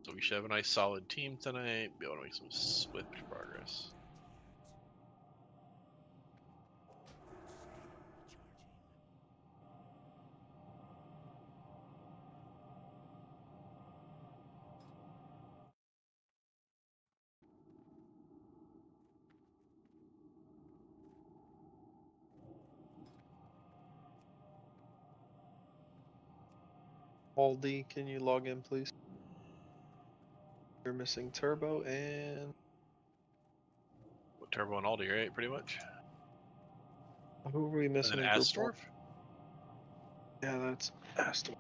So we should have a nice solid team tonight, be able to make some swift progress. Aldi, can you log in, please? You're missing Turbo and Turbo and Aldi, right? Pretty much. who are we And missing then in Group 1? Astorf. Yeah, that's Astor.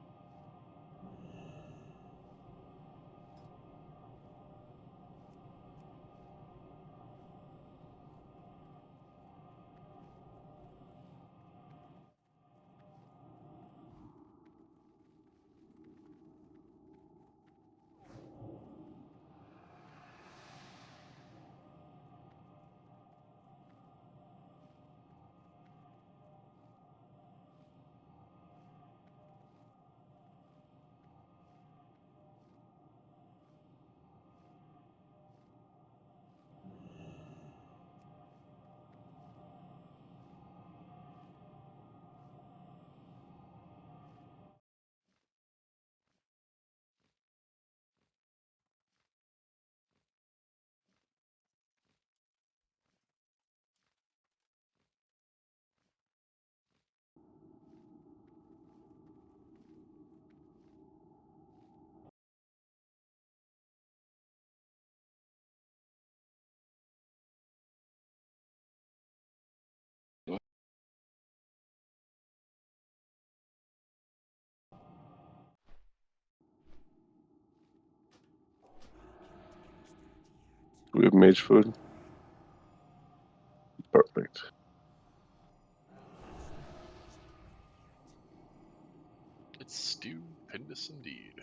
We have mage food. Perfect. It's stupendous indeed.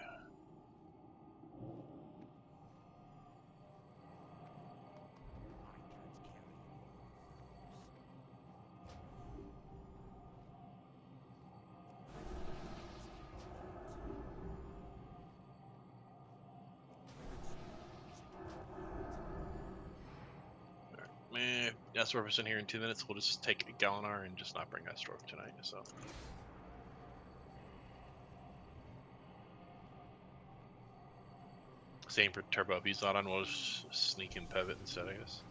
Meh, Astorf is in here in 2 minutes. We'll just take Galinar and just not bring Astorf tonight. So same for Turbo. If he's not on, we'll just sneak in Pivot instead, I guess.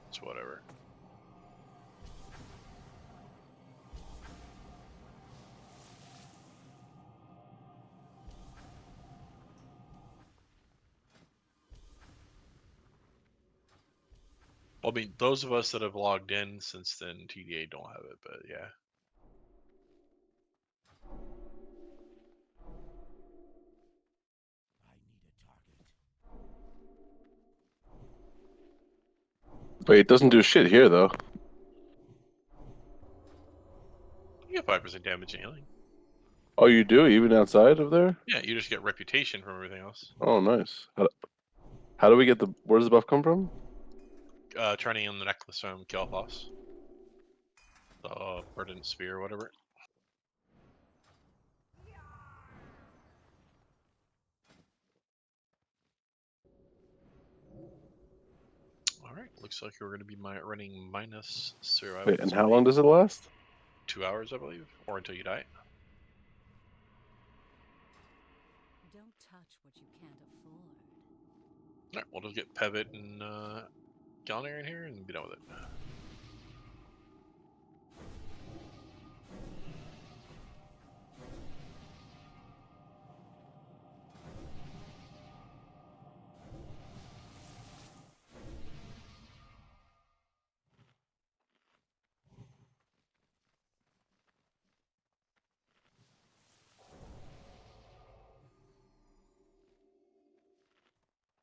It's whatever. Well, I mean, those of us that have logged in since then, TDA don't have it, but yeah. Wait, it doesn't do shit here though. You get 5% damage and healing. Oh, you do even outside of there? Yeah, you just get reputation from everything else. Oh, nice. How do we get the? Where does the buff come from? Turning on the necklace from Gelfos. The Verdant Spear or whatever. Alright, looks like we're going to be running minus survival. Wait, and how long does it last? 2 hours, I believe, or until you die. Don't touch what you can't afford. Alright, we'll just get Pevit and Galinar in here and be done with it.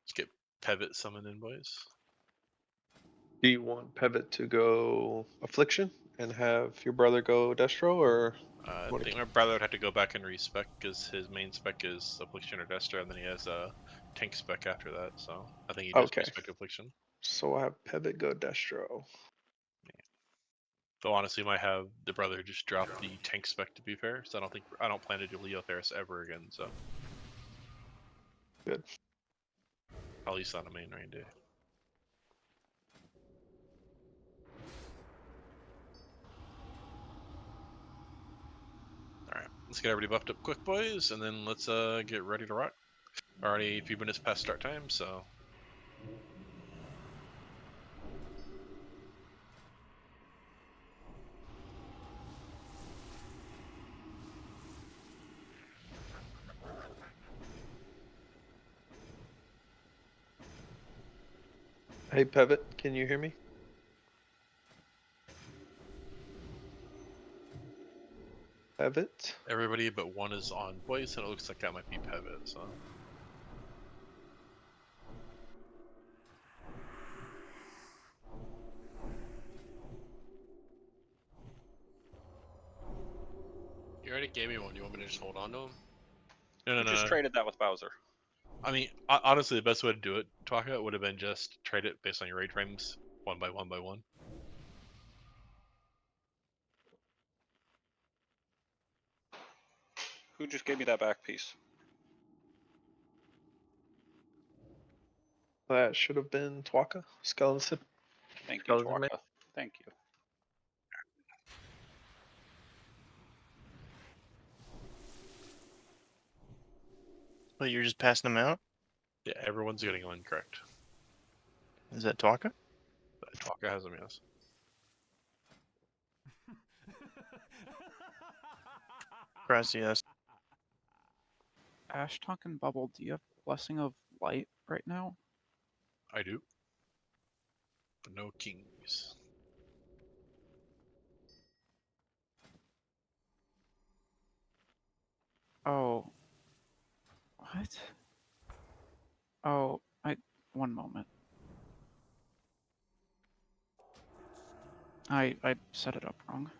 Let's get Pevit summoned in, boys. Do you want Pivot to go Affliction and have your brother go Destro, or I what? think my brother would have to go back and respec because his main spec is Affliction or Destra, and then he has a tank spec after that. So I think he just Okay. respec Affliction. So I'll have Pivot go Destro. So honestly, might have the brother just drop the tank spec to be fair. So I don't plan to do Leotheris ever again. So good. At least on a main rain day. Alright, let's get everybody buffed up quick, boys, and then let's get ready to rock. Already a few minutes past start time, so. Hey, Pivot, can you hear me? Pivot? Everybody but one is on voice, and it looks like that might be Pivot, so. You already gave me one. You want me to just hold on to him? No. Just traded that with Bowser. I mean, honestly, the best way to do it, Taka, would have been just trade it based on your raid frames, one by one. Who just gave me that back piece? That should have been Twaka. Skeleton. Thank you, Skeleton man. Twaka. Thank you. But you're just passing them out? Yeah, everyone's getting one correct. Is that Twaka? Taka has them, yes. Gracias. Ash and Bubble, do you have Blessing of Light right now? I do. But no kings. Oh. What? Oh, one moment. I set it up wrong.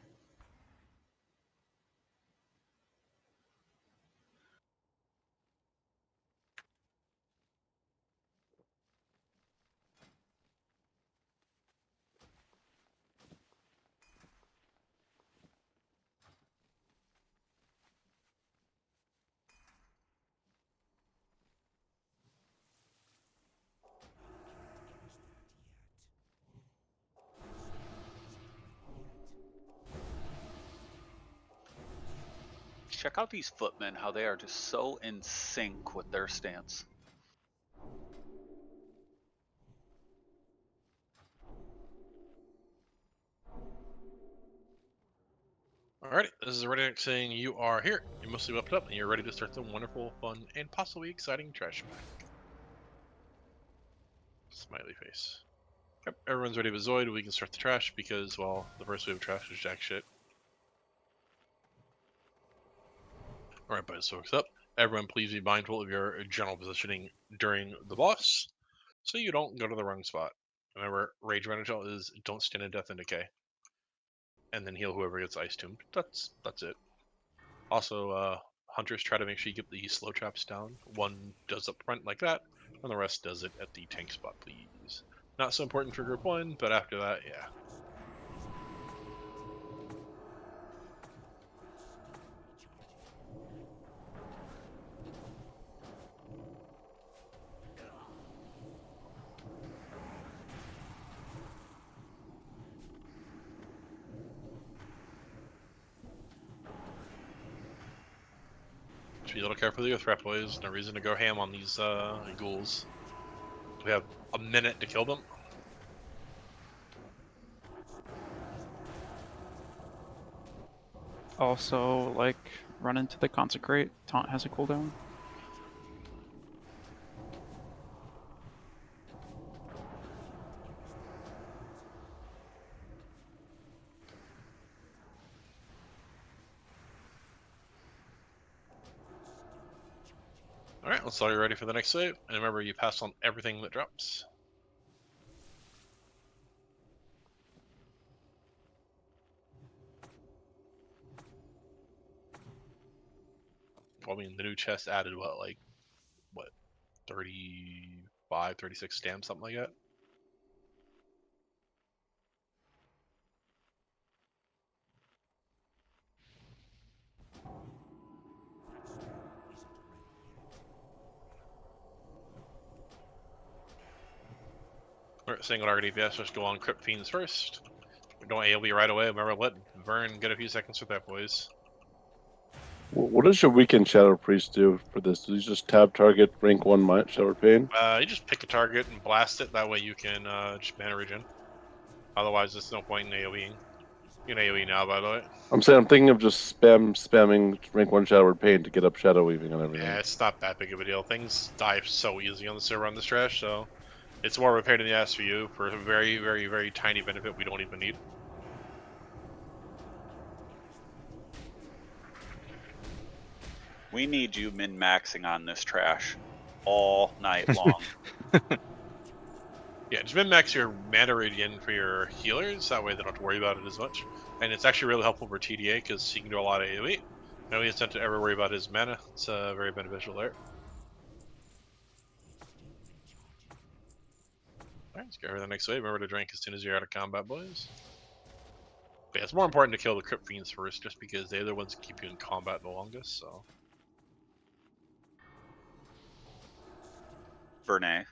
Check out these footmen, how they are just so in sync with their stance. Alrighty, this is Redneck saying you are here. You're mostly buffed up, and you're ready to start the wonderful, fun, and possibly exciting trash pack. Smiley face. Yep, everyone's ready with Zoid. We can start the trash because, well, the first wave of trash was jack shit. Alright, but so what's up? Everyone, please be mindful of your general positioning during the boss, so you don't go to the wrong spot. Remember, Rage Renegade is don't stand in death and decay, and then heal whoever gets ice tombed. That's it. Also, hunters try to make sure you get the slow traps down. One does up front like that, and the rest does it at the tank spot, please. Not so important for group one, but after that, yeah. Just be a little careful with your threat, boys. No reason to go ham on these ghouls. We have a minute to kill them. Also, like, run into the Consecrate. Taunt has a cooldown. Alright, let's all get ready for the next save. And remember, you pass on everything that drops. Well, I mean, the new chest added what, 35, 36 stamps, something like that? Alright, single target DPS, just go on Crypt Fiends first. Don't AoE right away. Remember, let Vern get a few seconds with that, boys. What does your weekend Shadow Priest do for this? Does he just tab target rank 1 Shadow Pain? You just pick a target and blast it. That way you can just mana regen. Otherwise, there's no point in AoEing. You can AoE now, by the way. I'm saying I'm thinking of just spamming rank 1 Shadow Pain to get up Shadow Weaving and everything. Yeah, it's not that big of a deal. Things die so easy on the server on this trash, so it's more of a pain in the ass for you for a very, very, very tiny benefit we don't even need. We need you min-maxing on this trash all night long. Yeah, just min-max your mana regen for your healers. That way they don't have to worry about it as much. And it's actually really helpful for TDA because he can do a lot of AoE. No he doesn't have to ever worry about his mana. It's very beneficial there. Alright, let's go over the next wave. Remember to drink as soon as you're out of combat, boys. But yeah, it's more important to kill the Crypt Fiends first, just because they're the ones that keep you in combat the longest, so. Vernay,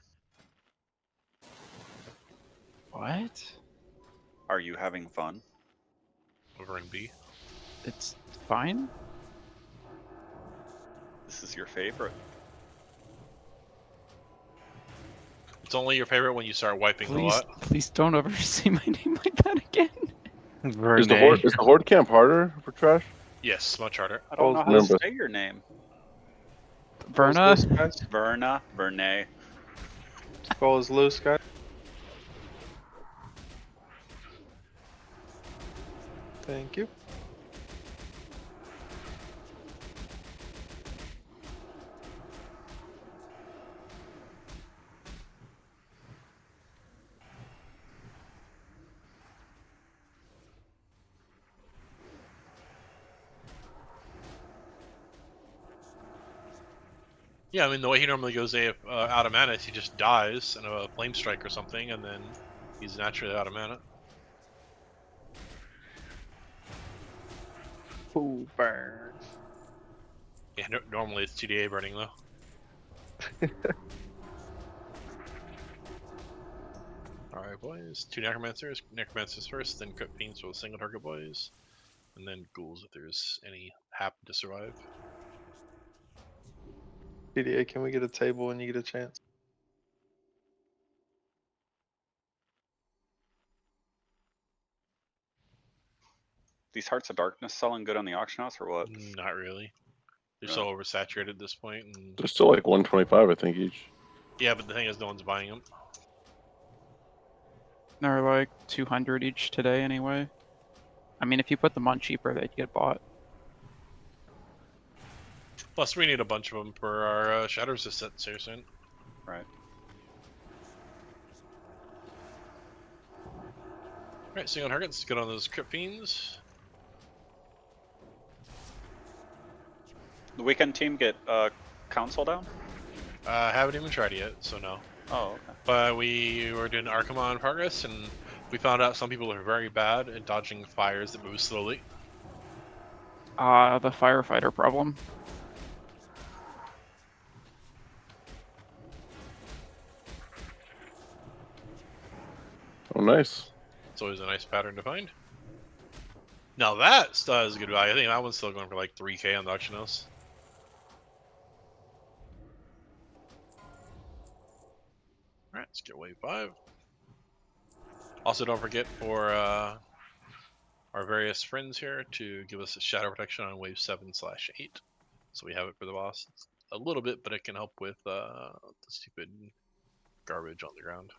What? are you having fun? Over in B. It's fine. This is your favorite. It's only your favorite when you start wiping a lot. Please don't ever say my name like that again. Is the Vernay. horde camp harder for trash? Yes, much harder. I don't know how remember. to say your name. Verna? Loose, guys. Verna, Vernay. Skull is loose, guys. Thank you. Yeah, I mean, the way he normally goes out of mana is he just dies in a flame strike or something, and then he's naturally out of mana. Ooh, burn. Yeah, normally it's TDA burning, though. Alright, boys. 2 Necromancers. Necromancers first, then Crypt Fiends for the single target, boys. And then Ghouls if there's any happen to survive. PDA, can we get a table when you get a chance? These Hearts of Darkness selling good on the auction house or what? Not really. They're so oversaturated at this point. And They're still like 125, I think, each. yeah, but the thing is, no one's buying them. They're like 200 each today anyway. I mean, if you put them on cheaper, they'd get bought. Plus, we need a bunch of them for our Shadow Resistance here soon. Right. Alright, single targets. Get on those Crypt Fiends. The weekend team get council down? Haven't even tried it yet, so no. Oh, okay. But we were doing Arkham in progress, and we found out some people are very bad at dodging fires that move slowly. The firefighter problem. Oh, nice. It's always a nice pattern to find. Now that still has a good value. I think that one's still going for like 3k on the auction house. Alright, let's get wave 5. Also, don't forget for our various friends here to give us a shadow protection on wave 7/8. So we have it for the boss. It's a little bit, but it can help with the stupid garbage on the ground.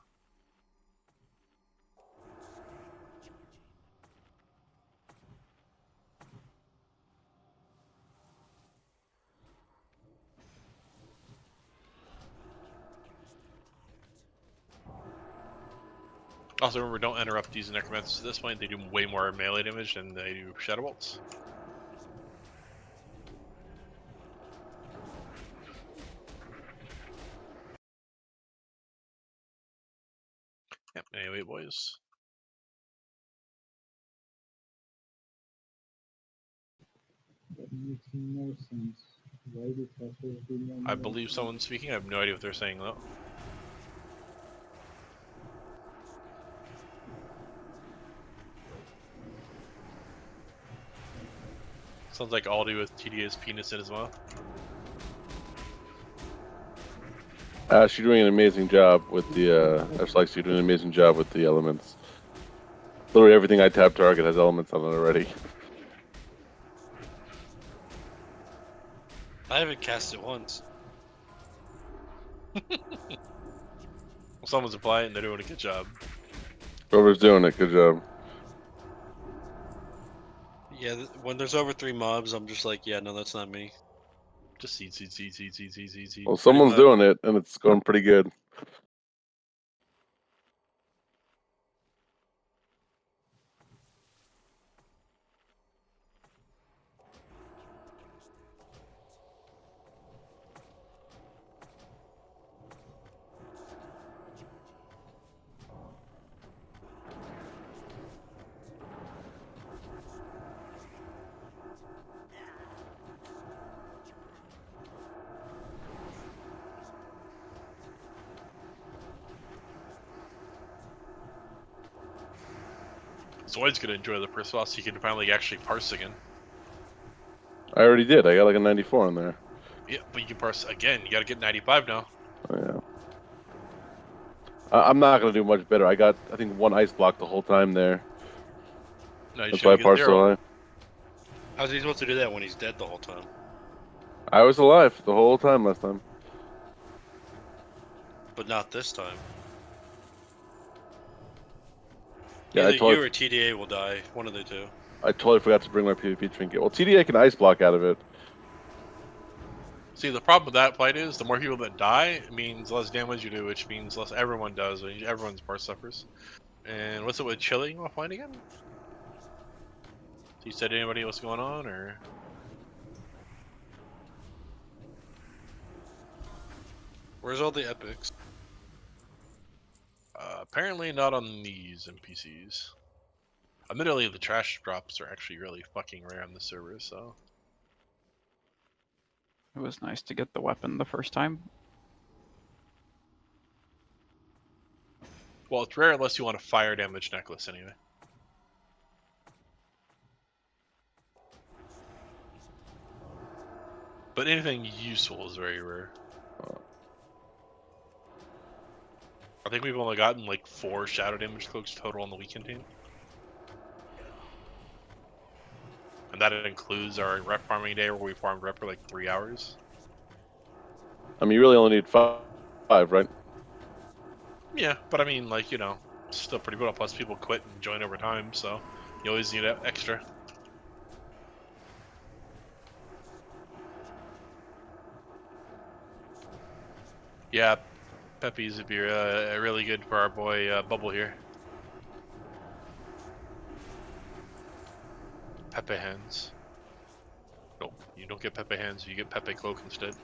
Also, remember, don't interrupt these necromancers at this point. They do way more melee damage than they do shadow bolts. Yep, anyway, boys. That makes no sense. Why do castles do more I melee believe damage? someone's speaking. I have no idea what they're saying, though. Sounds like Aldi with TDA's penis in his mouth. Ash, you're doing an amazing job with the. Ash likes you're doing an amazing job with the elements. Literally everything I tap target has elements on it already. I haven't cast it once. Someone's applying and they're doing a good job. Whoever's doing it, good job. Yeah, when there's over 3 mobs, I'm just like, yeah, no, that's not me. Just seed. Well, someone's doing it, and it's going pretty good. Zoid's gonna enjoy the first boss. He can finally actually parse again. I already did. I got like a 94 in there. Yeah, but you can parse again. You gotta get 95 now. Oh, yeah. I'm not gonna do much better. I got, I think, one ice block the whole time there. No, you That's should why I get parsed so 0. high. How's he supposed to do that when he's dead the whole time? I was alive the whole time last time. But not this time. Yeah, Either I totally, you or TDA will die. One of the two. I totally forgot to bring my PvP trinket. Well, TDA can ice block out of it. See, the problem with that fight is the more people that die means less damage you do, which means less everyone does. Everyone's parse suffers. And what's it with chilling offline again? You said anybody what's going on, or? Where's all the epics? Apparently not on these NPCs. Admittedly, the trash drops are actually really fucking rare on the server, so. It was nice to get the weapon the first time. Well, it's rare unless you want a fire damage necklace anyway. But anything useful is very rare. I think we've only gotten like 4 shadow damage cloaks total on the weekend team. And that includes our rep farming day where we farmed rep for like 3 hours. I mean, you really only need five, right? Yeah, but I mean, like, you know, still pretty good. Plus, people quit and join over time, so you always need extra. Yeah, Pepe's would be really good for our boy Bubble here. Pepe hands. Nope, you don't get Pepe hands, you get Pepe cloak instead.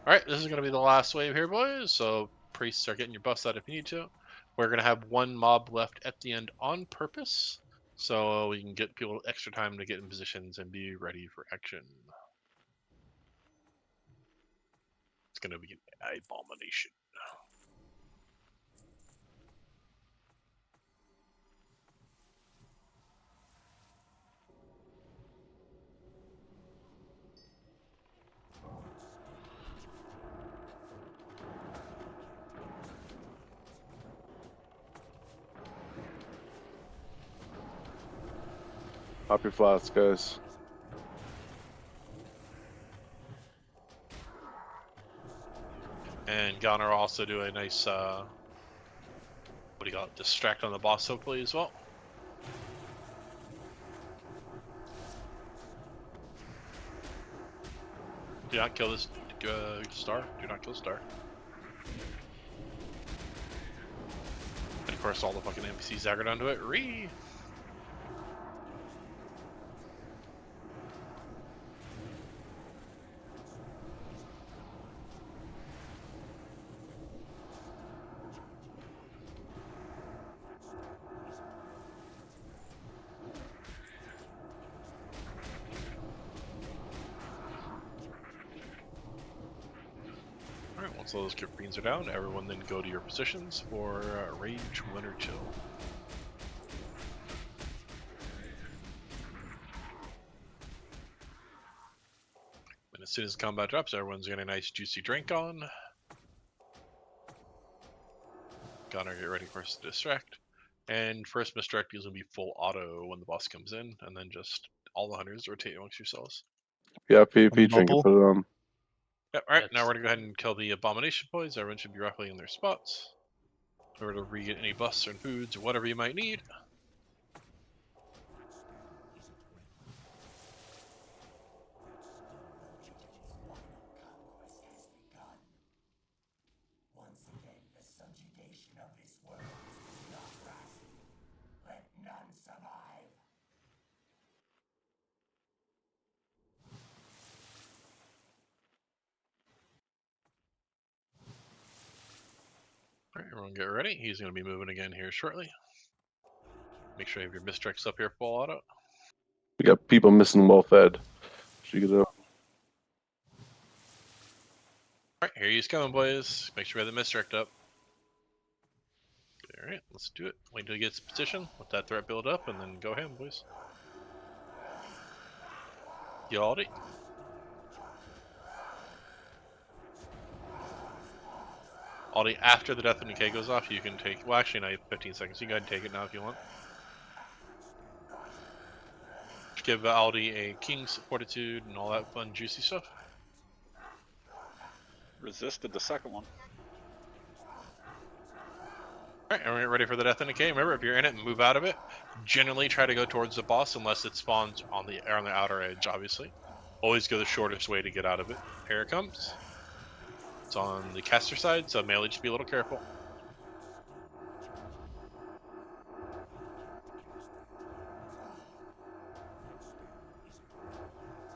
Alright, this is going to be the last wave here, boys, so priests are getting your buffs out if you need to. We're going to have one mob left at the end on purpose, so we can get people extra time to get in positions and be ready for action. It's going to be an abomination. Pop your flats, guys. And Gunner also do a nice, what do you call it, distract on the boss hopefully as well. Do not kill this star. Do not kill star. And of course all the fucking NPCs staggered onto it. Once those beans are down, everyone then go to your positions for Rage, Winter, Chill. And as soon as combat drops, everyone's getting a nice juicy drink on. Gunner, get ready for us to distract. And first misdirect is going to be full auto when the boss comes in, and then just all the hunters rotate amongst yourselves. Yeah, PvP drink Bubble. and put it on. Yep, alright, now we're going to go ahead and kill the Abomination Boys. Everyone should be roughly in their spots. In order to re-get any buffs and foods or whatever you might need. Alright, everyone get ready. He's going to be moving again here shortly. Make sure you have your misdirects up here full auto. We got people missing well fed. Should get up. Alright, here he's coming, boys. Make sure we have the misdirect up. Alright, let's do it. Wait until he gets position. Let that threat build up, and then go ham, boys. Get Aldi. Aldi, after the Death and Decay goes off, you can take... Well, actually, now you have 15 seconds. You can go ahead and take it now if you want. Give Aldi a King's Fortitude and all that fun, juicy stuff. Resisted the second one. Alright, and we're ready for the Death and Decay. Remember, if you're in it, move out of it. Generally, try to go towards the boss unless it spawns on the outer edge, obviously. Always go the shortest way to get out of it. Here it comes. It's on the caster side, so melee, just be a little careful.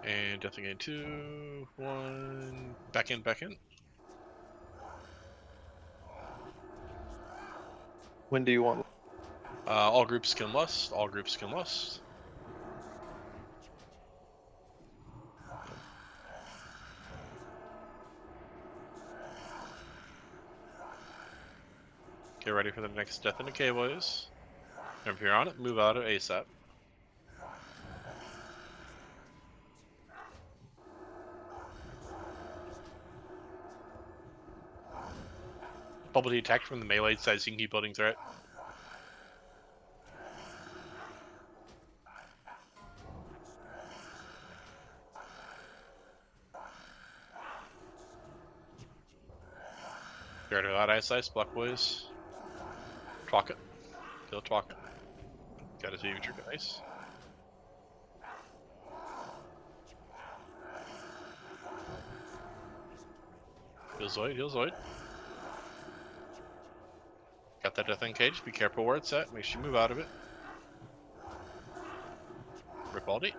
And Death Again 2, 1, back in, back in. When do you want? All groups can lust, all groups can lust. Get ready for the next Death and Decay, boys. And if you're on it, move out of ASAP. Bubble attack from the melee side, so you can keep building threat. You're ready for that ice slice, block boys. Twalk it. Kill Twalk it. Gotta see what you're nice. Heal Zoid, heal Zoid. Got that Death Cage, be careful where it's at, make sure you move out of it. Rip Aldi.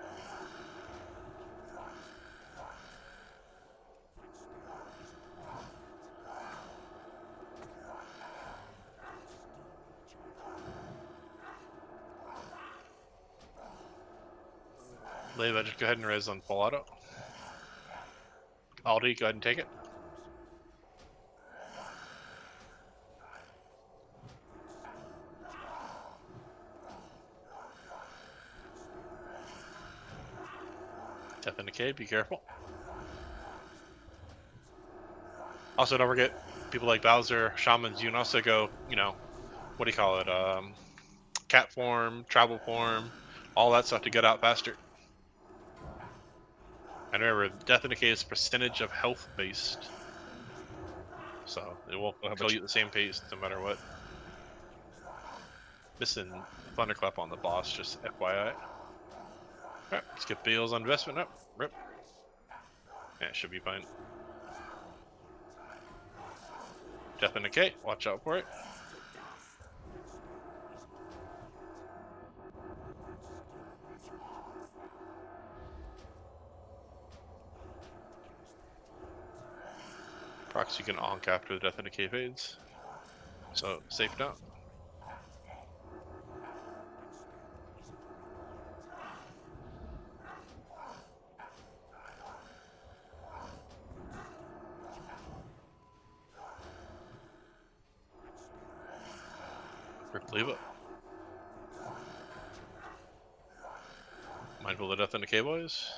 Leva, just go ahead and res on full auto. Aldi, go ahead and take it. Death in the cave, be careful. Also, don't forget, people like Bowser, Shamans, you can also go, you know, what do you call it? Cat form, travel form, all that stuff to get out faster. And remember, Death in the Cave is percentage of health based. So, it won't kill you at the same pace no matter what. Missing Thunderclap on the boss, just FYI. Alright, skip Beals on investment. Up, rip. Yeah, it should be fine. Death in the Cave, watch out for it. Proxy can onk after the Death in the Cave fades. So, safe now. Rip Leva. Mindful of the death and decay, boys.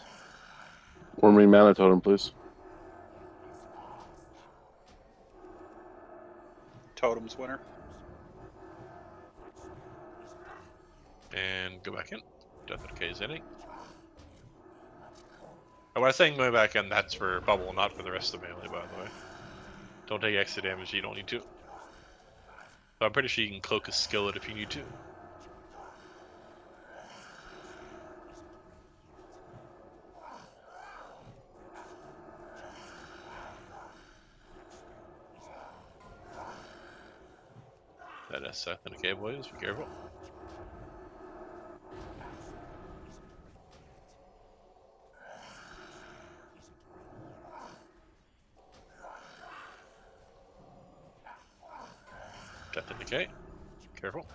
One ring mana totem, please. Totem's winner. And go back in. Death and decay is inning. Oh, when I was saying going back in, that's for bubble, not for the rest of the melee, by the way. Don't take extra damage you don't need to. But I'm pretty sure you can cloak a skillet if you need to. That is Death and decay, boys. Be careful. Death and decay. Careful.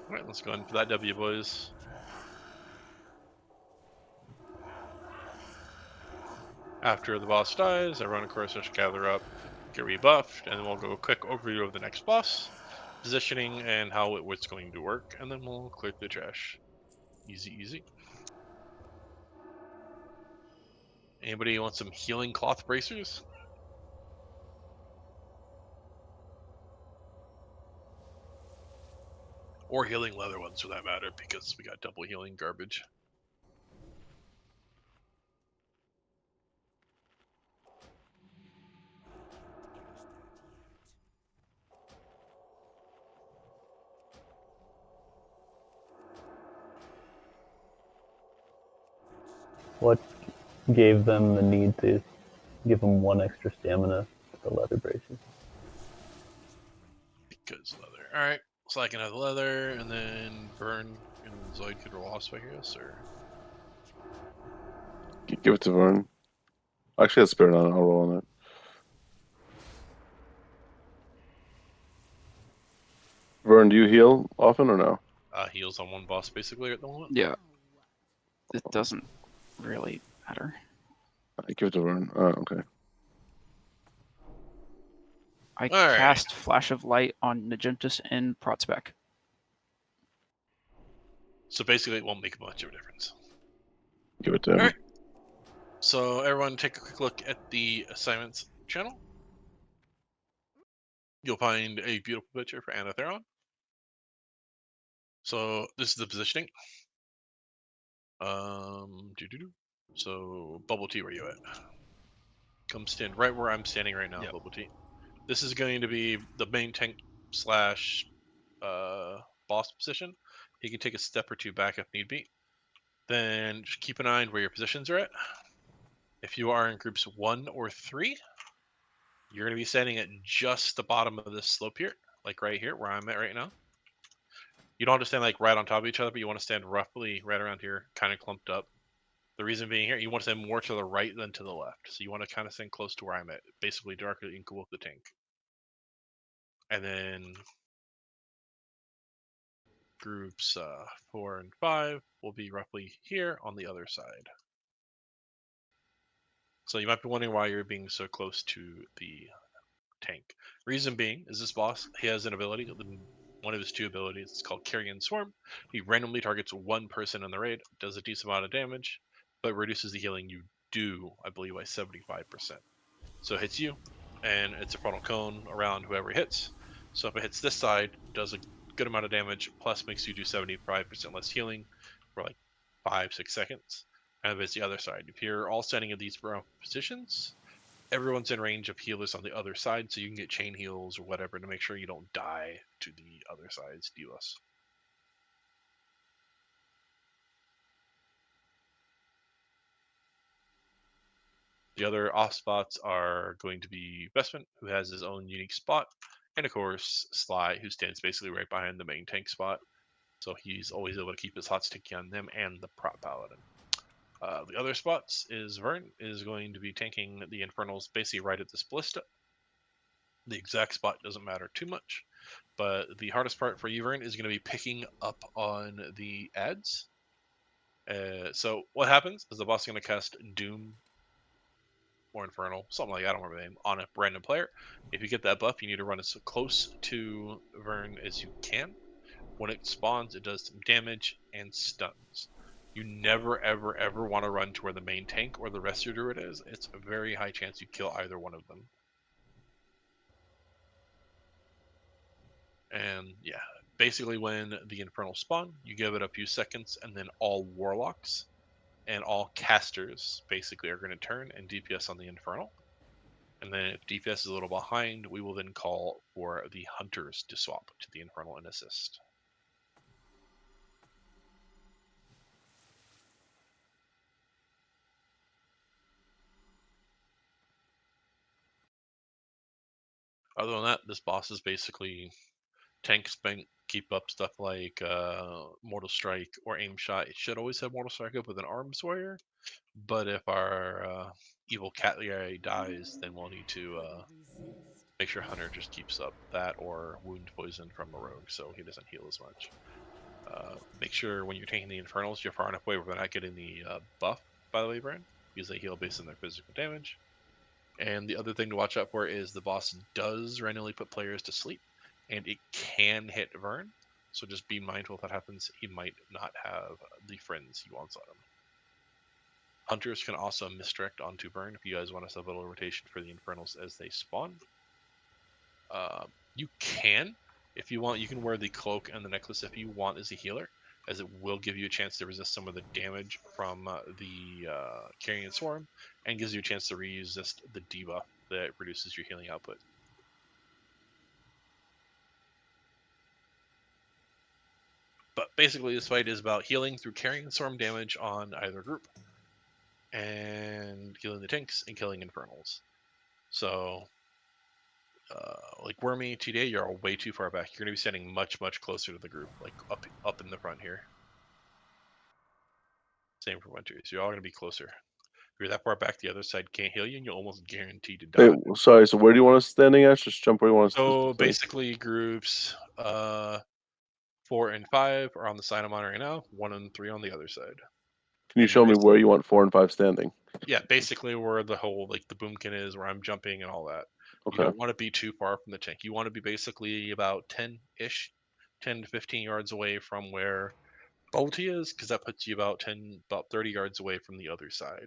Alright, let's go in for that W, boys. After the boss dies, everyone, of course, has to gather up, get rebuffed, and then we'll go a quick overview of the next boss, positioning, and how it's going to work, and then we'll clear the trash. Easy, easy. Anybody want some healing cloth bracers? Or healing leather ones for that matter, because we got double healing garbage. What gave them the need to give them one extra stamina to the leather braces? Because leather. Alright, so I can have the leather, and then burn, and Zoid could roll off, I guess, or... Give it to Vern. Actually, that's spirit on it. I'll roll on it. Vern, do you heal often or no? Heals on one boss, basically, at the moment. Yeah, it doesn't really matter. Give it to Vern. Okay. I Alright. cast Flash of Light on Najentus and Protspec. So basically, it won't make much of a difference. Give it to him. Alright. So everyone take a quick look at the assignments channel. You'll find a beautiful picture for Anatheron. So this is the positioning. So Bubble Tea, where you at? Come stand right where I'm standing right now, Yep. Bubble Tea. This is going to be the main tank slash boss position. He can take a step or two back if need be. Then just keep an eye on where your positions are at. If you are in groups 1 or 3, you're going to be standing at just the bottom of this slope here, like right here where I'm at right now. You don't have to stand like right on top of each other, but you want to stand roughly right around here, kind of clumped up. The reason being here, you want to stand more to the right than to the left. So you want to kind of stand close to where I'm at, basically directly equal with the tank. And then groups 4 and 5 will be roughly here on the other side. So you might be wondering why you're being so close to the tank. Reason being is this boss, he has an ability, one of his 2 abilities, it's called Carrion Swarm. He randomly targets 1 person in the raid, does a decent amount of damage, but reduces the healing you do, I believe, by 75%. So it hits you, and it's a frontal cone around whoever it hits. So if it hits this side, does a good amount of damage, plus makes you do 75% less healing for like 5-6 seconds. And if it's the other side, if you're all standing in these positions, everyone's in range of healers on the other side, so you can get chain heals or whatever to make sure you don't die to the other side's dealers. The other off spots are going to be Bestman, who has his own unique spot, and of course Sly, who stands basically right behind the main tank spot. So he's always able to keep his hot sticky on them and the prop paladin. The other spots is Vern is going to be tanking the Infernals basically right at this ballista. The exact spot doesn't matter too much, but the hardest part for you, Vern, is going to be picking up on the ads. So what happens is the boss is going to cast Doom or Infernal, something like that, I don't remember the name, on a random player. If you get that buff, you need to run as close to Vern as you can. When it spawns, it does some damage and stuns. You never, ever, ever want to run to where the main tank or the rescue druid is. It's a very high chance you kill either one of them. And yeah, basically when the Infernal spawn, you give it a few seconds, and then all Warlocks and all casters basically are going to turn and DPS on the Infernal. And then if DPS is a little behind, we will then call for the Hunters to swap to the Infernal and assist. Other than that, this boss is basically tank spent, keep up stuff like Mortal Strike or Aim Shot. It should always have Mortal Strike up with an Arms Warrior, but if our evil cat guy dies, then we'll need to make sure Hunter just keeps up that or Wound Poison from a rogue so he doesn't heal as much. Make sure when you're taking the Infernals, you're far enough away where they're not getting the buff, by the way, Brian, because they heal based on their physical damage. And the other thing to watch out for is the boss does randomly put players to sleep, and it can hit Vern. So just be mindful if that happens. He might not have the friends he wants on him. Hunters can also misdirect onto Vern if you guys want to set a little rotation for the Infernals as they spawn. You can, if you want, you can wear the cloak and the necklace if you want as a healer, as it will give you a chance to resist some of the damage from the Carrion Swarm, and gives you a chance to resist the debuff that reduces your healing output. But basically, this fight is about healing through Carrion Swarm damage on either group, and killing the tanks and killing Infernals. So, like Wormy, today you're all way too far back. You're going to be standing much, much closer to the group, like up in the front here. Same for Winter. So you're all going to be closer. If you're that far back, the other side can't heal you, and you're almost guaranteed to die. Wait, sorry. So where do you want us standing at? Just jump where you want us. So basically, groups 4 and 5 are on the side I'm on right now. 1 and 3 on the other side. Can you show me where you want 4 and 5 standing? Yeah, basically where the whole like the boomkin is, where I'm jumping and all that. Okay. You don't want to be too far from the tank. You want to be basically about 10-ish, 10 to 15 yards away from where Bolty is, because that puts you about 30 yards away from the other side.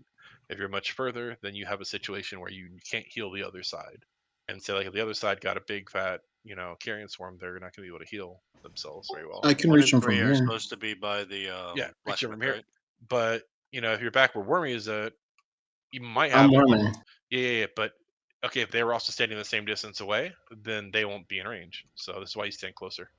If you're much further, then you have a situation where you can't heal the other side. And say like if the other side got a big fat, Carrion Swarm, they're not going to be able to heal themselves very well. I can 1 reach and them 3 from are here. supposed to be by the Yeah, reach it blacksmith, from here. right? But if you're back where Wormy is at, you might I'm have one. Wormy. Yeah. But okay, if they were also standing the same distance away, then they won't be in range. So this is why you stand closer.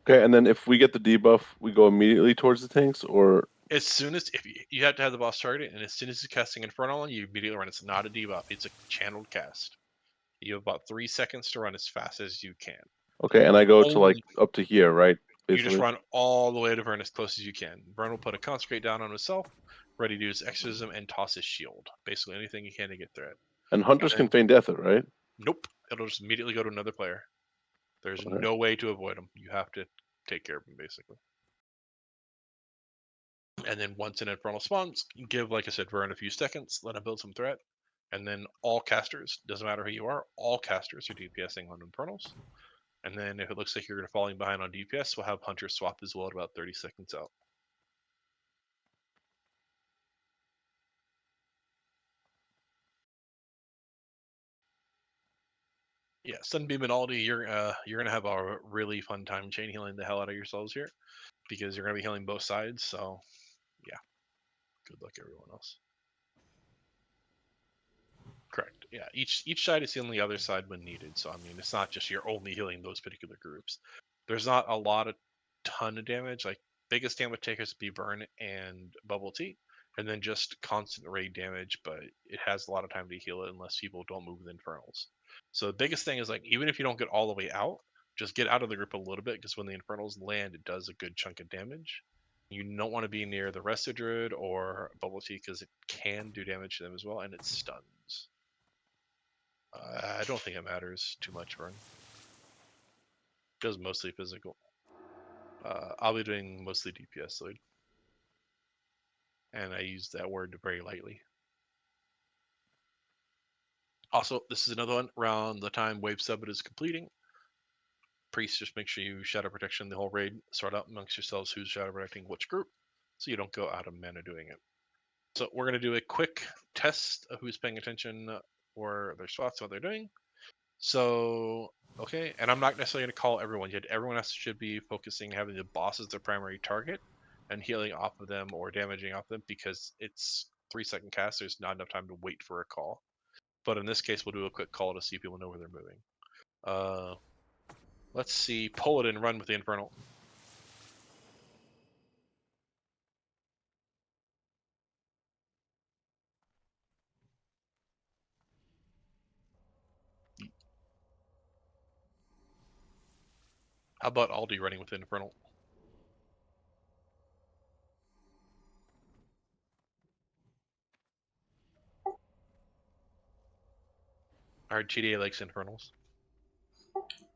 Okay, and then if we get the debuff, we go immediately towards the tanks, or As soon as if you have to have the boss target, and as soon as he's casting Infernal on you, immediately run. It's not a debuff; it's a channeled cast. You have about 3 seconds to run as fast as you can. okay, and I go to like up to here, right? You just run all the way to Vern as close as you can. Vern will put a consecrate down on himself, ready to do his exorcism and toss his shield. Basically anything he can to get through it. And Hunters can feign death it, right? Nope, it'll just immediately go to another player. There's Okay. no way to avoid them. You have to take care of them basically. And then once an Infernal spawns, give, like I said, Vern a few seconds, let him build some threat, and then all casters, doesn't matter who you are, all casters are DPSing on Infernals. And then if it looks like you're falling behind on DPS, we'll have Hunter swap as well at about 30 seconds out. Yeah, Sunbeam and Aldi, you're gonna have a really fun time chain healing the hell out of yourselves here, because you're gonna be healing both sides. So, yeah, good luck everyone else. Correct. Yeah, each side is healing the other side when needed. So I mean, it's not just you're only healing those particular groups. There's not a ton of damage. Like biggest damage takers be Burn and Bubble Tea. and then just constant raid damage, but it has a lot of time to heal it unless people don't move with Infernals. So the biggest thing is like, even if you don't get all the way out, just get out of the group a little bit, because when the Infernals land, it does a good chunk of damage. You don't want to be near the Rested Druid or Bubble Tea, because it can do damage to them as well, and it stuns. I don't think it matters too much, Vern. It does mostly physical. I'll be doing mostly DPS load. And I use that word very lightly. Also, this is another one around the time Wave 7 is completing. Priests, just make sure you Shadow Protection the whole raid. Sort out amongst yourselves who's Shadow Protecting which group, so you don't go out of mana doing it. So we're going to do a quick test of who's paying attention for their spots, what they're doing. So, okay, and I'm not necessarily going to call everyone yet. Everyone else should be focusing, having the boss as their primary target, and healing off of them or damaging off them, because it's 3-second cast. There's not enough time to wait for a call. But in this case, we'll do a quick call to see if people know where they're moving. Let's see. Pull it and run with the Infernal. How about Aldi running with the Infernal? Our GDA likes Infernals.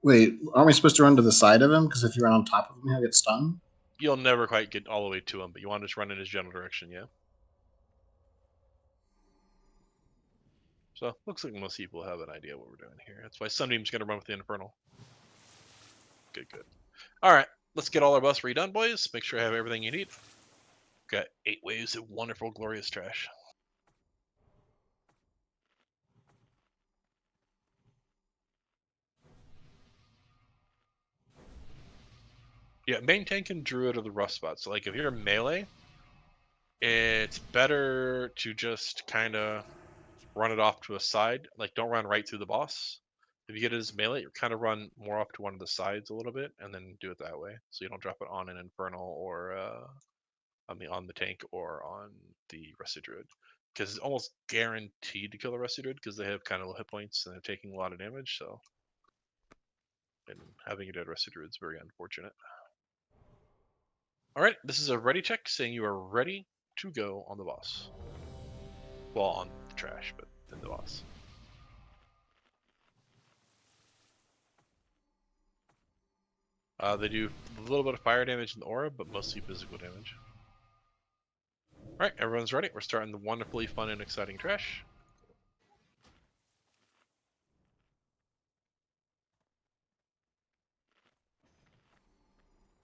Wait, aren't we supposed to run to the side of him? Because if you run on top of him, he'll get stunned. You'll never quite get all the way to him, but you want to just run in his general direction, yeah? So, looks like most people have an idea what we're doing here. That's why Sunbeam's going to run with the Infernal. Good. Alright, let's get all our buffs redone, boys. Make sure I have everything you need. Got 8 waves of wonderful, glorious trash. Yeah, main tank and druid are the rough spots. So, like, if you're melee, it's better to just kind of run it off to a side. Like, don't run right through the boss. If you get it as melee, you kind of run more off to one of the sides a little bit, and then do it that way. So you don't drop it on an Infernal or on the tank or on the Rested Druid. Because it's almost guaranteed to kill the Rested Druid, because they have kind of low hit points and they're taking a lot of damage, so... And having a dead Rested Druid is very unfortunate. Alright, this is a ready check, saying you are ready to go on the boss. Well, on the trash, but then the boss. They do a little bit of fire damage in the aura, but mostly physical damage. Alright, everyone's ready. We're starting the wonderfully fun and exciting trash.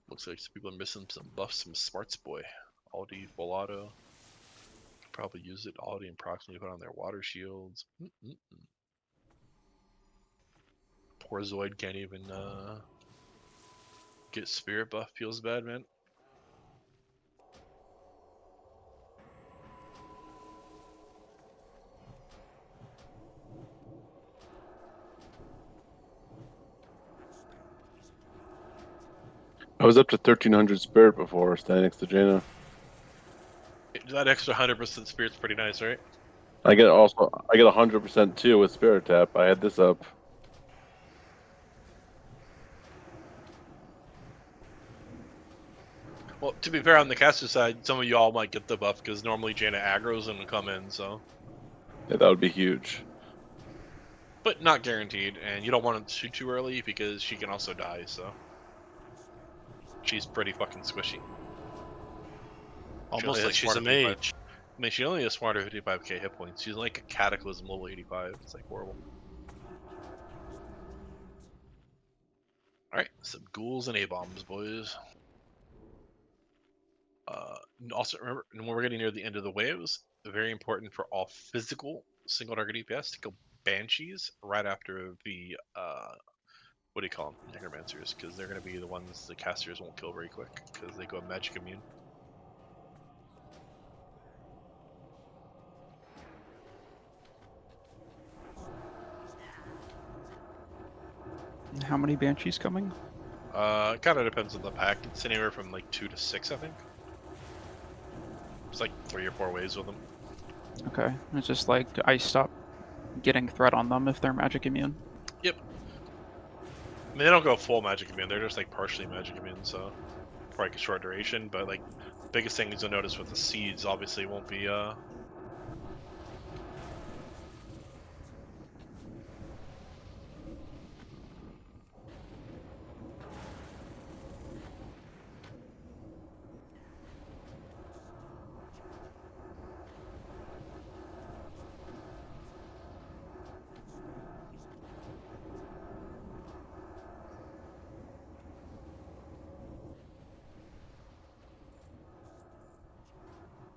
Looks like some people are missing some buffs, some smarts boy. Aldi, full auto. Probably use it. Aldi and proximity put on their water shields. Poor Zoid can't even get spirit buff. Feels bad, man. I was up to 1300 spirit before standing next to Jaina. That extra 100% spirit's pretty nice, right? I get 100% too with spirit tap. I had this up. Well, to be fair, on the caster side, some of you all might get the buff, because normally Jaina aggro's and come in, so... Yeah, that would be huge. But not guaranteed, and you don't want to shoot too early, because she can also die, so... She's pretty fucking squishy. Almost like she's a 455 mage. I mean, she only has 455k hit points. She's like a Cataclysm level 85. It's like horrible. Alright, some ghouls and A-bombs, boys. Also, remember, when we're getting near the end of the waves, very important for all physical single target DPS to go Banshees right after the, what do you call them? Necromancers, because they're going to be the ones the casters won't kill very quick, because they go magic immune. How many Banshees coming? It kind of depends on the pack. It's anywhere from like 2 to 6, I think. It's like 3 or 4 waves with them. Okay. It's just like I stop getting threat on them if they're magic immune. Yep. I mean, they don't go full magic immune. They're just like partially magic immune, so for like a short duration. But like, biggest thing is you'll notice with the seeds, obviously, won't be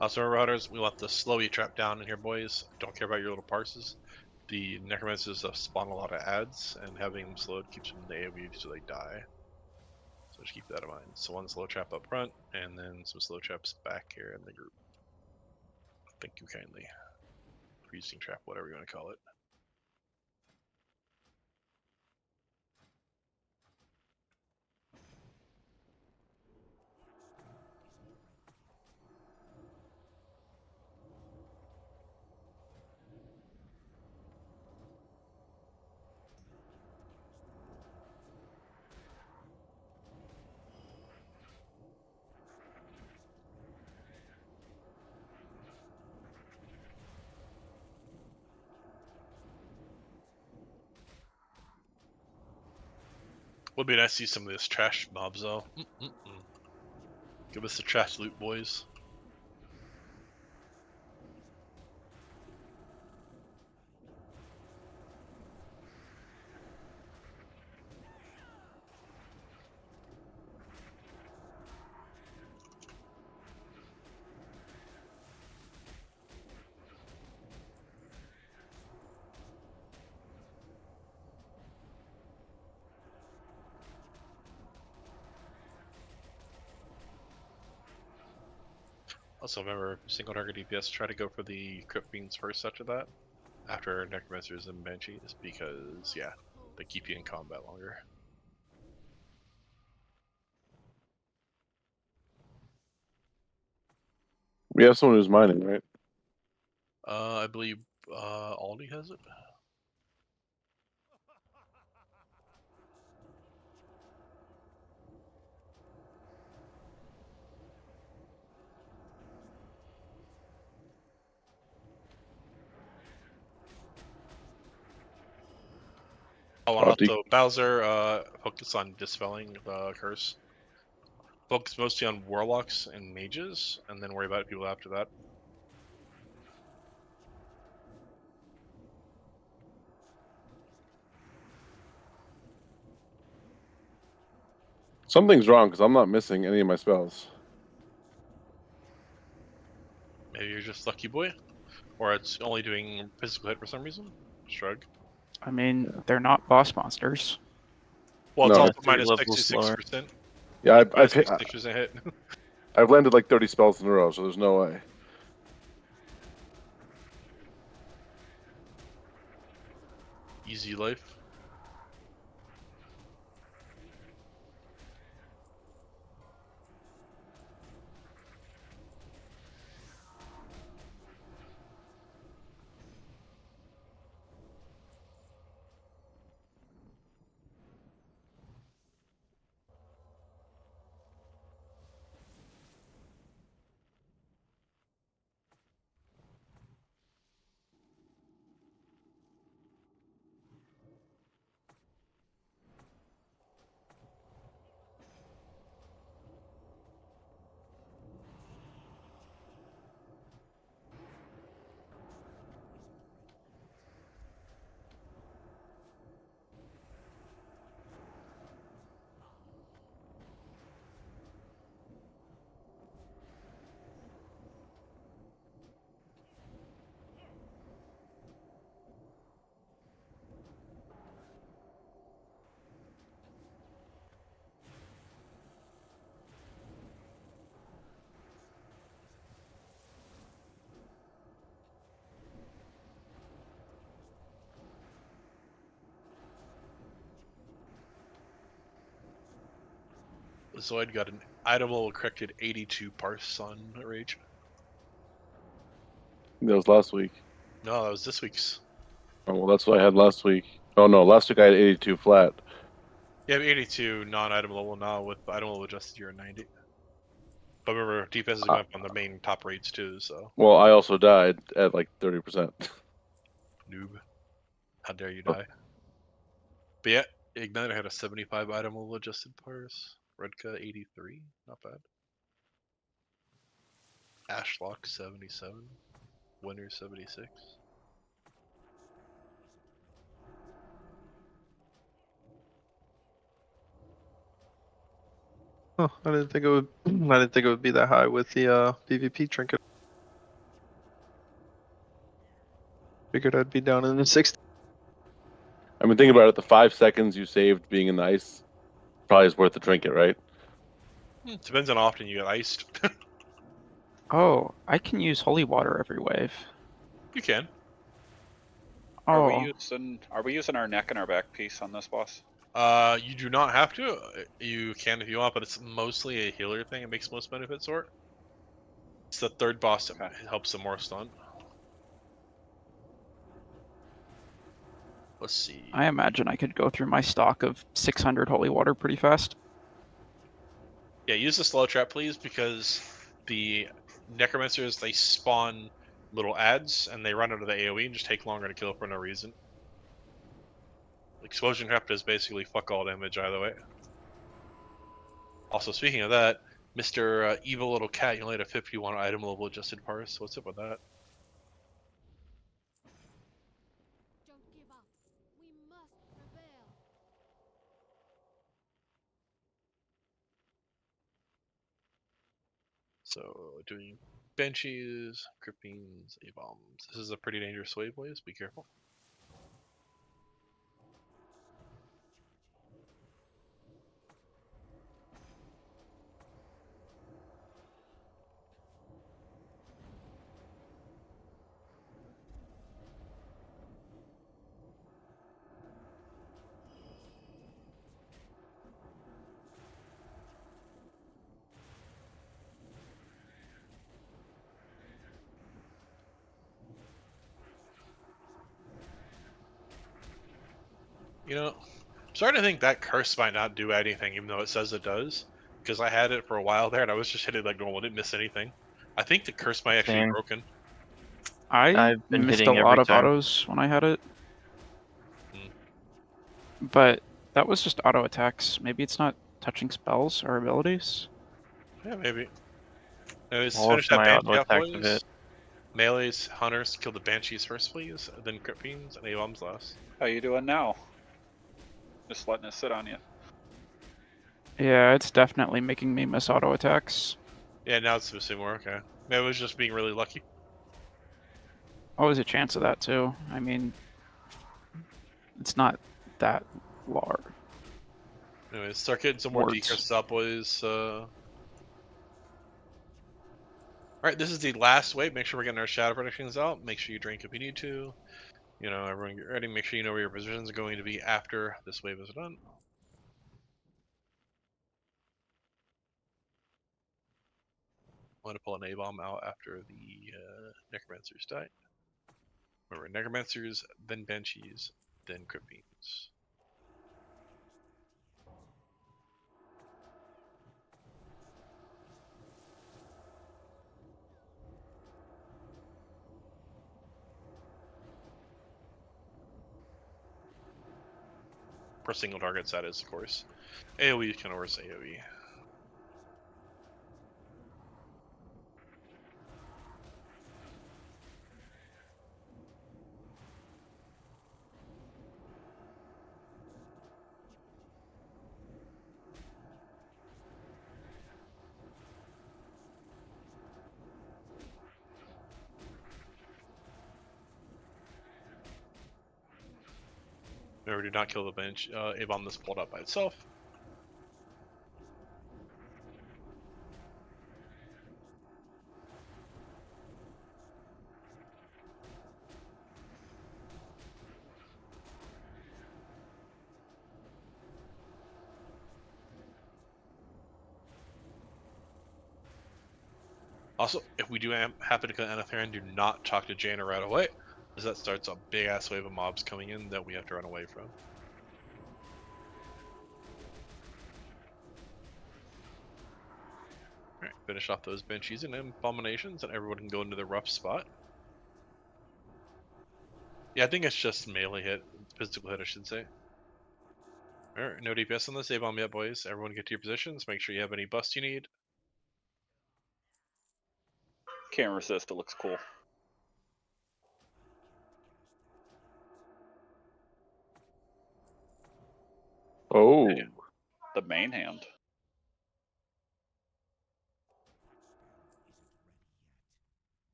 Also, Marauders, we let the slowy trap down in here, boys. Don't care about your little parses. The Necromancers spawn a lot of ads, and having them slowed keeps them in the AoE so they die. So just keep that in mind. So one slow trap up front, and then some slow traps back here in the group. Thank you kindly. Freezing trap, whatever you want to call it. Would be nice to see some of this trash mobs though. Give us the trash loot, boys. Also, remember, single target DPS, try to go for the Crypt Fiends first after that. After Necromancers and Banshees, because, yeah, they keep you in combat longer. We have someone who's mining, right? I believe Aldi has it. Oh, and also Bowser, focus on dispelling the curse. Focus mostly on warlocks and mages, and then worry about people after that. Something's wrong because I'm not missing any of my spells. Maybe you're just lucky boy, or it's only doing physical hit for some reason. Shrug. I mean, they're not boss monsters. Well, it's No. also 3 minus levels slower. 66%. Yeah, Minus 66% hit. I've landed like 30 spells in a row, so there's no way. Easy life. Zoid got an idle corrected 82 parse on Rage. That was last week. No, that was this week's. Oh, well, that's what I had last week. Oh no, last week I had 82 flat. You have 82 non-item level now. With item level adjusted, you're at 90. But remember, DPS is going up on the main top rates too. So Well, I also died at like 30%. noob, how dare you die? But yeah, Ignite had a 75 item level adjusted parse. Redka 83, not bad. Ashlock 77. Winter 76. Huh, I didn't think it would. I didn't think it would be that high with the PvP trinket. Figured I'd be down in the 60s. I mean, think about it. The 5 seconds you saved being in the ice probably is worth the trinket, right? Depends on how often you get iced. Oh, I can use holy water every wave. You can. Are we Oh, using our neck and our back piece on this boss? You do not have to. You can if you want, but it's mostly a healer thing. It makes most benefit sort. It's the third boss that Okay. helps them more stun. Let's see. I imagine I could go through my stock of 600 holy water pretty fast. Yeah, use the slow trap, please, because the necromancers, they spawn little ads and they run out of the AoE and just take longer to kill for no reason. Explosion trap does basically fuck all damage either way. Also, speaking of that, Mr. Evil Little Cat, you only had a 51 item level adjusted parse. What's up with that? Don't give up. We must prevail. So, doing Banshees, Crippings, A-Bombs. This is a pretty dangerous wave, boys. Be careful. You know, I'm starting to think that curse might not do anything, even though it says it does. Because I had it for a while there, and I was just hitting like normal, didn't miss anything. I think the curse might actually be Same. broken. I I've been missed a hitting lot every of time. autos when I had it. Hmm. But that was just auto attacks. Maybe it's not touching spells or abilities. Yeah, maybe. Anyways, All of finish that my Banshee auto off, attacks have boys. hit. Melees, Hunters, kill the Banshees first, please. Then Crippings and A-Bombs last. How you doing now? Just letting it sit on you. Yeah, it's definitely making me miss auto attacks. Yeah, now it's missing more. Okay. Maybe it was just being really lucky. Always a chance of that too. I mean, it's not that large. Anyways, start getting some more Words. decurses out, boys. Alright, this is the last wave. Make sure we're getting our shadow predictions out. Make sure you drink if you need to. You know, everyone get ready. Make sure you know where your positions are going to be after this wave is done. I want to pull an A-bomb out after the Necromancers die. Remember, Necromancers, then Banshees, then Crippings. For single targets, that is, of course. AoE can always AoE. Remember, do not kill the bench. A-bomb this pulled up by itself. Also, if we do happen to kill Anatharan, do not talk to Jaina right away, because that starts a big ass wave of mobs coming in that we have to run away from. Alright, finish off those Banshees and Abominations, and everyone can go into the rough spot. Yeah, I think it's just melee hit, physical hit, I should say. Alright, no DPS on this A-bomb yet, boys. Everyone get to your positions, make sure you have any busts you need. Can't resist. It looks cool. Oh, The main hand.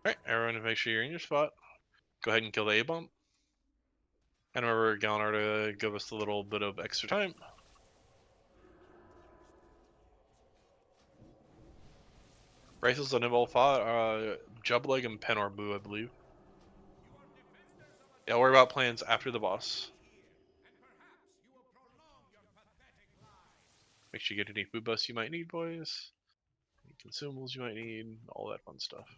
Alright, everyone make sure you're in your spot. Go ahead and kill the A-bomb. And remember, Galinar to give us a little bit of extra time. Races on Nimble fought, Jubleg and Penorbu, I believe. Yeah, worry about plans after the boss. Make sure you get any food busts you might need, boys. Any consumables you might need, all that fun stuff.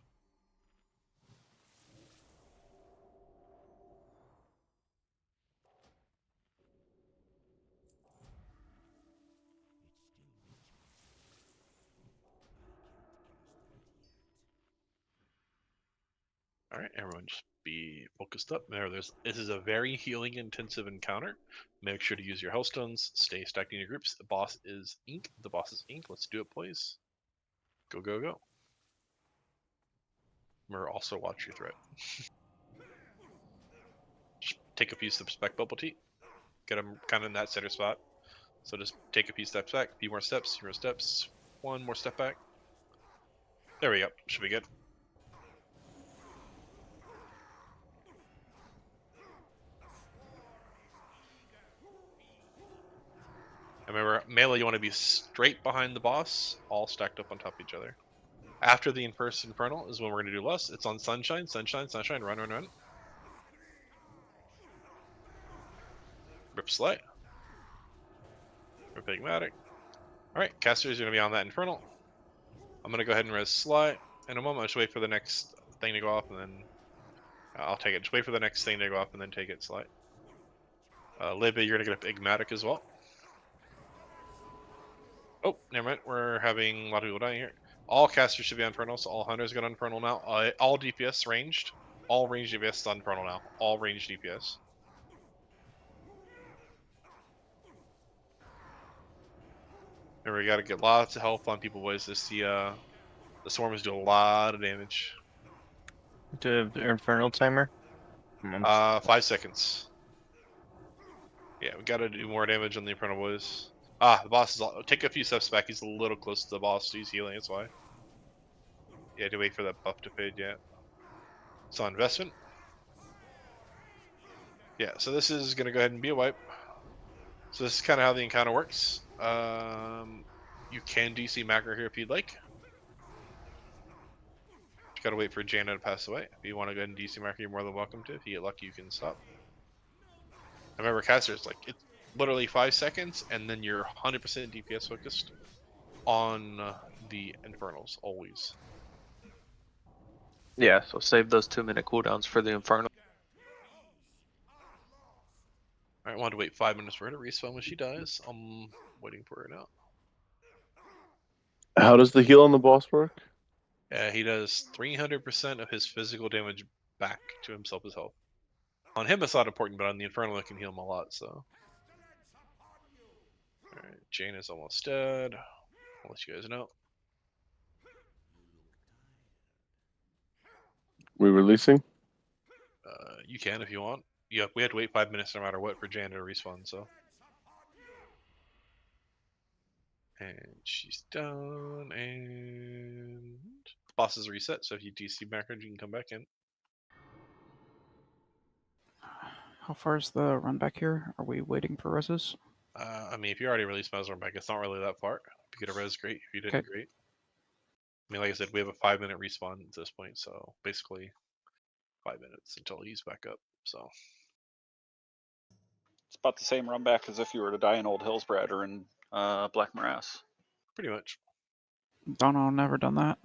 Alright, everyone just be focused up. This is a very healing intensive encounter. Make sure to use your Hellstones. Stay stacked in your groups. The boss is ink. The boss is ink. Let's do it, please. Go, go, go. Remember, also watch your threat. Just take a few steps back, Bubble Tea. Get them kind of in that center spot. So just take a few steps back, a few more steps, one more step back. There we go. Should be good. Remember, melee, you want to be straight behind the boss, all stacked up on top of each other. After the first Infernal is when we're going to do Lust. It's on Sunshine, Sunshine, Sunshine, run, run, run. Rip Slay. Rip Enigmatic. Alright, Caster is going to be on that Infernal. I'm going to go ahead and res Sly in a moment. I'll just wait for the next thing to go off and then I'll take it. Just wait for the next thing to go off and then take it, Sly. Libby, you're going to get a Enigmatic as well. Oh, never mind. We're having a lot of people dying here. All casters should be on Infernal, so all hunters get on Infernal now. All DPS ranged. All ranged DPS is on Infernal now. All ranged DPS. And we gotta get lots of health on people, boys. The swarmers do a lot of damage. Do the Infernal timer? 5 seconds. Yeah, we gotta do more damage on the Infernal boys. Ah, the boss is. Take a few steps back. He's a little close to the boss, so he's healing. That's why. Yeah, to wait for that buff to fade. Yeah. It's on investment. Yeah, so this is gonna go ahead and be a wipe. So this is kind of how the encounter works. You can DC macro here if you'd like. Just gotta wait for Jaina to pass away. If you want to go ahead and DC macro, you're more than welcome to. If you get lucky, you can stop. Remember, casters, like, it's literally 5 seconds, and then you're 100% DPS focused on the Infernals, always. Yeah, so save those 2-minute cooldowns for the Infernal. Alright, I wanted to wait 5 minutes for her to respawn when she dies. I'm waiting for her now. how does the heal on the boss work? Yeah, he does 300% of his physical damage back to himself as health. On him, it's not important, but on the Infernal, it can heal him a lot, so. Alright, Jane is almost dead. I'll let you guys know. We releasing? You can if you want. Yeah, we have to wait 5 minutes no matter what for Jan to respawn, so. And she's done, and the boss is reset, so if you DC background, you can come back in. How far is the run back here? Are we waiting for reses? I mean, if you already released Mesmer back, it's not really that far. If you get a res, great. If you didn't, Okay. great. I mean, like I said, we have a 5-minute respawn at this point, so basically 5 minutes until he's back up. So It's about the same run back as if you were to die in Old Hillsbrad or in Black Morass. Pretty much. Don't know, never done that.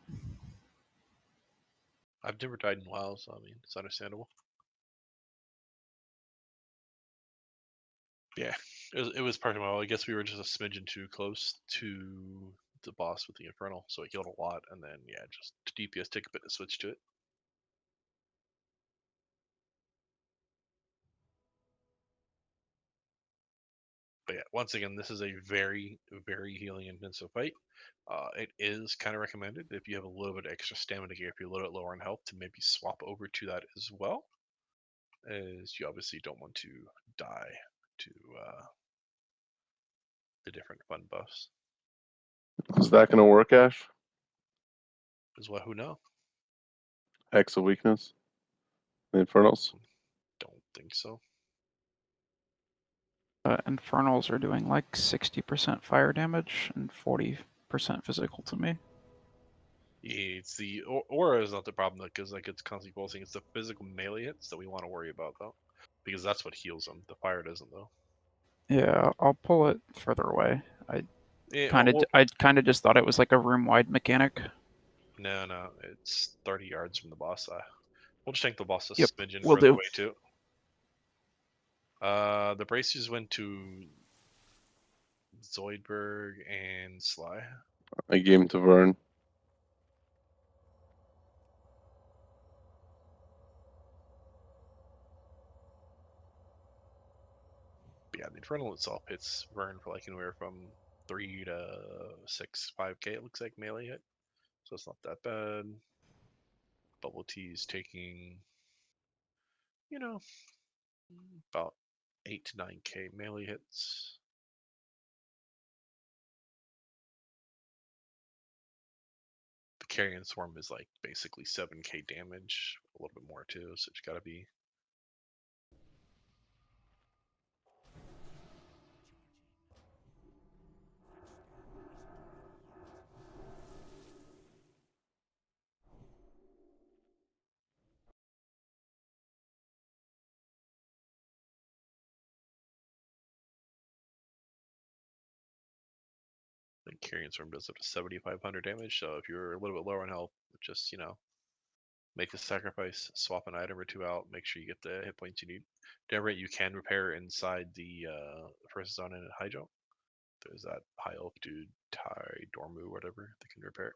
I've never died in WoW, so I mean, it's understandable. Yeah, it was part of my. I guess we were just a smidgen too close to the boss with the Infernal, so it healed a lot, and then yeah, just DPS take a bit to switch to it. But yeah, once again, this is a very, very healing intensive fight. It is kind of recommended if you have a little bit of extra stamina gear, if you're a little bit lower on health, to maybe swap over to that as well, as you obviously don't want to die to the different fun buffs. Is that going to work, Ash? As well, who know? Hex of weakness? The Infernals? Don't think so. Infernals are doing like 60% fire damage and 40% physical to me. Yeah, it's the aura is not the problem because like it's constantly pulsing. It's the physical melee hits that we want to worry about though, because that's what heals them. The fire doesn't though. Yeah, I'll pull it further away. Yeah, I kind of just thought it was like a room-wide mechanic. no, it's 30 yards from the boss. We'll just take the boss a Yep, smidgen will further do. away too. The Bracers went to Zoidberg and Sly. I gave him to Vern. But yeah, the Infernal itself hits Vern for like anywhere from 3 to 6, 5k. It looks like melee hit, so it's not that bad. Bubble T's taking, you know, about 8 to 9k melee hits. The Carrion Swarm is like basically 7k damage, a little bit more too, so it's gotta be. The Carrion Swarm does up to 7,500 damage, so if you're a little bit lower on health, just, make a sacrifice, swap an item or two out, make sure you get the hit points you need. Don't worry, you can repair inside the first zone in Hydro. There's that high elf dude, Tai Dormu, whatever, that can repair it.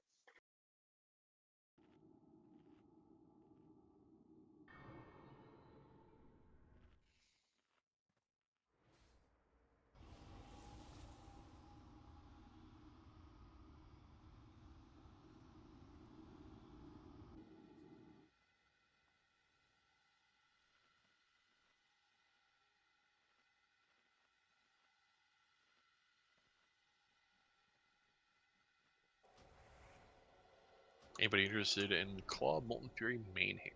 Anybody interested in Claw Molten Fury main hand?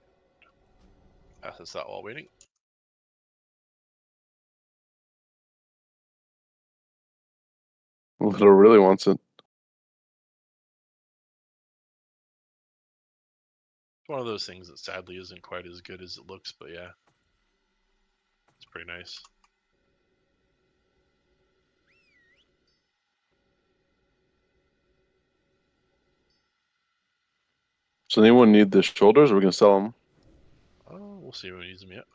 Access that while waiting. Little really wants it. It's one of those things that sadly isn't quite as good as it looks, but yeah, it's pretty nice. Does anyone need the shoulders, or we're going to sell them? Oh, we'll see if we use them yet.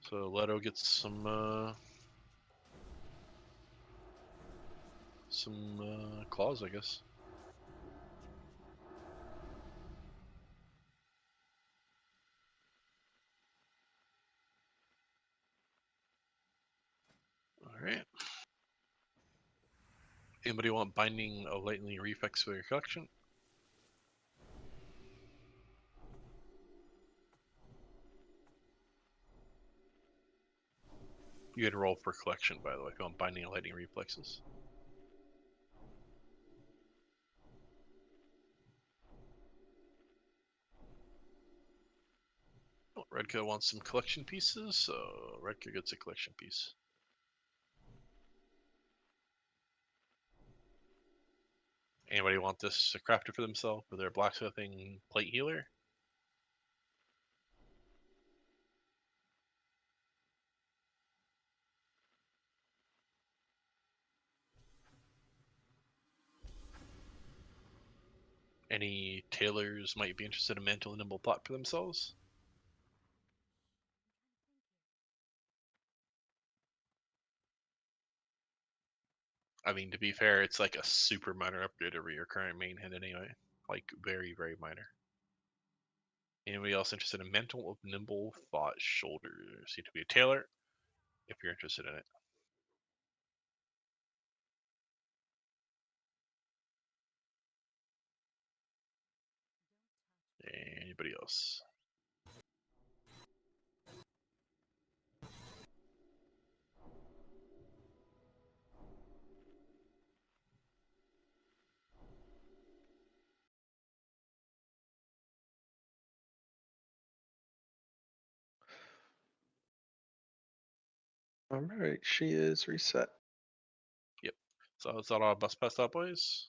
So Leto gets some claws, I guess. Alright. Anybody want Binding of Lightning Reflex for your collection? You had to roll for collection, by the way, if you want Binding of Lightning Reflexes. Oh, Redco wants some collection pieces, so Redco gets a collection piece. Anybody want this crafted for themselves for their blacksmithing plate healer? Any tailors might be interested in mantle and nimble thought for themselves? I mean, to be fair, it's like a super minor upgrade over your current main hand anyway. Like, very, very minor. Anybody else interested in mantle of nimble thought shoulders? You to be a tailor if you're interested in it. Anybody else? All right, she is reset. Yep. So is that all bus pass up, boys?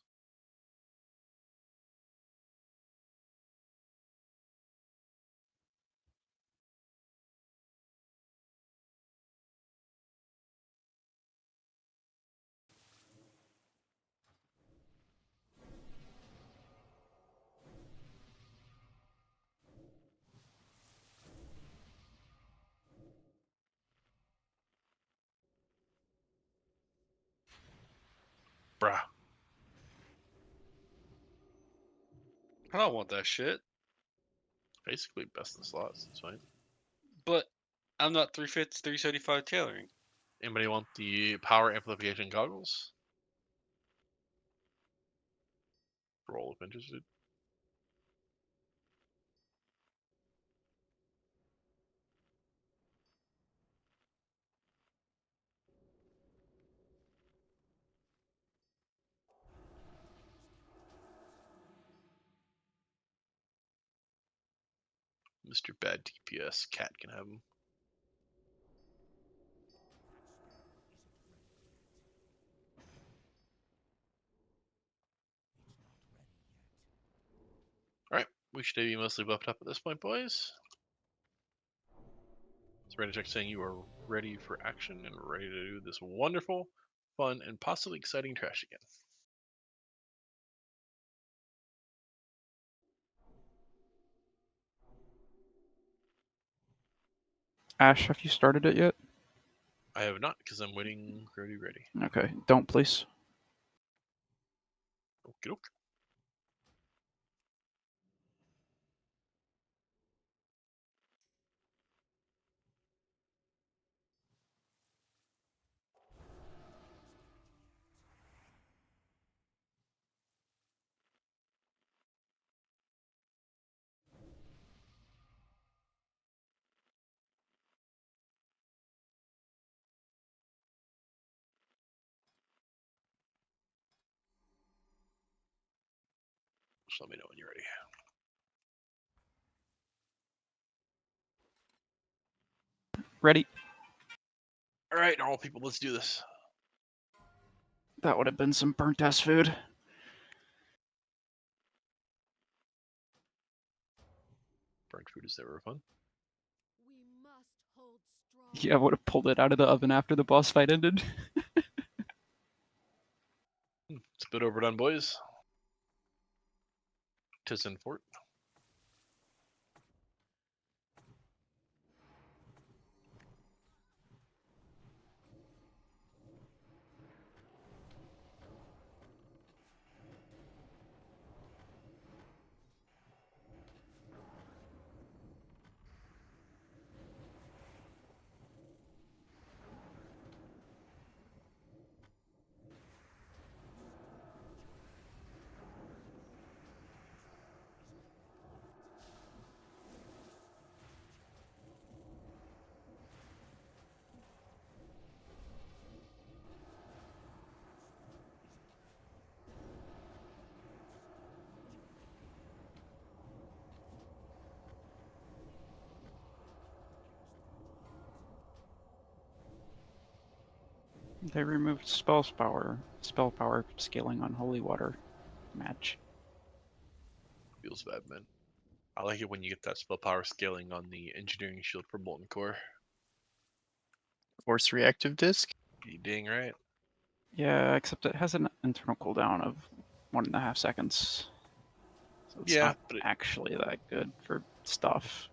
Bruh. I don't want that shit. Basically best in slots, it's fine. But I'm not 350, 375 tailoring. Anybody want the power amplification goggles? Roll if interested. Mr. Bad DPS, Cat can have them. Alright, we should be mostly buffed up at this point, boys. So ready to check saying you are ready for action and ready to do this wonderful, fun, and possibly exciting trash again. Ash, have you started it yet? I have not, because I'm waiting for you ready. Okay, don't please. Okie doke. Just let me know when you're ready. Ready? Alright, all people, let's do this. That would have been some burnt ass food. Burnt food is never fun. We must hold strong. Yeah, I would have pulled it out of the oven after the boss fight ended. It's a bit overdone, boys. Tis in fort. They removed spell power scaling on holy water match. Feels bad, man. I like it when you get that spell power scaling on the engineering shield for Molten Core. Force reactive disc. You dang right. Yeah, except it has an internal cooldown of 1.5 seconds. So it's Yeah, not but actually that good for stuff.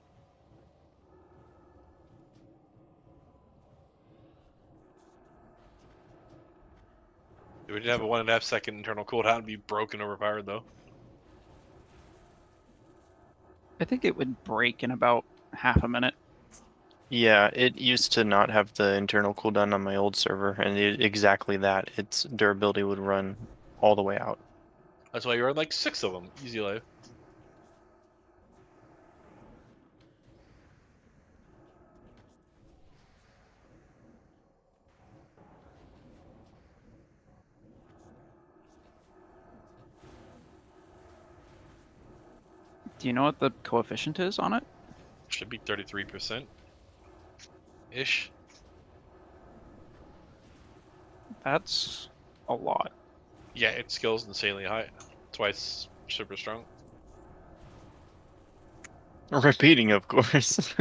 it would have a 1.5 second internal cooldown and be broken overpowered though. I think it would break in about half a minute. Yeah, it used to not have the internal cooldown on my old server, and exactly that. Its durability would run all the way out. That's why you run like 6 of them. Easy life. Do you know what the coefficient is on it? Should be 33% ish. That's a lot. Yeah, its skill's insanely high. That's why it's super strong. Repeating, of course.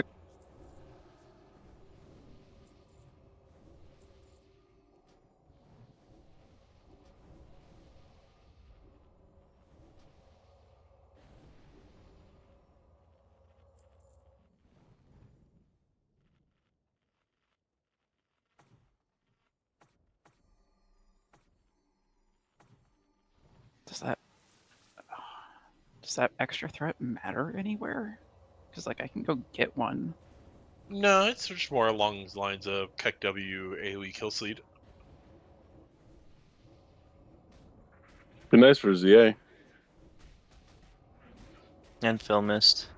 Does that extra threat matter anywhere? Because like I can go get one. No, it's just more along the lines of Kek W AoE kill lead. Be nice for ZA. And Phil missed.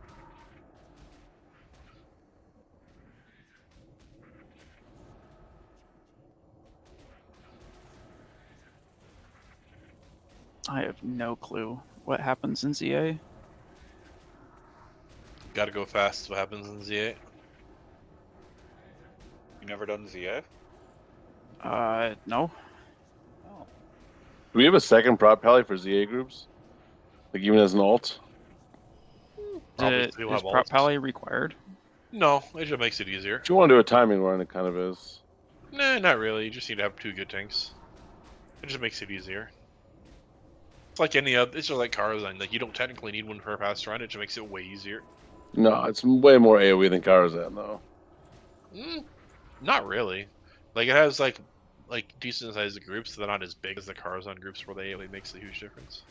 I have no clue what happens in ZA. Gotta go fast. What happens in Z8? You never done ZA? No. Oh. Do we have a second prop pally for ZA groups? Like even as an alt? Probably still Is have prop alts. pally required? No, it just makes it easier. If you want to do a timing run, it kind of is. Nah, not really. You just need to have 2 good tanks. It just makes it easier. It's like any other. It's just like Karazhan. Like you don't technically need one for a fast run. It just makes it way easier. No, it's way more AoE than Karazhan, though. Not really. Like it has like decent sized groups. They're not as big as the Karazhan groups where they makes a huge difference.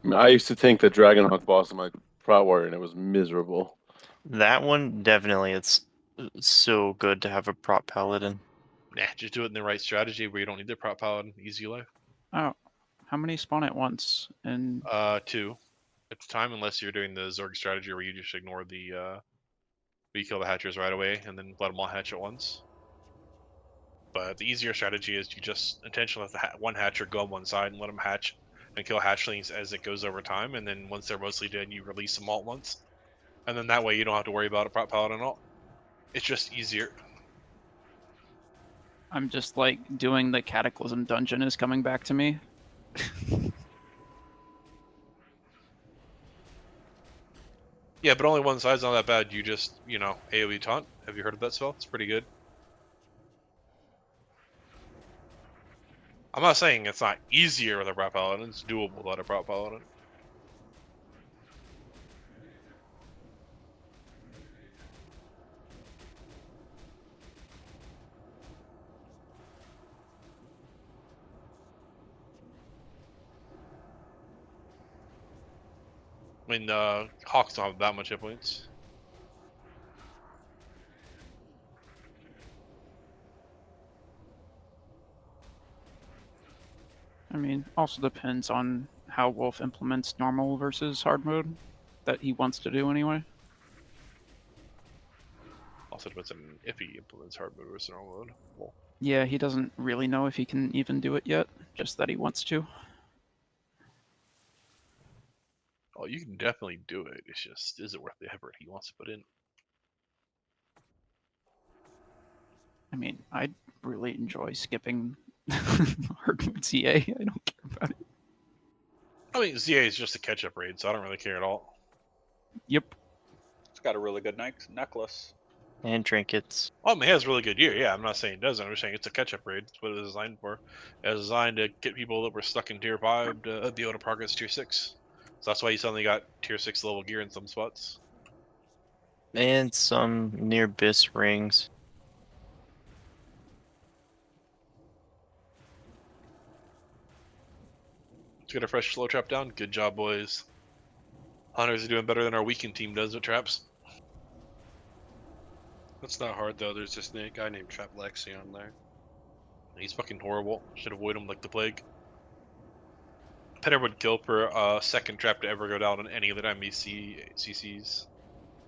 I mean, I used to think that Dragonhawk boss in my Prot Warrior, and it was miserable. That one, definitely, it's so good to have a prop paladin. Nah, just do it in the right strategy where you don't need the prop paladin. Easy life. Oh, how many spawn at once? And 2 at the time, unless you're doing the Zorg strategy where you just ignore the where you kill the hatchers right away and then let them all hatch at once. But the easier strategy is you just intentionally let the one hatcher go on one side and let them hatch and kill hatchlings as it goes over time, and then once they're mostly dead, you release them all at once. And then that way you don't have to worry about a prop paladin at all. It's just easier. I'm just like doing the Cataclysm dungeon is coming back to me. Yeah, but only one side's not that bad. You just, AoE taunt. Have you heard of that spell? It's pretty good. I'm not saying it's not easier with a prop paladin. It's doable without a prop paladin. I mean, Hawks don't have that much hit points. I mean, also depends on how Wolf implements normal versus hard mode that he wants to do anyway. Also depends on if he implements hard mode versus normal mode. Well, Yeah, he doesn't really know if he can even do it yet, just that he wants to. oh, you can definitely do it. It's just, is it worth the effort he wants to put in? I mean, I really enjoy skipping hard mode CA. I don't care about it. I mean, ZA is just a catch-up raid, so I don't really care at all. Yep. It's got a really good necklace. And trinkets. Oh, I mean, it has really good gear. Yeah, I'm not saying it doesn't. I'm just saying it's a catch-up raid. That's what it was designed for. It was designed to get people that were stuck in tier 5 to be able to progress tier 6. So that's why you suddenly got tier 6 level gear in some spots. And some near Bis rings. Let's get a fresh slow trap down. Good job, boys. Hunters are doing better than our weekend team does with traps. That's not hard though. There's this guy named Trap Lexi on there. He's fucking horrible. Should avoid him like the plague. Penner would kill per second trap to ever go down on any of the MEC CCs.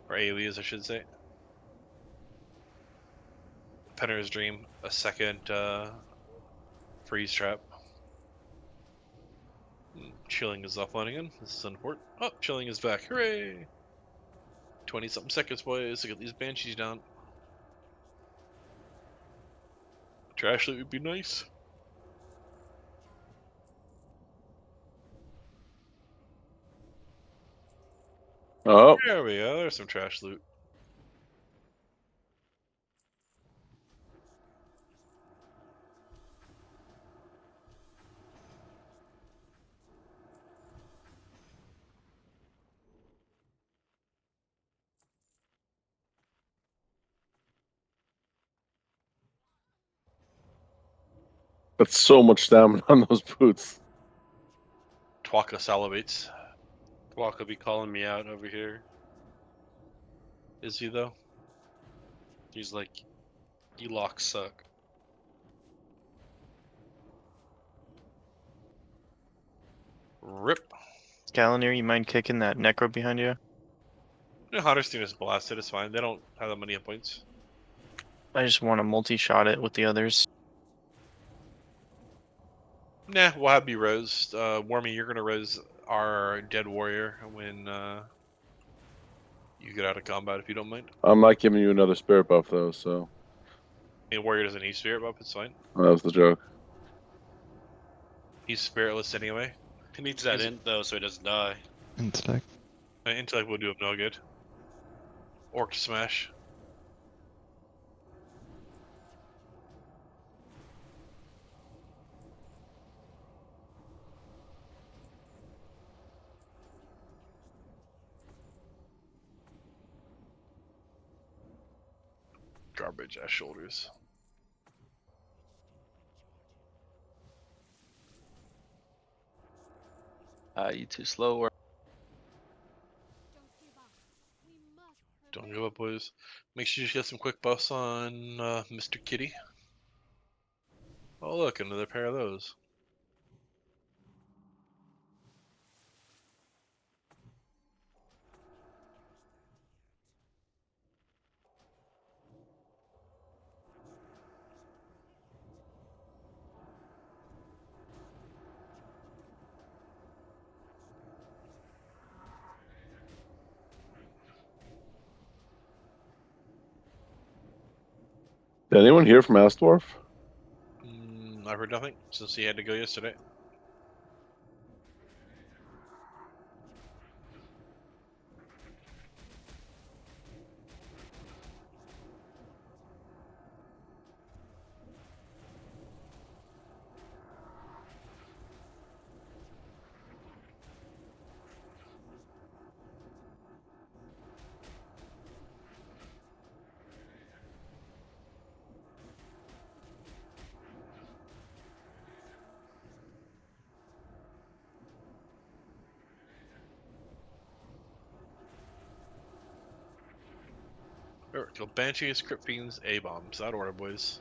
Or AoEs, I should say. Penner's Dream, a second freeze trap. Chilling is offline again. This is unimportant. Oh, Chilling is back. Hooray! 20 something seconds, boys, to get these banshees down. Trash loot would be nice. Oh, There we go. There's some trash loot. that's so much stamina on those boots. Twaka salivates. Walk will be calling me out over here. Is he though? He's like, you locks suck. Rip. Scalenir, you mind kicking that Necro behind you? No, Hunter's team is blasted. It's fine. They don't have that many hit points. I just want to multi-shot it with the others. Nah, we'll have you rose. Wormy, you're gonna rose our dead warrior when you get out of combat, if you don't mind. I'm not giving you another spirit buff though, so The warrior doesn't need spirit buff. It's fine. that was the joke. He's spiritless anyway. He needs that Is it- int though, so he doesn't die. Intellect. Intellect will do him no good. Orc smash. Garbage ass shoulders. You too slow. Or Don't give up. We must Don't give up, boys. Make sure you get some quick buffs on Mr. Kitty. Oh look, another pair of those. Did anyone hear from Astdorf? I've heard nothing since he had to go yesterday. Alright, kill Banshees, Crypt Fiends, A-bombs. That order, boys.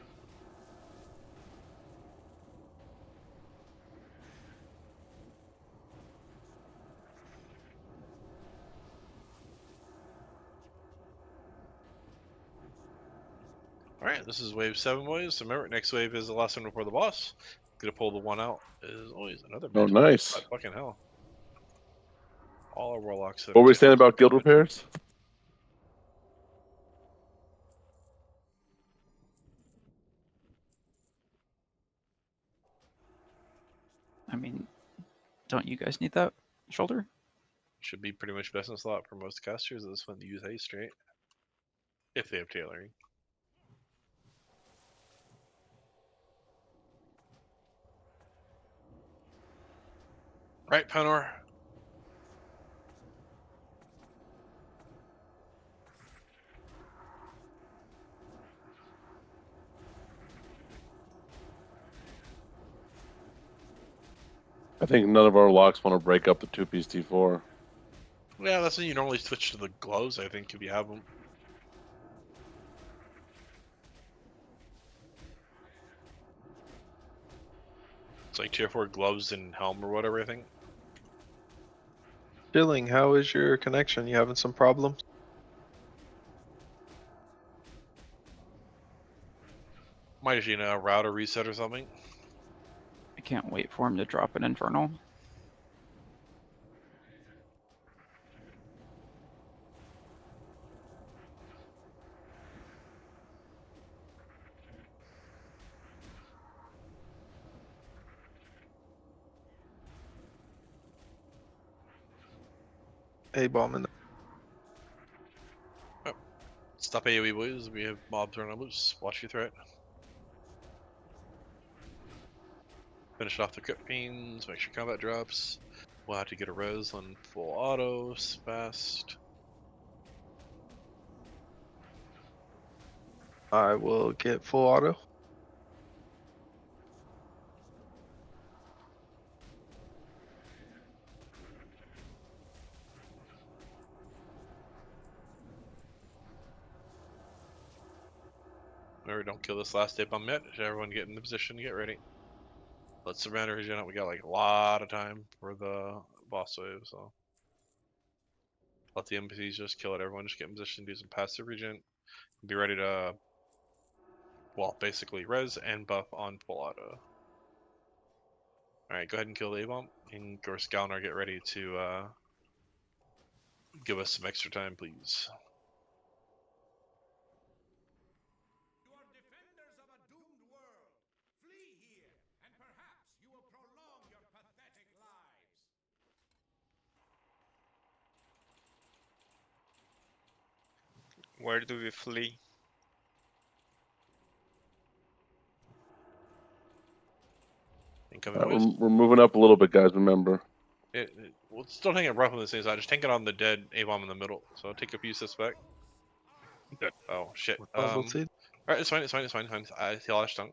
Alright, this is wave 7, boys. Remember, next wave is the last one before the boss. Gonna pull the one out. Is always another Oh, bitch. nice. God, fucking hell. All our warlocks. What were we saying about guild repairs? I mean, don't you guys need that shoulder? Should be pretty much best in slot for most casters at this one to use haste, right? If they have tailoring. Right, Penor. I think none of our locks want to break up the 2-piece T4. Yeah, that's when you normally switch to the gloves, I think, if you have them. It's like tier 4 gloves and helm or whatever, I think. Chilling, how is your connection? You having some problems? Might have been a router reset or something. I can't wait for him to drop an infernal. A-bomb in the Stop AoE, boys. We have mobs running loose. Watch your threat. Finish off the crit pains. Make sure combat drops. We'll have to get a res on full autos fast. I will get full auto. Remember, don't kill this last A-bomb yet. Everyone get in the position to get ready. Let's surrender regen up. We got like a lot of time for the boss wave, so let the NPCs just kill it. Everyone just get in position, do some passive regen. Be ready to, well, basically res and buff on full auto. Alright, go ahead and kill the A-bomb. And Gorskalnar, get ready to give us some extra time, please. Where do we flee? Incoming boys. We're moving up a little bit, guys. Remember. Well, still hang it rough on the same side. Just tank it on the dead A-bomb in the middle. So take a few steps back. Oh shit. Bubble tea. Alright, it's fine. It's fine. I heal Ash Dunk.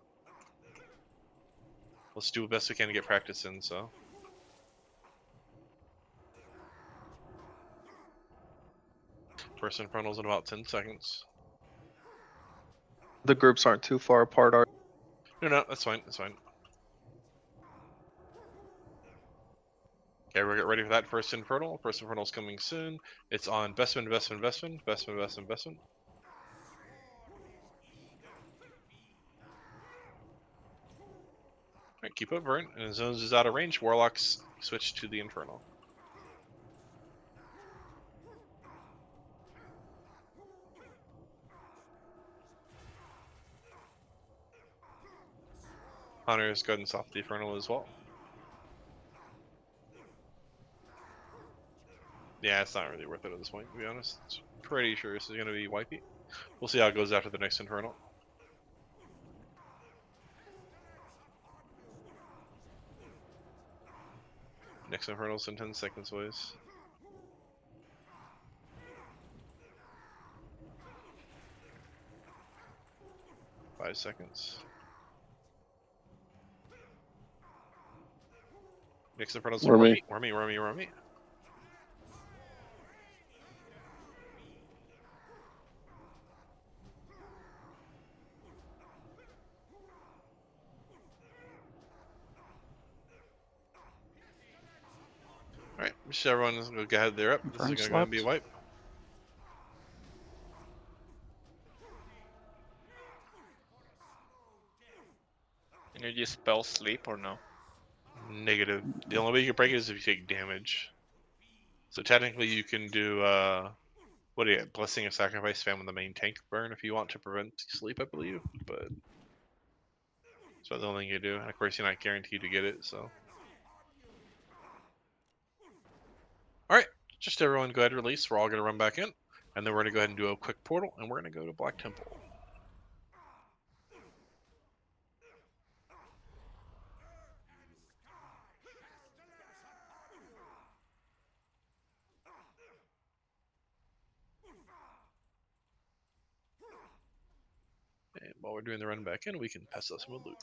Let's do the best we can to get practice in. So. First infernal's in about 10 seconds. The groups aren't too far apart, are No, that's fine. That's fine. Okay, we're getting ready for that first infernal. First infernal's coming soon. It's on Bestman. Alright, keep it burn. And as zones is out of range, Warlocks switch to the infernal. Hunters, go ahead and soft the infernal as well. Yeah, it's not really worth it at this point, to be honest. Pretty sure this is going to be wipey. We'll see how it goes after the next infernal. Next infernal's in 10 seconds, boys. Five seconds. Next infernal's in Wormy. Alright, just everyone's gonna go ahead there up. This is gonna be a wipe. Can you just spell sleep or no? Negative. The only way you can break it is if you take damage. So technically you can do what do you get? Blessing of Sacrifice spam on the main tank burn if you want to prevent sleep, I believe. But it's about the only thing you do. And of course you're not guaranteed to get it, so. Alright, just everyone go ahead and release. We're all gonna run back in. And then we're gonna go ahead and do a quick portal and we're gonna go to Black Temple. And while we're doing the run back in, we can pass out some loot.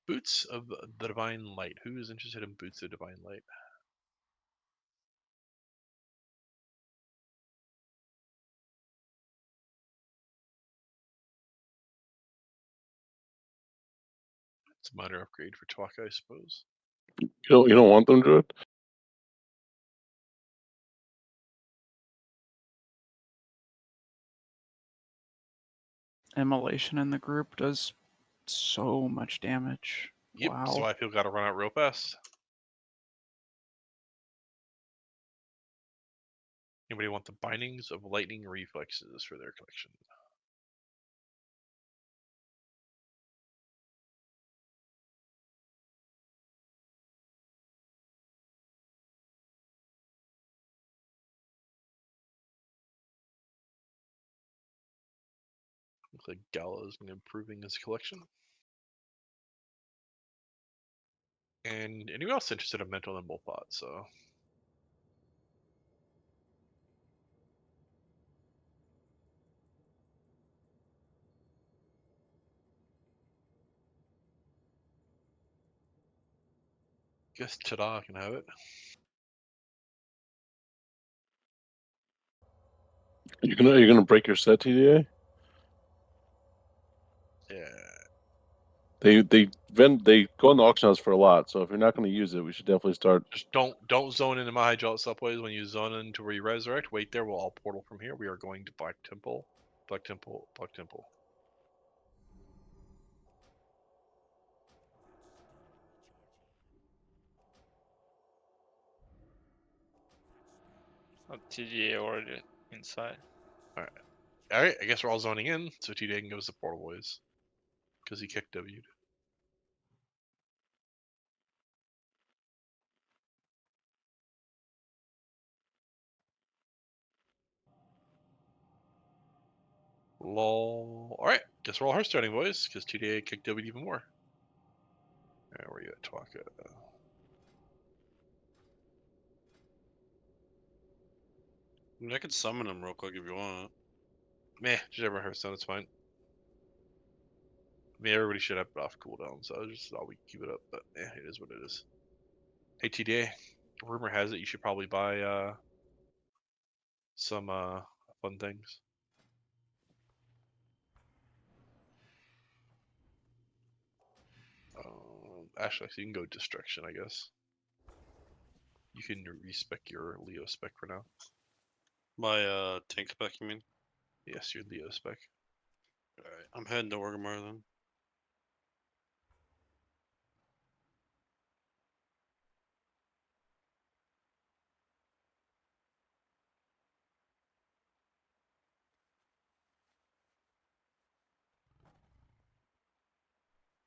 Boots of the Divine Light. Who is interested in Boots of Divine Light? It's a minor upgrade for Twaka, I suppose. You don't want them, Druid? Immolation in the group does so much damage. Yep, Wow. that's why people gotta run out real fast. Anybody want the Bindings of Lightning Reflexes for their collection? Looks like Gallo's been improving his collection. And anyone else interested in Mental Nimble Thought, so. Guess Ta-Da can have it. You're gonna break your set, TDA? Yeah. They go on the auction house for a lot, so if you're not going to use it, we should definitely start. Just don't zone into my hydraulic subways. When you zone into where you resurrect, wait there. We'll all portal from here. We are going to Black Temple. Black Temple. Black Temple. Oh, TGA already inside. Alright, I guess we're all zoning in, so TDA can give us the portal boys. Because he kicked W'd. Lol. Alright, guess we're all hearthstoning, boys, because TDA kicked W even more. Alright, where are you at, Twaka? I mean, I could summon him real quick if you want. Meh, just everyone hearthstone, it's fine. I mean, everybody should have it off cooldown, so I just thought we keep it up, but yeah, it is what it is. Hey, TDA, rumor has it you should probably buy some fun things. Actually, so you can go destruction, I guess. You can respec your Leo spec for now. My tank spec, you mean? Yes, your Leo spec. Alright, I'm heading to Orgrimmar then.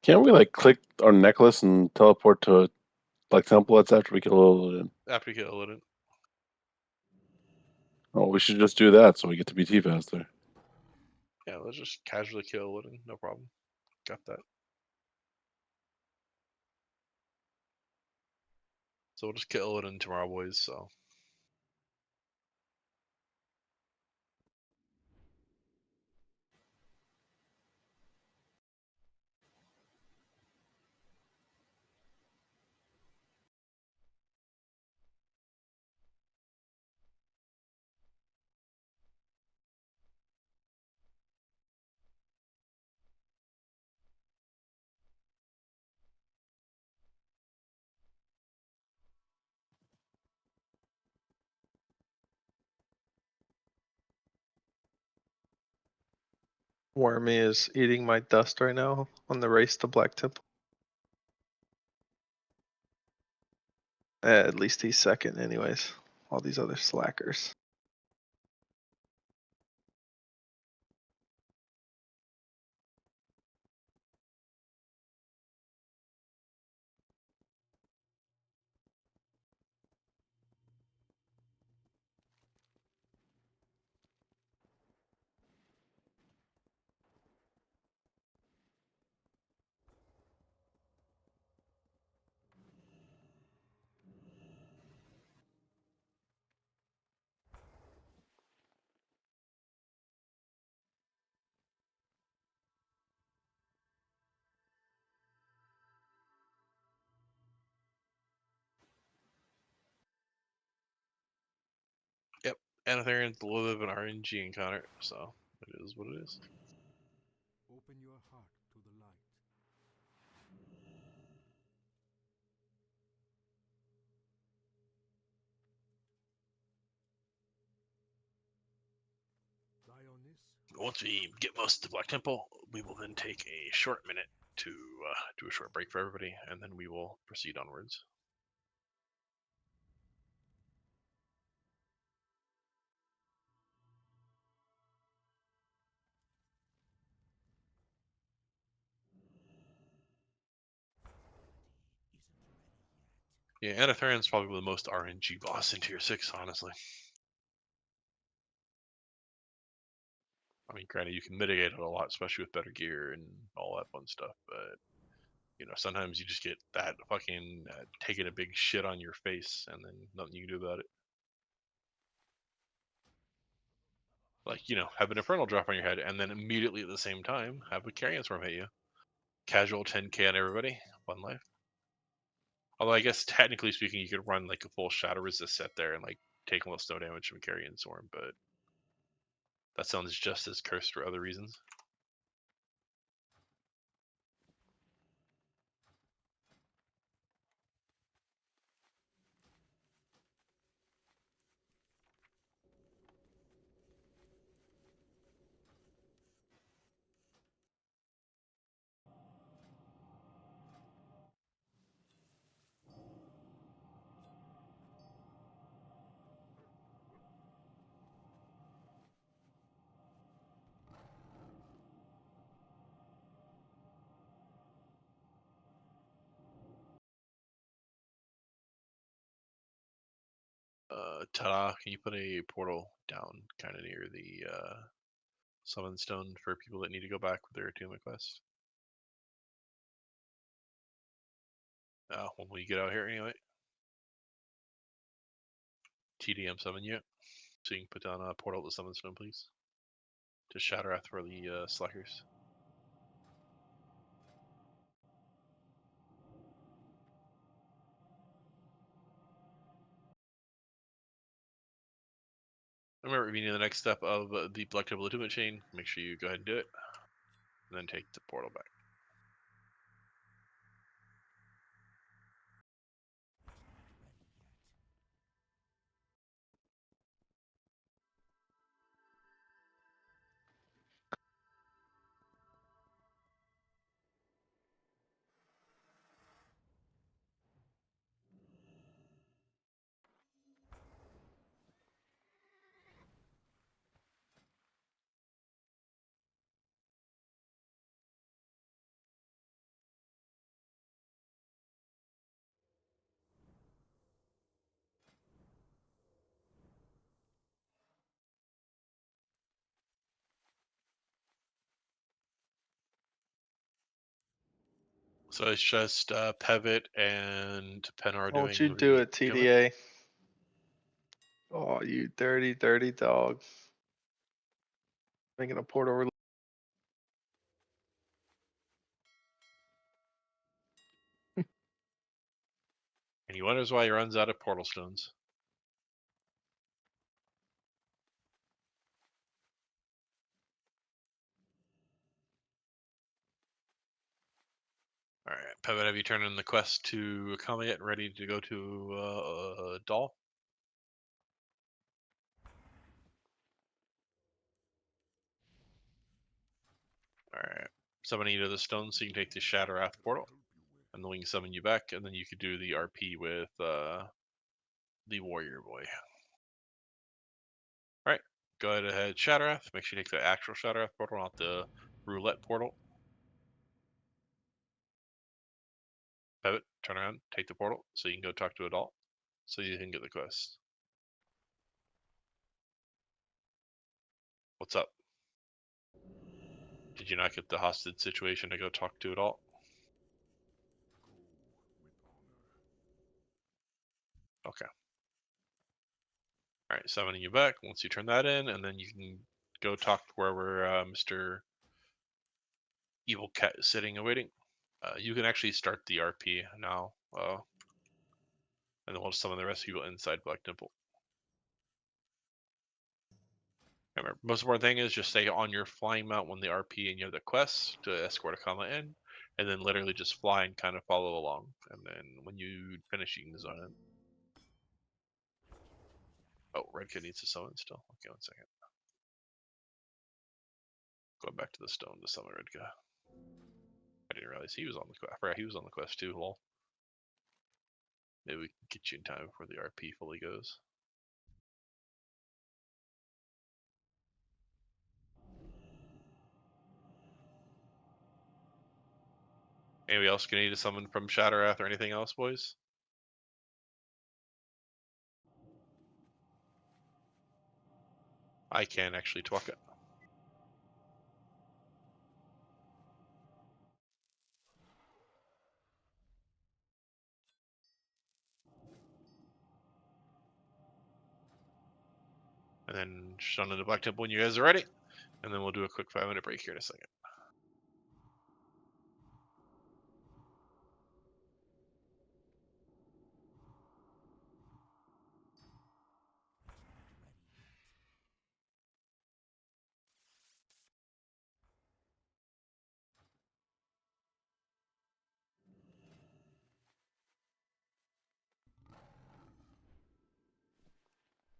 Can't we like click our necklace and teleport to like temple? That's after we kill Illidan. After you get Illidan. Oh, we should just do that so we get to BT faster. Yeah, let's just casually kill Illidan, no problem. Got that. So we'll just kill Illidan tomorrow, boys, so. Wormy is eating my dust right now on the race to Black Temple. At least he's second anyways. All these other slackers. Anatharian's a little bit of an RNG encounter, so it is what it is. Open your heart to the light. Once we get most of the Black Temple, we will then take a short minute to do a short break for everybody, and then we will proceed onwards. Yeah, Anatharian's probably the most RNG boss in tier 6, honestly. I mean, granted, you can mitigate it a lot, especially with better gear and all that fun stuff, but you know, sometimes you just get that fucking taking a big shit on your face, and then nothing you can do about it. Like, you know, have an Infernal drop on your head, and then immediately at the same time, have a Carrion Swarm hit you. Casual 10k on everybody, 1 life. Although I guess technically speaking, you could run like a full Shadow Resist set there and like take almost no damage from Carrion Swarm, but that sounds just as cursed for other reasons. Ta-da, can you put a portal down kind of near the Summon Stone for people that need to go back with their attunement quest? When we get out here anyway. TDM summon you. So you can put down a portal to Summon Stone, please. To Shatterath for the Slackers. Remember, if you need the next step of the Black Temple attunement chain, make sure you go ahead and do it. And then take the portal back. So it's just Pevit and Penar doing. Won't you do it, TDA? Oh, you dirty, dirty dog. Making a portal. And he wonders why he runs out of portal stones. Alright, Pevit, have you turned in the quest to Kama yet? Ready to go to Doll? Alright. Summon you to the stone so you can take the Shatterath portal. And then we can summon you back, and then you could do the RP with the Warrior Boy. Alright, go ahead, Shatterath. Make sure you take the actual Shatterath portal, not the roulette portal. Pivot, turn around, take the portal, so you can go talk to Adult, so you can get the quest. What's up? Did you not get the hostage situation to go talk to Adult? Okay. Alright, summoning you back once you turn that in, and then you can go talk to wherever Mr. Evil Cat is sitting and waiting. You can actually start the RP now, and then we'll summon the rest of you inside Black Temple. Remember, most important thing is just stay on your flying mount when the RP and you have the quest to escort a comma in, and then literally just fly and kind of follow along. And then when you finish, you can zone in. Oh, Red Kid needs to summon still. Okay, 1 second. Going back to the stone to summon Red Kid. I didn't realize he was on the quest. I forgot he was on the quest too. Lol. Maybe we can get you in time before the RP fully goes. Anybody else gonna need to summon from Shatterwrath or anything else, boys? I can actually talk it. And then shun into Black Temple when you guys are ready. And then we'll do a quick 5-minute break here in a second.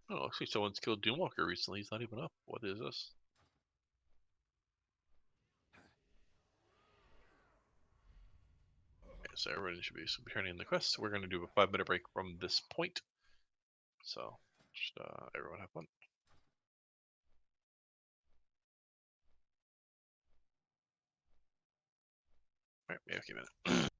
Oh, looks like someone's killed Doomwalker recently. He's not even up. What is this? Okay, so everyone should be turning the quest. So we're going to do a 5-minute break from this point. So just everyone have fun. Alright, yeah, okay, a minute.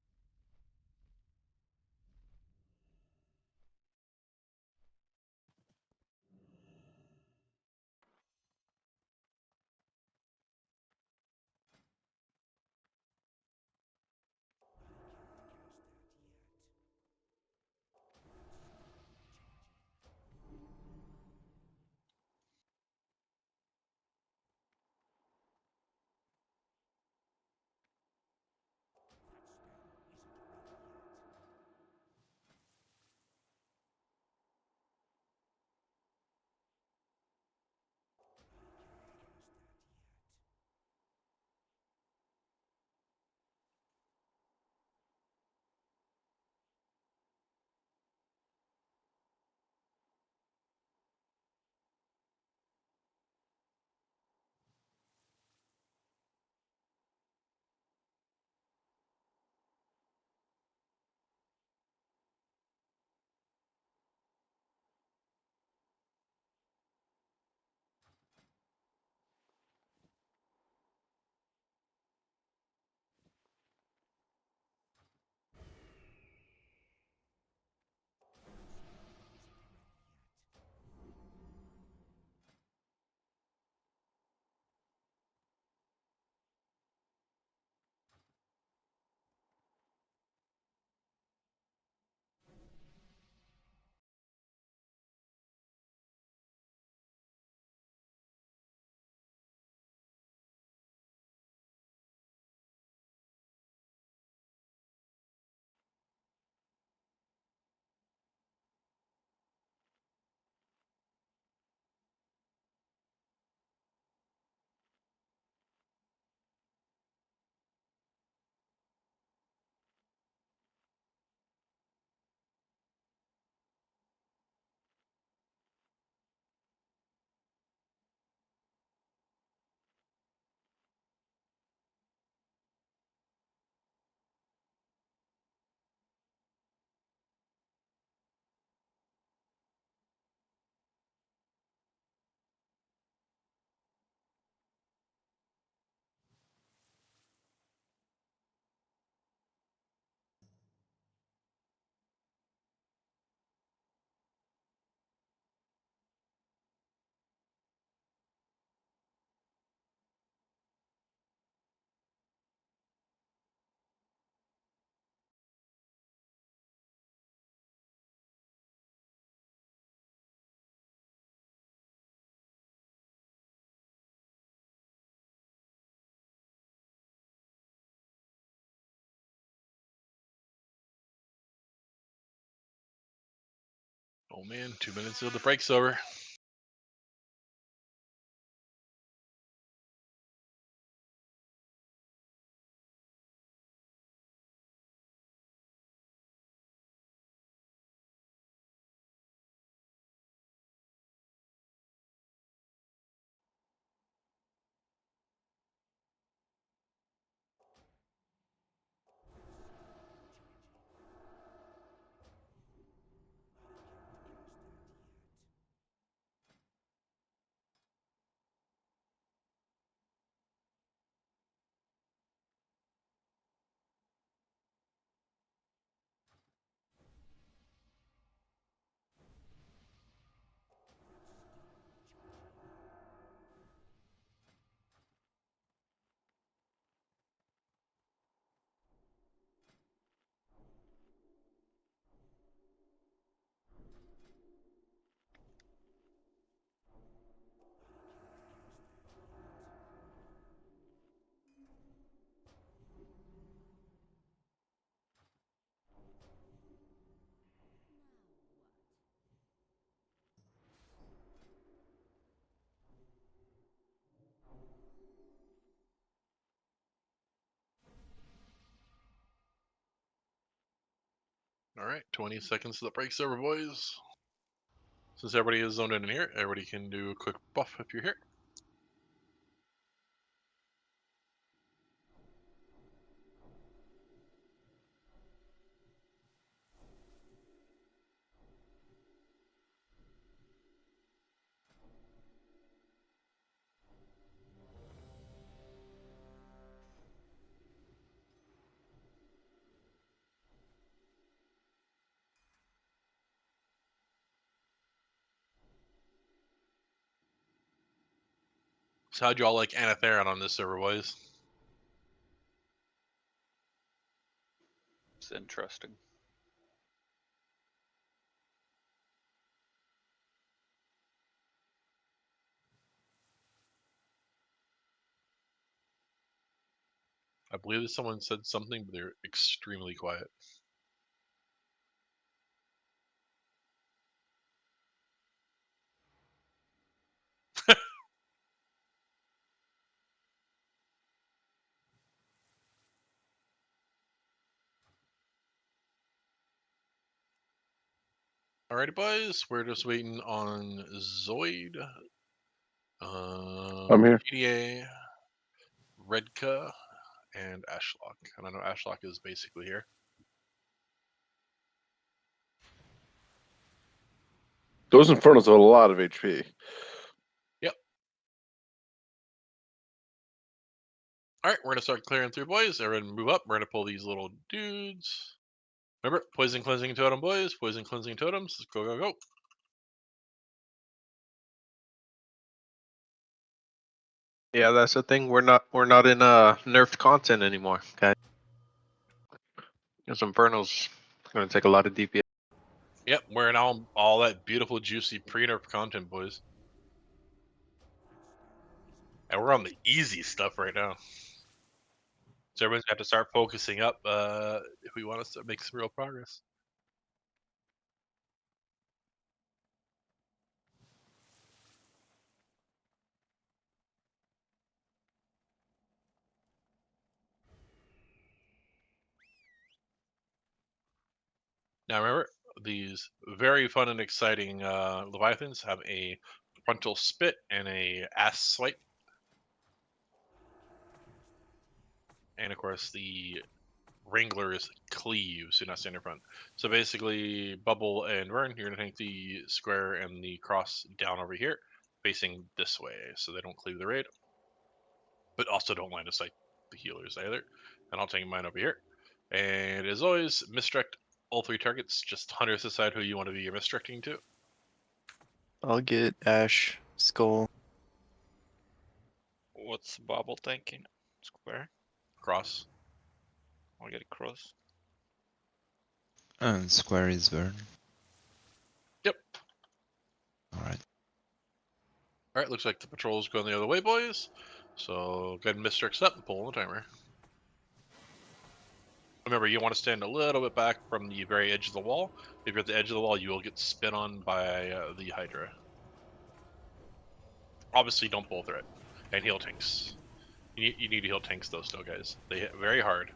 Oh man, 2 minutes till the break's over. All right, 20 seconds to the break server, boys. Since everybody is zoned in here, everybody can do a quick buff if you're here. So how'd y'all like Anatheron on this server, boys? It's interesting. I believe that someone said something, but they're extremely quiet. Alrighty, boys, we're just waiting on Zoid. I'm here. PDA, Redka, and Ashlock. And I know Ashlock is basically here. Those Infernos have a lot of HP. Yep. Alright, we're gonna start clearing through, boys. Everyone move up. We're gonna pull these little dudes. Remember, poison cleansing totem, boys. Poison cleansing totems. Go, go, go. Yeah, that's the thing. We're not in nerfed content anymore, guys. This Inferno's gonna take a lot of DPS. Yep, we're in all that beautiful, juicy pre-nerf content, boys. And we're on the easy stuff right now. So everyone's got to start focusing up if we want to make some real progress. Now remember, these very fun and exciting Leviathans have a frontal spit and a ass swipe. And of course the Wrangler's cleave, so not stand in front. So basically, Bubble and Vern, you're gonna take the square and the cross down over here, facing this way, so they don't cleave the raid. But also don't line of sight the healers either. And I'll take mine over here. And as always, misdirect all three targets. Just hunters decide who you want to be misdirecting to. I'll get Ash, Skull. What's Bobble thinking? Square? Cross. I'll get a cross. And square is Vern. Yep. Alright. Alright, looks like the patrol's going the other way, boys. So go ahead and misdirects up and pull on the timer. Remember, you want to stand a little bit back from the very edge of the wall. If you're at the edge of the wall, you will get spin on by the Hydra. Obviously, don't pull through it. And heal tanks. You need to heal tanks, though, still, guys. They hit very hard.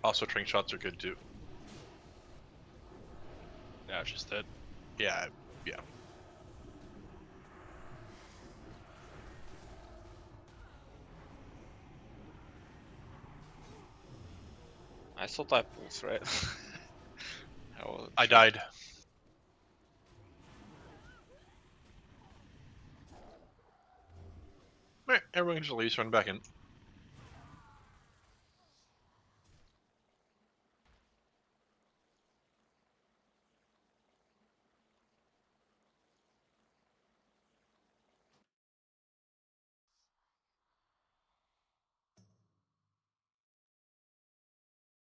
Also, trank shots are good, too. Yeah, she's dead. Yeah, yeah. I thought I pulled thread. I died. Alright, everyone can just leave, run back in.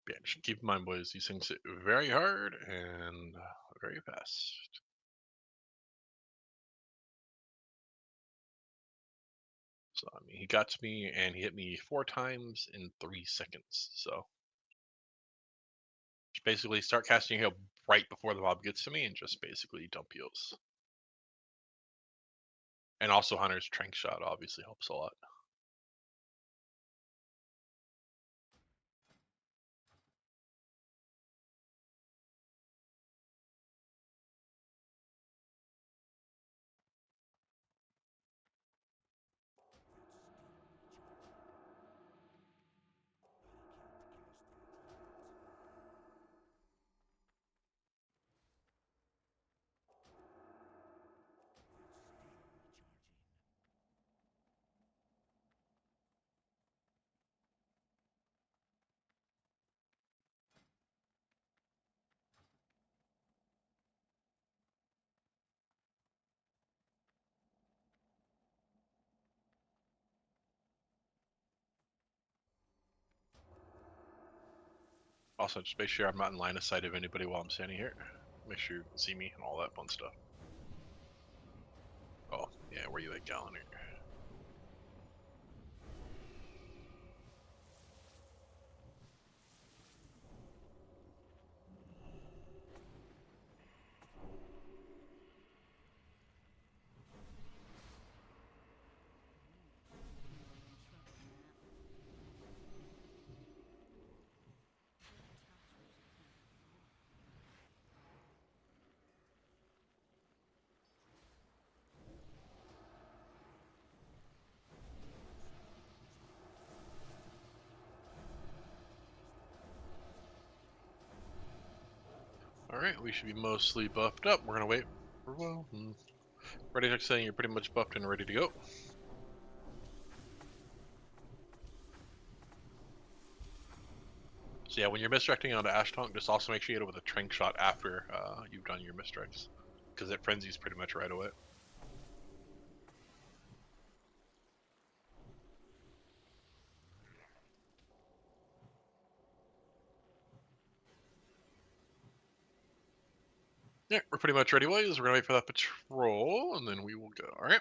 Yeah, just keep in mind, boys, these things hit very hard and very fast. So, I mean, he got to me and he hit me 4 times in 3 seconds. So, just basically start casting heal right before the mob gets to me and just basically dump heals. And also, Hunter's Trank Shot obviously helps a lot. Also, just make sure I'm not in line of sight of anybody while I'm standing here. Make sure you can see me and all that fun stuff. Oh, yeah, where you at, Gallon? Alright, we should be mostly buffed up. We're gonna wait for a while. Ready to saying you're pretty much buffed and ready to go. So yeah, when you're misdirecting onto Ashtonk, just also make sure you hit it with a trank shot after you've done your misdirects. Because it frenzies pretty much right away. Yeah, we're pretty much ready, boys. We're gonna wait for that patrol, and then we will go. Alright.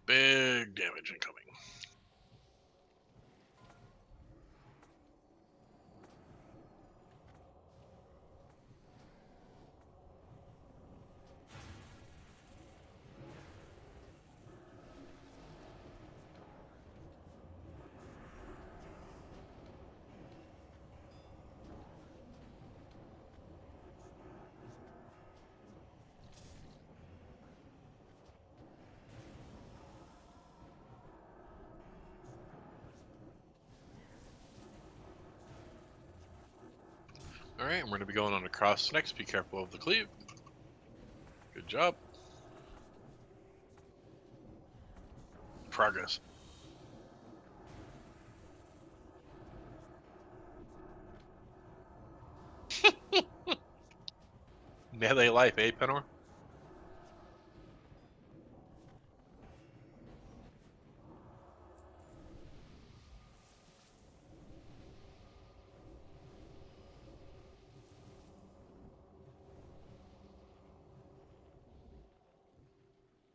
Big damage incoming. Alright, we're gonna be going on across next. Be careful of the cleave. Good job. Progress. Melee life, eh, Penor?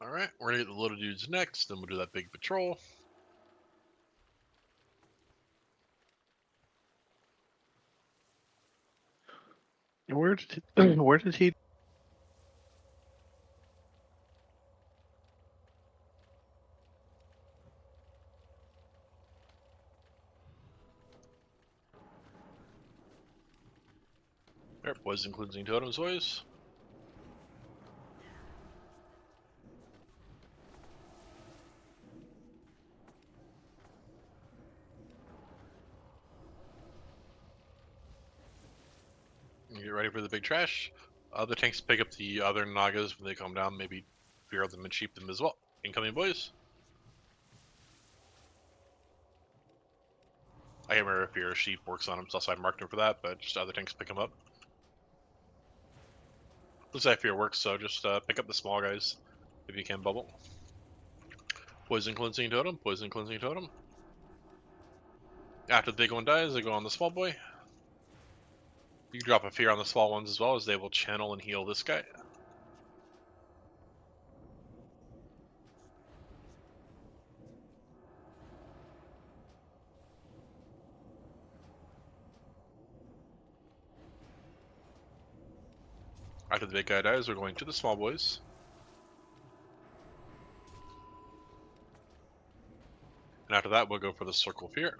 Alright, we're gonna get the little dudes next, then we'll do that big patrol. Where did where did he? Alright, poison cleansing totems, boys. Get ready for the big trash. Other tanks pick up the other Nagas when they come down, maybe fear them and sheep them as well. Incoming, boys. I can't remember if your sheep works on them, so I marked them for that, but just other tanks pick them up. Looks like fear works, so just pick up the small guys if you can, bubble. Poison cleansing totem, poison cleansing totem. After the big one dies, they go on the small boy. You drop a fear on the small ones as well, as they will channel and heal this guy. After the big guy dies, we're going to the small boys. And after that, we'll go for the circle fear.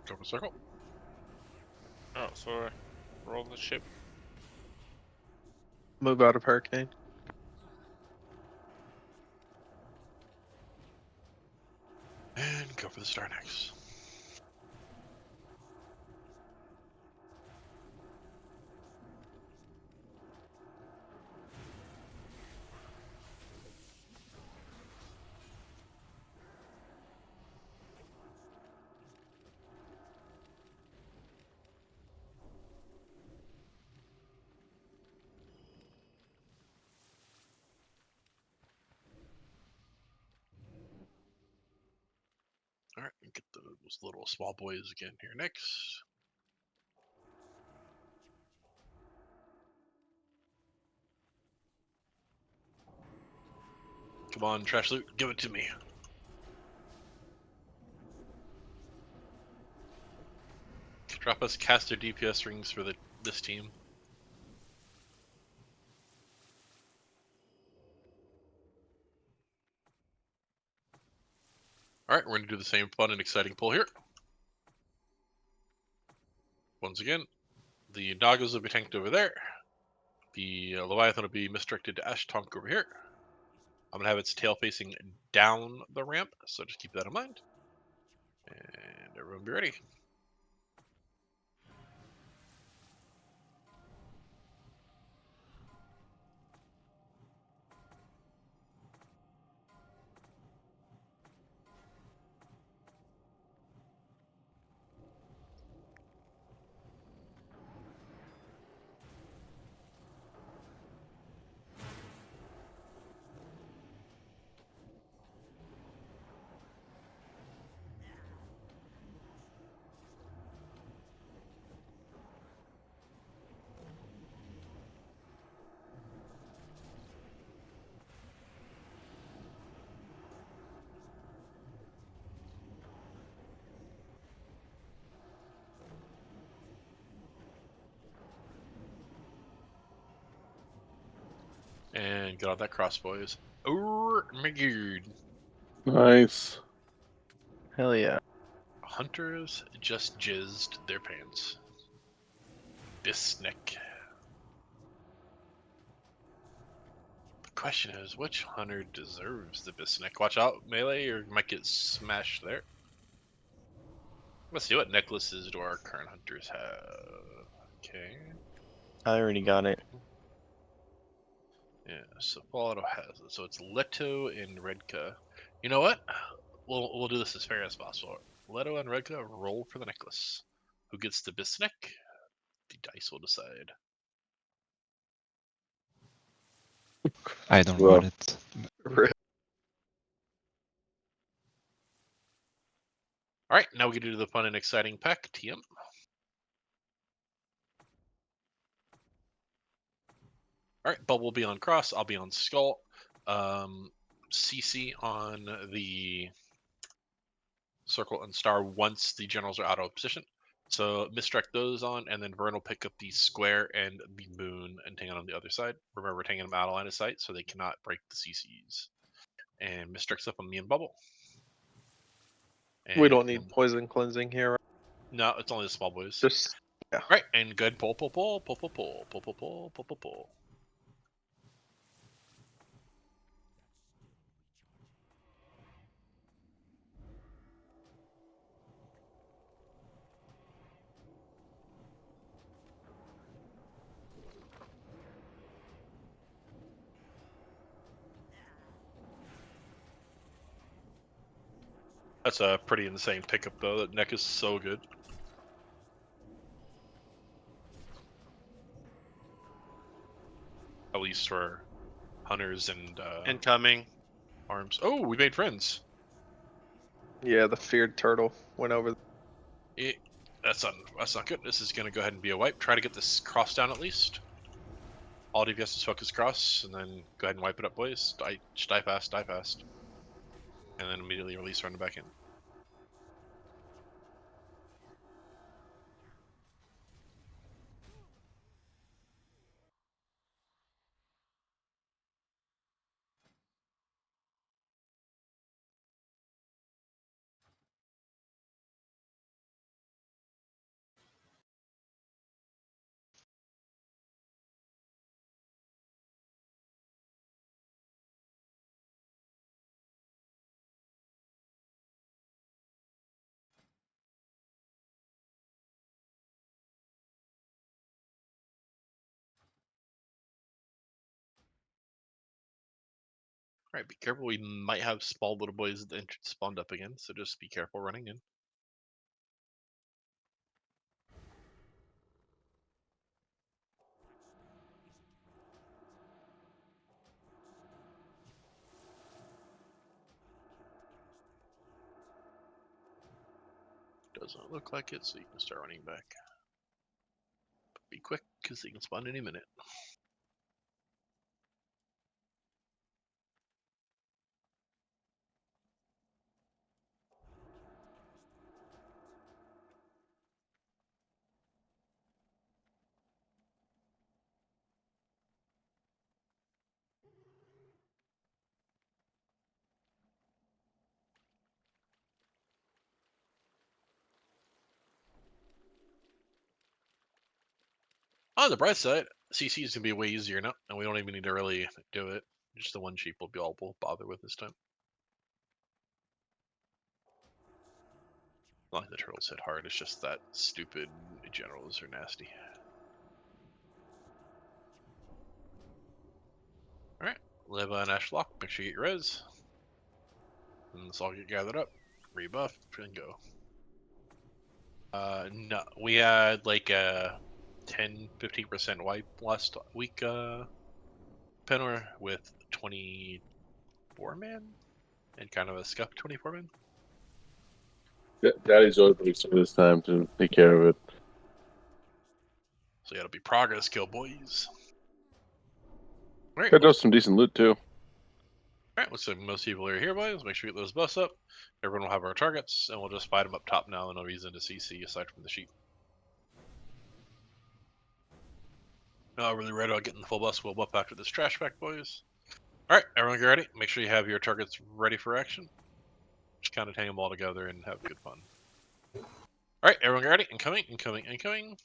Go for circle. Oh, sorry. Roll the ship. Move out of hurricane. And go for the star next. Alright, get those little small boys again here next. Come on, trash loot, give it to me. Drop us caster DPS rings for this team. Alright, we're gonna do the same fun and exciting pull here. Once again, the Nagas will be tanked over there. The Leviathan will be misdirected to Ash Tonk over here. I'm gonna have its tail facing down the ramp, so just keep that in mind. And everyone be ready. And get out that cross, boys. Oh my god. Nice. Hell yeah. Hunters just jizzed their pants. Bisnick. The question is, which hunter deserves the Bisnick? Watch out, melee, or you might get smashed there. Let's see what necklaces do our current hunters have. Okay. I already got it. Yeah, so Fallout has it. So it's Leto and Redka. You know what? We'll do this as fair as possible. Leto and Redka roll for the necklace. Who gets the Bisnick? The dice will decide. I don't Well. want it. Alright, now we get to do the fun and exciting pack, TM. Alright, Bubble will be on Cross, I'll be on Skull. CC on the Circle and Star once the generals are out of position. So misdirect those on, and then Vern will pick up the Square and the Moon and hang on the other side. Remember, we're taking them out of line of sight, so they cannot break the CCs. And misdirects up on me and Bubble. We don't And need poison cleansing here. Right? no, it's only the small boys. Just yeah. Right, and good pull. That's a pretty insane pickup, though. That neck is so good. At least for hunters and Incoming. arms. Oh, we made friends. Yeah, the feared turtle went over. That's not good. This is gonna go ahead and be a wipe. Try to get this cross down at least. All DPS is focus cross, and then go ahead and wipe it up, boys. Die fast, and then immediately release, run back in. Alright, be careful. We might have small little boys at the entrance spawned up again, so just be careful running in. Doesn't look like it, so you can start running back. But be quick, because they can spawn any minute. On the bright side, CC is gonna be way easier now, and we don't even need to really do it. Just the one sheep will be all we'll bother with this time. Not like the turtles hit hard, it's just that stupid generals are nasty. Alright, live on Ashlock, make sure you get your res. And let's all get gathered up, rebuff, and go. No, we had like a 10-15% wipe last week, Penor with 24 man and kind of a scuff 24 man. Daddy's always pretty slow this time to take care of it. So yeah, it'll be progress kill, boys. Alright, That does some decent loot too. Alright, looks like most people are here, boys. Make sure you get those buffs up. Everyone will have our targets, and we'll just fight them up top now. No reason to CC aside from the sheep. Not really ready about getting the full buffs. We'll buff after this trash back, boys. Alright, everyone get ready. Make sure you have your targets ready for action. Just kind of hang them all together and have good fun. Alright, everyone get ready. Incoming, incoming, incoming.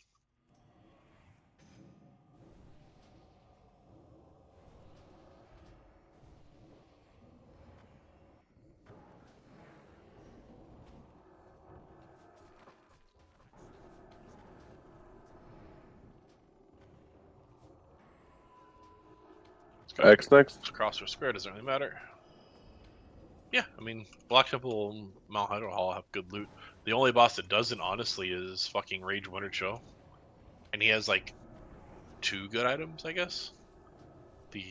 X next? Cross or square, doesn't really matter. Yeah, I mean, Black Temple and Mount Hydro Hall have good loot. The only boss that doesn't, honestly, is fucking Rage Winter Show. And he has, like, 2 good items, I guess. The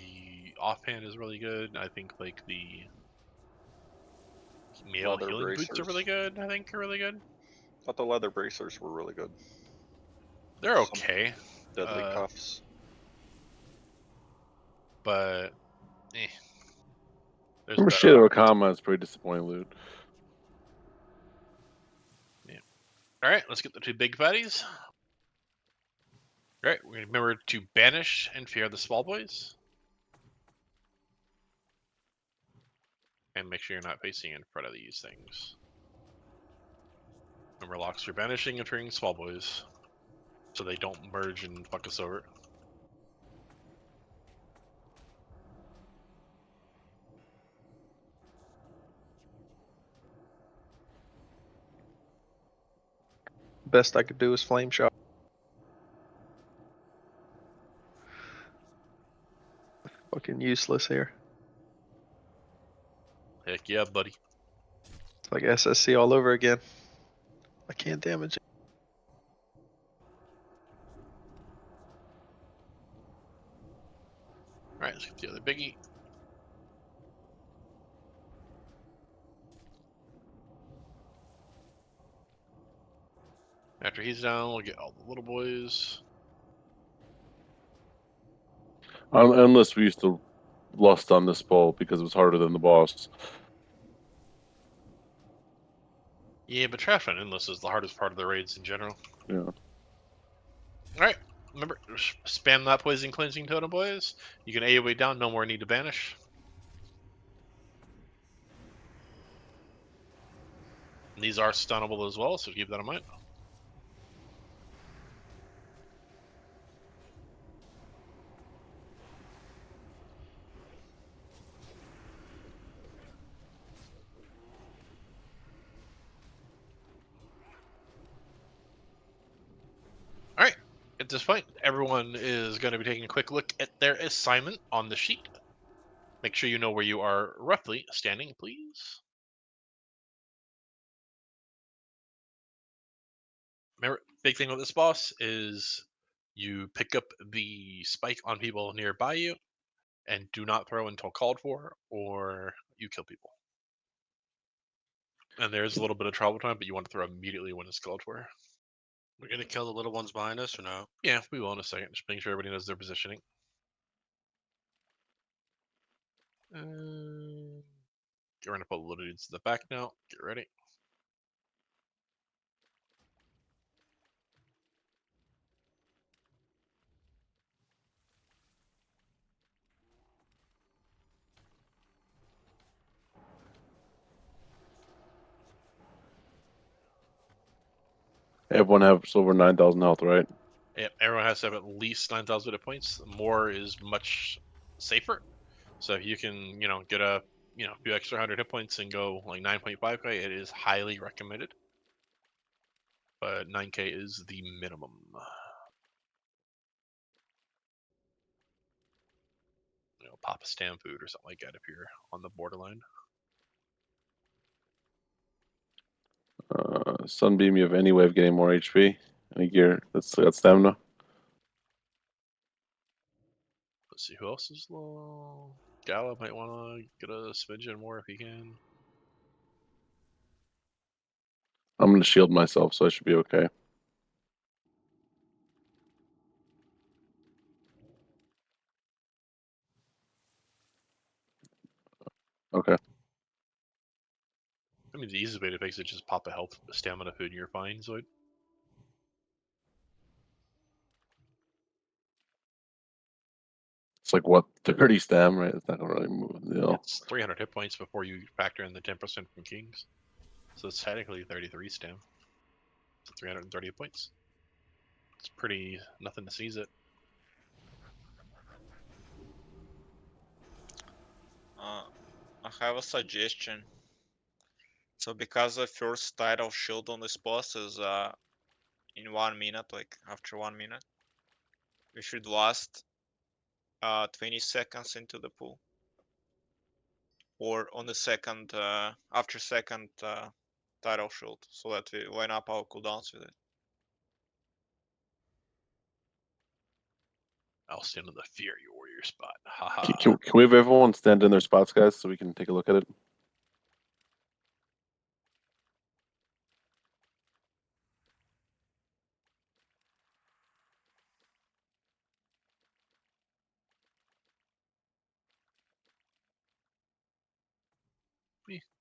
offhand is really good. I think, like, the male Leather healing boots are bracers. really good, I think, are really good. Thought the leather bracers were really good. They're Some okay. deadly cuffs. But, eh. There's Remember better shit of a options. comma is pretty disappointing loot. Yeah. Alright, let's get the 2 big fatties. Alright, we're gonna remember to banish and fear the small boys. And make sure you're not facing in front of these things. Remember, locks are banishing and fearing small boys. So they don't merge and fuck us over. Best I could do is flame shot. Fucking useless here. Heck yeah, buddy. It's like SSC all over again. I can't damage it. Alright, let's get the other biggie. After he's down, we'll get all the little boys. Unless we used to lust on this bowl because it was harder than the boss. Yeah, but Trash on Endless is the hardest part of the raids in general. Yeah. Alright, remember, spam that poison cleansing totem, boys. You can AoE down, no more need to banish. And these are stunnable as well, so keep that in mind. Alright, at this point, everyone is going to be taking a quick look at their assignment on the sheet. Make sure you know where you are roughly standing, please. Remember, big thing with this boss is you pick up the spike on people nearby you and do not throw until called for, or you kill people. And there's a little bit of travel time, but you want to throw immediately when it's called for. We're gonna kill the little ones behind us or no? Yeah, we will in a second. Just making sure everybody knows their positioning. Get ready to put little dudes in the back now. Get ready. Everyone have over 9,000 health, right? Yep, everyone has to have at least 9,000 hit points. More is much safer. So if you can, get a, few extra 100 hit points and go like 9.5k, it is highly recommended. But 9k is the minimum. Pop a stam food or something like that if you're on the borderline. Sunbeam, you have any way of getting more HP? Any gear that's got stamina? Let's see who else is low. Gala might want to get a smidgen more if he can. I'm gonna shield myself, so I should be okay. Okay. I mean, the easiest way to fix it is just pop a health stamina food and you're fine, Zoid. It's like what 30 stam, right? It's not gonna really move the deal. It's 300 hit points before you factor in the 10% from Kings. So it's technically 33 stam. So 330 hit points. It's pretty nothing to seize it. I have a suggestion. So because the first title shield on this boss is in 1 minute, like after 1 minute, we should last 20 seconds into the pool. Or on the second, after second title shield, so that we line up our cooldowns with it. I'll stand in the Fury Warrior spot. Haha. Can we have everyone stand in their spots, guys, so we can take a look at it?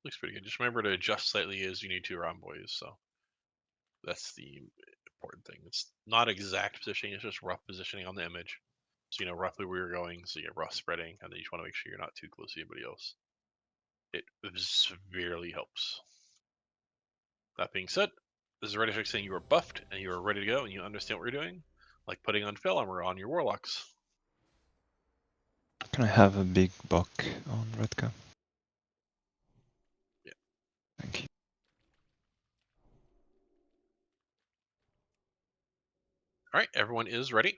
Looks pretty good. Just remember to adjust slightly as you need to around boys. So that's the important thing. It's not exact positioning, it's just rough positioning on the image. So you know roughly where you're going, so you get rough spreading, and then you just want to make sure you're not too close to anybody else. It severely helps. That being said, this is ready for saying you are buffed and you are ready to go and you understand what you're doing, like putting on Fel armor on your warlocks. Can I have a big buck on Redka? Yeah. Thank you. All right, everyone is ready.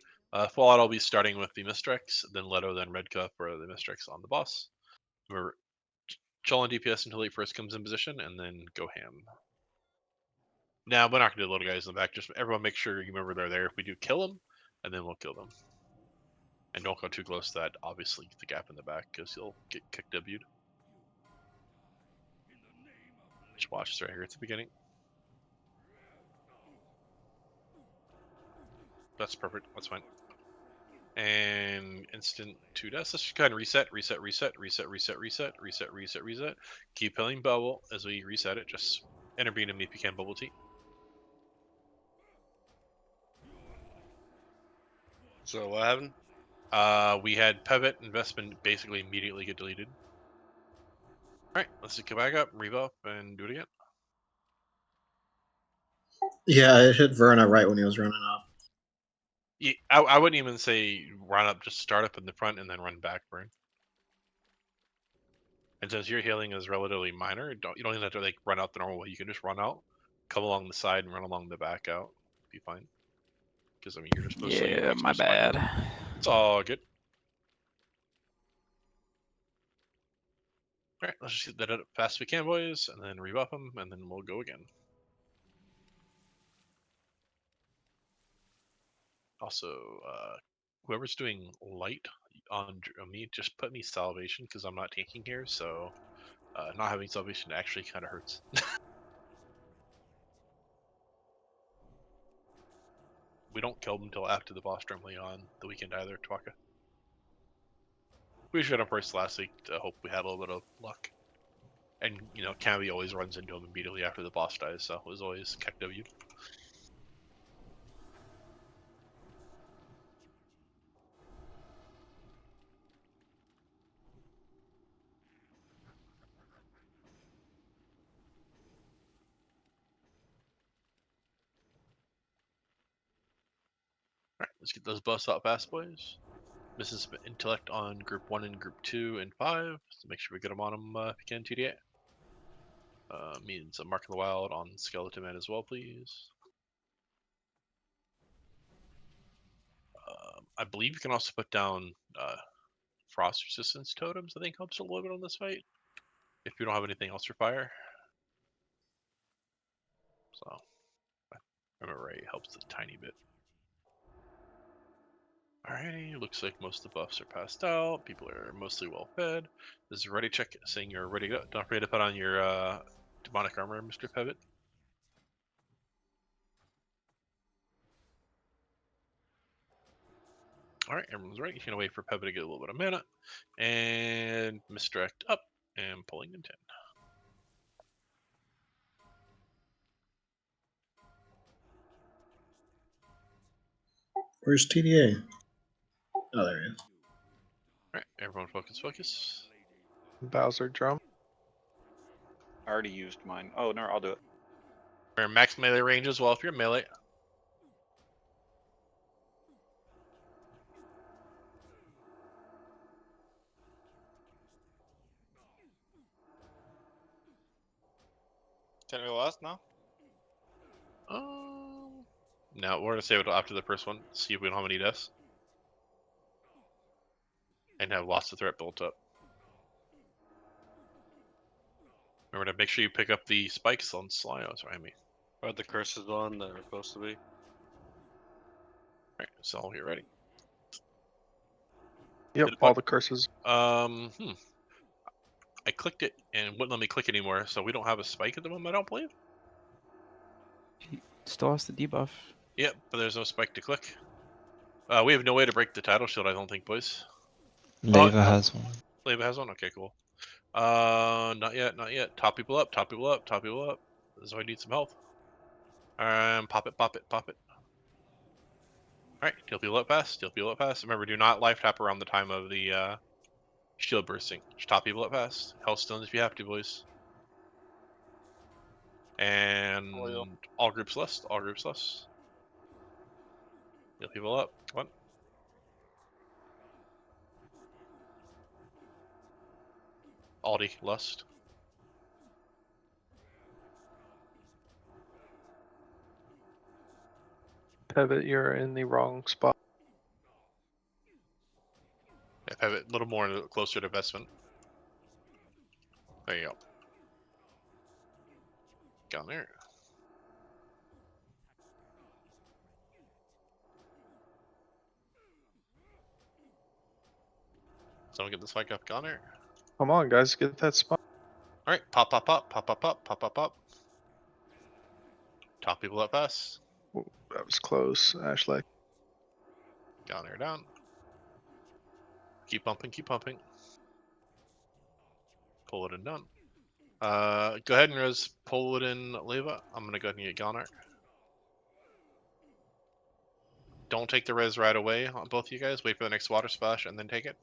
Fallout, I'll be starting with the Mistrex, then Leto, then Redka for the Mistrex on the boss. Remember, chill on DPS until he first comes in position, and then go ham. Now, we're not going to do the little guys in the back. Just everyone make sure you remember they're there. If we do, kill them, and then we'll kill them. And don't go too close to that, obviously, the gap in the back, because you'll get kicked W'd. Just watch this right here at the beginning. That's perfect. That's fine. And instant 2 deaths. Let's just go ahead and reset. Keep healing bubble as we reset it. Just intervene if you can, bubble tea. So what happened? We had pivot investment basically immediately get deleted. All right, let's just go back up, rebuff, and do it again. Yeah, it hit Verna right when he was running up. Yeah, I wouldn't even say run up, just start up in the front and then run back, Burn. And since your healing is relatively minor, you don't even have to like run out the normal way. You can just run out, come along the side, and run along the back out. Be fine. Because I mean, you're just supposed to. Yeah, my bad. It's all good. All right, let's just get that out as fast as we can, boys, and then rebuff them, and then we'll go again. Also, whoever's doing light on me, just put me salvation because I'm not tanking here, so not having salvation actually kind of hurts. we don't kill them until after the boss normally on the weekend either, Twaka. We showed up first last week to hope we had a little bit of luck. And, you know, Canvy always runs into him immediately after the boss dies, so it was always KW. Alright, let's get those buffs out fast, boys. Missing some intellect on group 1 and group 2 and 5, so make sure we get them on them if you can, TDA. Means a Mark of the Wild on Skeleton Man as well, please. I believe you can also put down frost resistance totems. I think helps a little bit on this fight if you don't have anything else for fire. So, if I remember right, it helps a tiny bit. Alrighty, looks like most of the buffs are passed out. People are mostly well fed. This is a ready check saying you're ready to go. Don't forget to put on your demonic armor, Mr. Pevitt. Alright, everyone's ready. You're gonna wait for Pevitt to get a little bit of mana. And misdirect up and pulling in 10. Where's TDA? Oh, there he is. Alright, everyone focus. Bowser drum. I already used mine. Oh no, I'll do it. We're max melee range as well if you're melee. Can we last now? No, we're gonna save it after the first one. See if we don't have any deaths. And have lots of threat built up. Remember to make sure you pick up the spikes on Slyos, right? Me. Are the curses on that are supposed to be? Alright, so I'll get ready. Yep, all the curses. I clicked it and wouldn't let me click anymore, so we don't have a spike at the moment, I don't believe. He still has the debuff. Yep, but there's no spike to click. We have no way to break the title shield, I don't think, boys. Leva has one. Leva has one? Okay, cool. Not yet. Top people up. This is why I need some health. Pop it. Alright, heal people up fast. Remember, do not life tap around the time of the shield bursting. Just top people up fast. Health stones if you have to, boys. And all groups less. Heal people up. Come on. Aldi, lust. Pivot, you're in the wrong spot. Yeah, pivot a little more closer to investment. There you go. Down there. Someone get the spike up, Gunner. Come on, guys, get that spot. Alright, pop. Top people up fast. Ooh, that was close, Ashley. Gunner down. Keep pumping. Pull it in done. Go ahead and res pull it in Leva. I'm gonna go ahead and get Gunner. Don't take the res right away on both of you guys. Wait for the next water splash and then take it.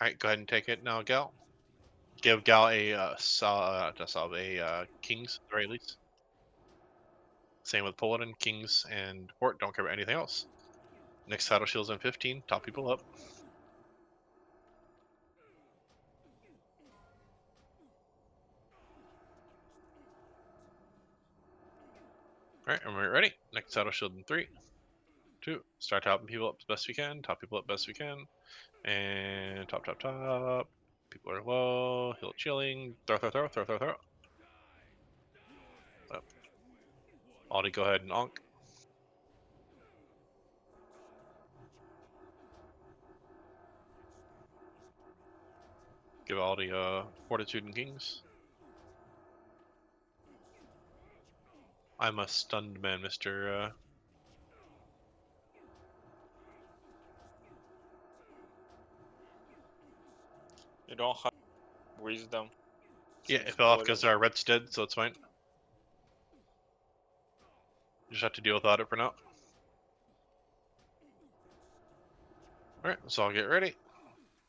Alright, go ahead and take it now, Gal. Give Gal a Kings, at the very least. Same with Paladin, Kings, and Port. Don't care about anything else. Next title shield's in 15. Top people up. Alright, and we're ready. Next title shield in 3, 2. Start topping people up as best we can. Top people up best we can. And top. People are low. Heal chilling. Throw. Up. Aldi, go ahead and onk. Give Aldi Fortitude and Kings. I'm a stunned man, Mr. You don't have wisdom. Yeah, Since it fell off Polly- because our red's dead, so it's fine. Just have to deal without it for now. Alright, so I'll get ready.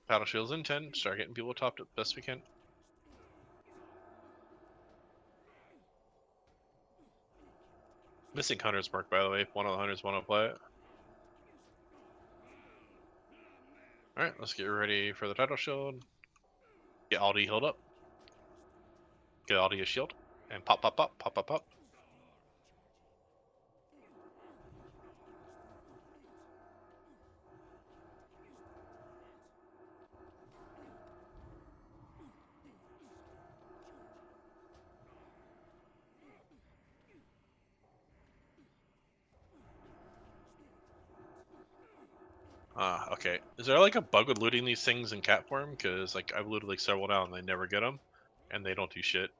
Paddle shields in 10. Start getting people topped up best we can. Missing Hunter's Mark, by the way, if one of the Hunters want to play it. Alright, let's get ready for the title shield. Get Aldi healed up. Get Aldi a shield. And pop, pop, pop, pop, pop, pop. Okay. Is there like a bug with looting these things in cat form? Because like I've looted like several now and they never get them, and they don't do shit.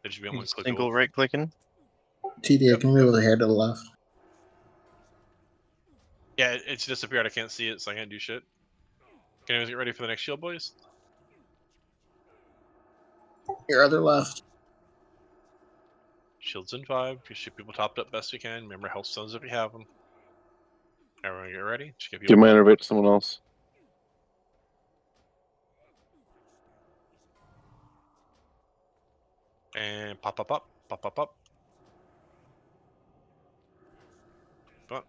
They just be on one click. Single right clicking. TDA, can you move the hair to the left? Yeah, it's disappeared. I can't see it, so I can't do shit. Can anyone get ready for the next shield, boys? Your other left. Shields in 5. Just shoot people topped up best we can. Remember health stones if you have them. Everyone get ready. Just get Give people my topped innervate up. to someone else. And pop, pop, pop, pop, pop, pop. Pop.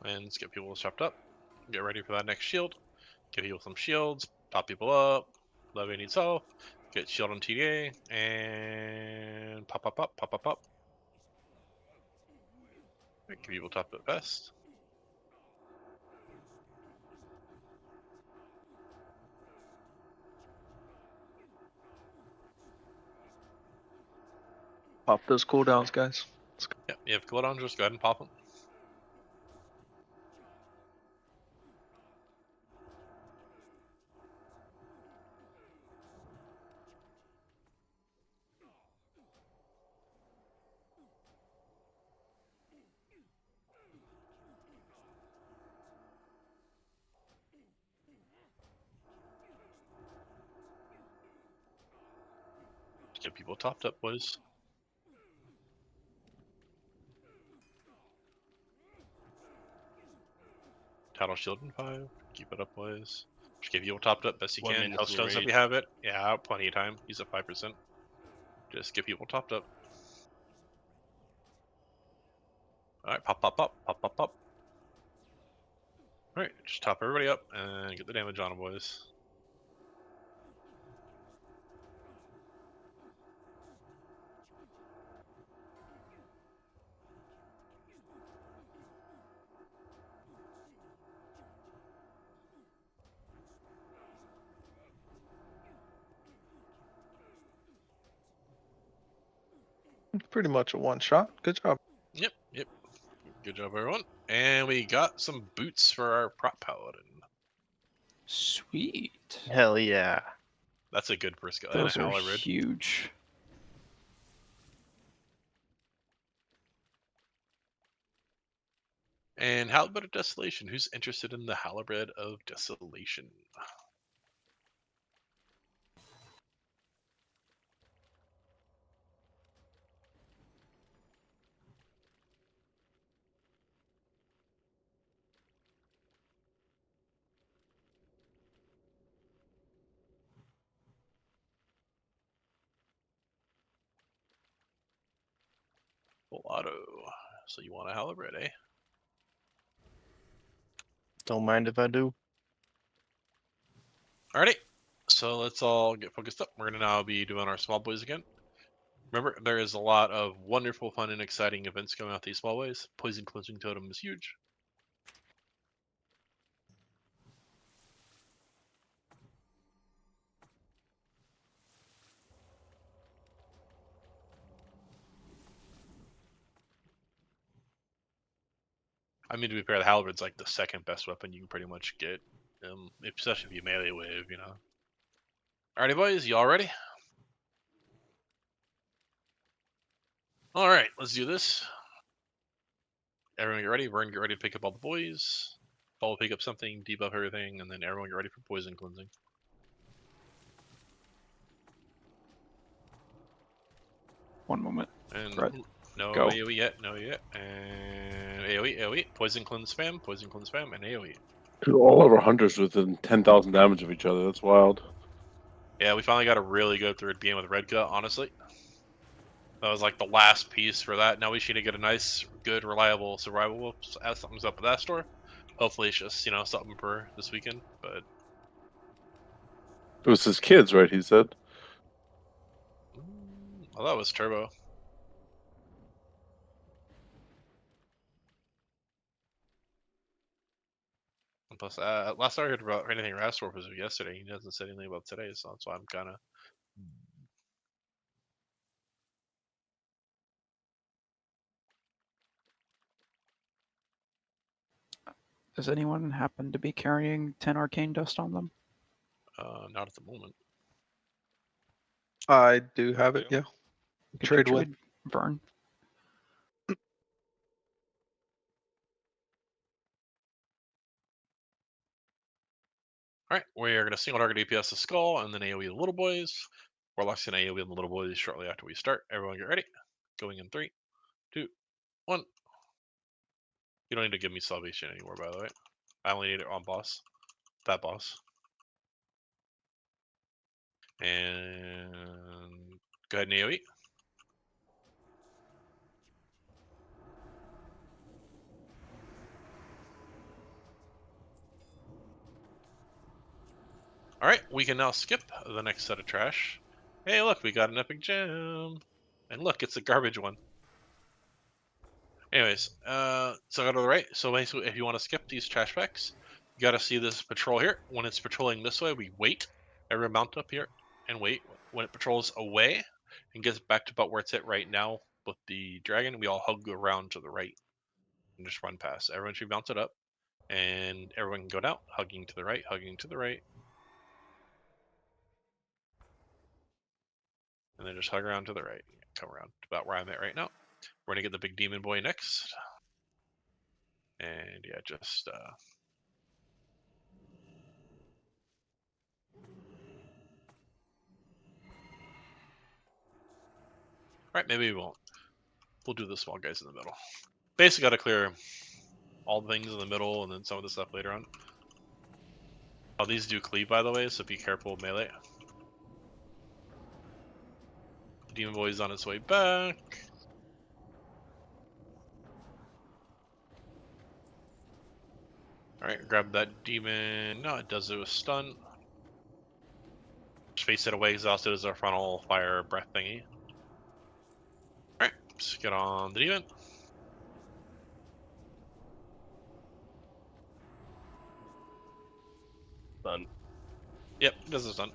And let's get people chopped up. Get ready for that next shield. Get heal some shields. Top people up. Levy needs help. Get shield on TDA. And pop, pop, pop, pop, pop, pop. Get people topped up best. Pop those cooldowns, guys. Yep, you have cooldowns, just go ahead and pop them. Get people topped up, boys. Title shield in 5. Keep it up, boys. Just get people topped up best you 1 can. minute Health till stones if rage. you have it. Yeah, plenty of time. He's at 5%. Just get people topped up. Alright, pop, pop, pop, pop, pop, pop. Alright, just top everybody up and get the damage on them, boys. Pretty much a one shot. Good job. Yep, yep. Good job, everyone. And we got some boots for our prop paladin. Sweet. Hell yeah. That's a good first guy. Those And a are halberd. huge. And halberd of desolation. Who's interested in the halberd of desolation? A lot auto. So you want a halberd, eh? Don't mind if I do. Alrighty. So let's all get focused up. We're gonna now be doing our small boys again. Remember, there is a lot of wonderful, fun, and exciting events coming out these small boys. Poison Cleansing Totem is huge. I mean, to be fair, the halberd's like the second best weapon you can pretty much get, especially if you melee wave, you know. Alrighty, boys, y'all ready? Alright, let's do this. Everyone get ready. We're gonna get ready to pick up all the boys. Paul will pick up something, debuff everything, and then everyone get ready for poison cleansing. One moment. And Right. no Go. AoE yet, no yet. And AoE. Poison cleanse spam, and AoE. Dude, all of our hunters within 10,000 damage of each other. That's wild. Yeah, we finally got a really good third game with Red Gut, honestly. That was like the last piece for that. Now we should get a nice, good, reliable survival. Something's up with that store. Hopefully it's just, you know, something for this weekend. But It was his kids, right? He said. well, that was Turbo. And plus, last I heard about anything Rastorp was yesterday. He hasn't said anything about today, so that's why I'm kind of. Does anyone happen to be carrying 10 arcane dust on them? Not at the moment. I do have it, yeah. Could Trade you with. trade Vern? Alright, we're going to single target DPS the skull and then AoE the little boys. Warlock's going to AoE the little boys shortly after we start. Everyone get ready. Going in 3, 2, 1. You don't need to give me salvation anymore, by the way. I only need it on boss. That boss. And go ahead and AoE. Alright, we can now skip the next set of trash. Hey, look, we got an epic gem. And look, it's a garbage one. Anyways, so go to the right. So basically, if you want to skip these trash packs, you got to see this patrol here. When it's patrolling this way, we wait. Everyone mount up here and wait. When it patrols away and gets back to about where it's at right now with the dragon, we all hug around to the right and just run past. Everyone should bounce it up, and everyone can go down, hugging to the right, hugging to the right. And then just hug around to the right. Come around to about where I'm at right now. We're gonna get the big demon boy next. And yeah, just alright, maybe we won't. We'll do the small guys in the middle. Basically gotta clear all the things in the middle and then some of the stuff later on. Oh, these do cleave, by the way, so be careful with melee. The demon boy's on its way back. Alright, grab that demon. No, it does do a stun. Just face it away, exhausted as our frontal fire breath thingy. Alright, let's get on the demon. Done. Yep, it does a stun.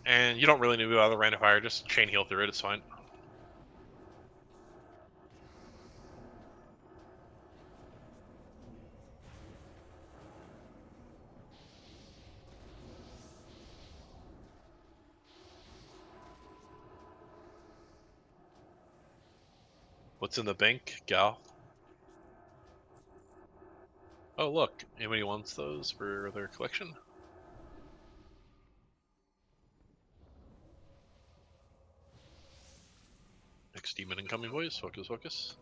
And you don't really need to do other random fire, just chain heal through it, it's fine. What's in the bank, gal? Oh, look. Anybody wants those for their collection? Next demon incoming, boys. Focus, focus.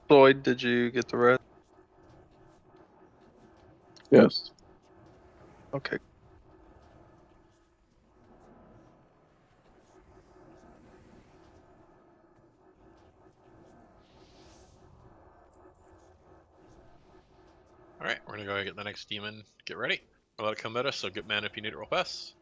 Floyd, did you get the red? Yes. Okay. Alright, we're gonna go ahead and get the next demon. Get ready. We'll let it come at us, so get mana if you need it real fast.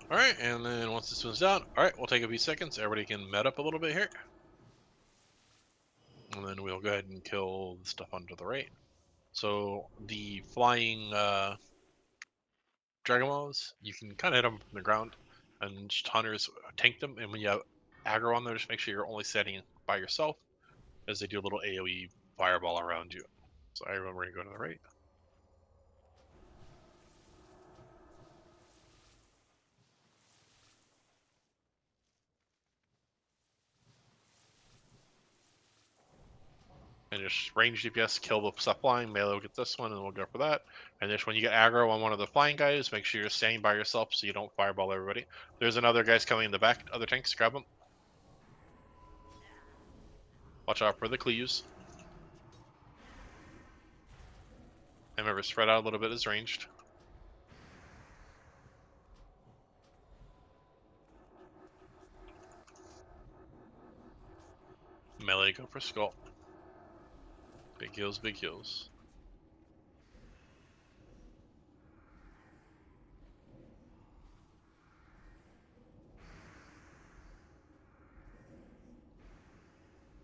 Alright, and then once this one's down, alright, we'll take a few seconds. Everybody can med up a little bit here. And then we'll go ahead and kill the stuff onto the right. So the flying Dragon Balls, you can kind of hit them from the ground, and just hunters tank them. And when you have aggro on there, just make sure you're only setting by yourself, as they do a little AoE fireball around you. So everyone, we're gonna go to the right. And just range DPS, kill the stuff flying, melee will get this one, and we'll go for that. And just when you get aggro on one of the flying guys, make sure you're staying by yourself so you don't fireball everybody. There's another guy's coming in the back, other tanks, grab them. Watch out for the cleaves. And remember, spread out a little bit is ranged. Melee, go for skull. Big heals, big heals.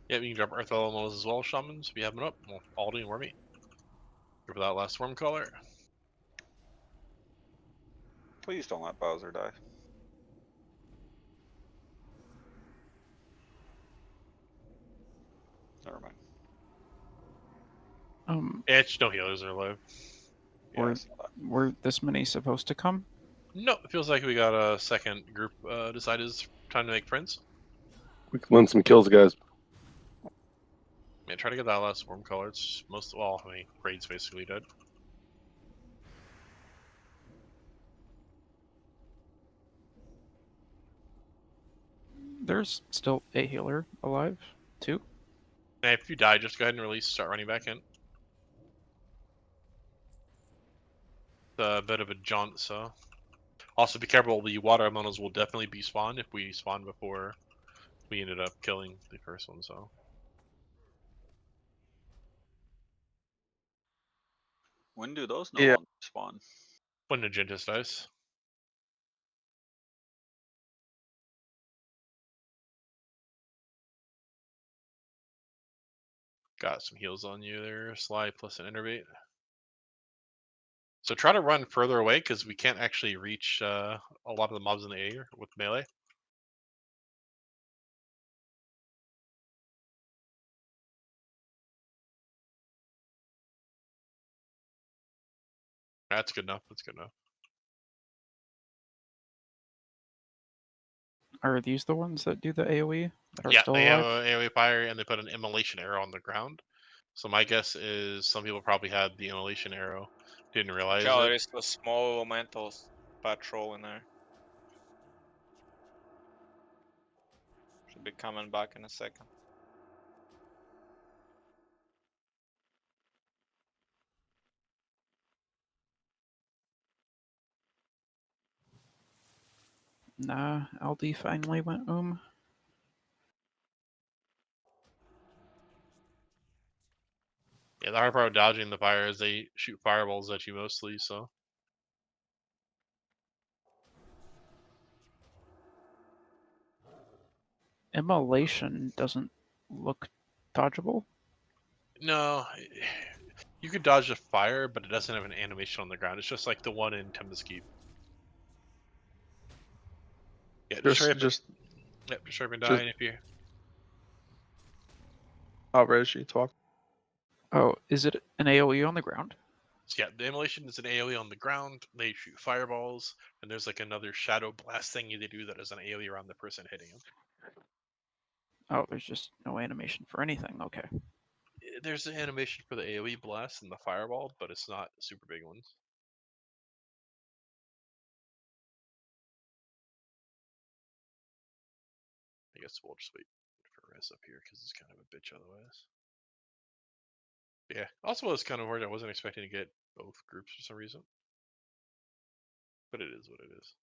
Yeah, you can drop Earth Elementals as well, Shamans, if you have them up. Well, Aldi and Wormy. Go for that last worm color. Please don't let Bowser die. Never mind. It's no healers are alive. Were this many supposed to come? No, it feels like we got a second group decided it's time to make friends. We can win some kills, guys. Yeah, try to get that last worm color. It's most, well, I mean, Raid's basically dead. There's still a healer alive, too. And if you die, just go ahead and release, start running back in. It's a bit of a jaunt, so. Also, be careful, the water elementals will definitely be spawned if we spawn before we ended up killing the first one, so. When do those no Yeah. longer spawn? When Najentus dies. Got some heals on you there, slide plus an innervate. So try to run further away, because we can't actually reach a lot of the mobs in the air with melee. That's good enough, that's good enough. Are these the ones that do the AoE that are Yeah, still they have alive? an AoE fire, and they put an immolation arrow on the ground. So my guess is some people probably had the immolation arrow, didn't realize Yeah, it. there is a small elemental patrol in there. Should be coming back in a second. Nah, LD finally went Yeah, the hard part of dodging the fire is they shoot fireballs at you mostly, so. Immolation doesn't look dodgeable. No, You could dodge a fire, but it doesn't have an animation on the ground. It's just like the one in Tempest Keep. Yeah, just hurry up. Just Yep, just hurry up and just- die if you. I'll res you talk. Oh, is it an AoE on the ground? So yeah, the immolation is an AoE on the ground. They shoot fireballs, and there's like another shadow blast thing they do that is an AoE around the person hitting him. Oh, there's just no animation for anything. Okay. There's an animation for the AoE blast and the fireball, but it's not super big ones. I guess we'll just wait for res up here because it's kind of a bitch otherwise. Yeah. Also, was kind of hard. I wasn't expecting to get both groups for some reason, but it is what it is.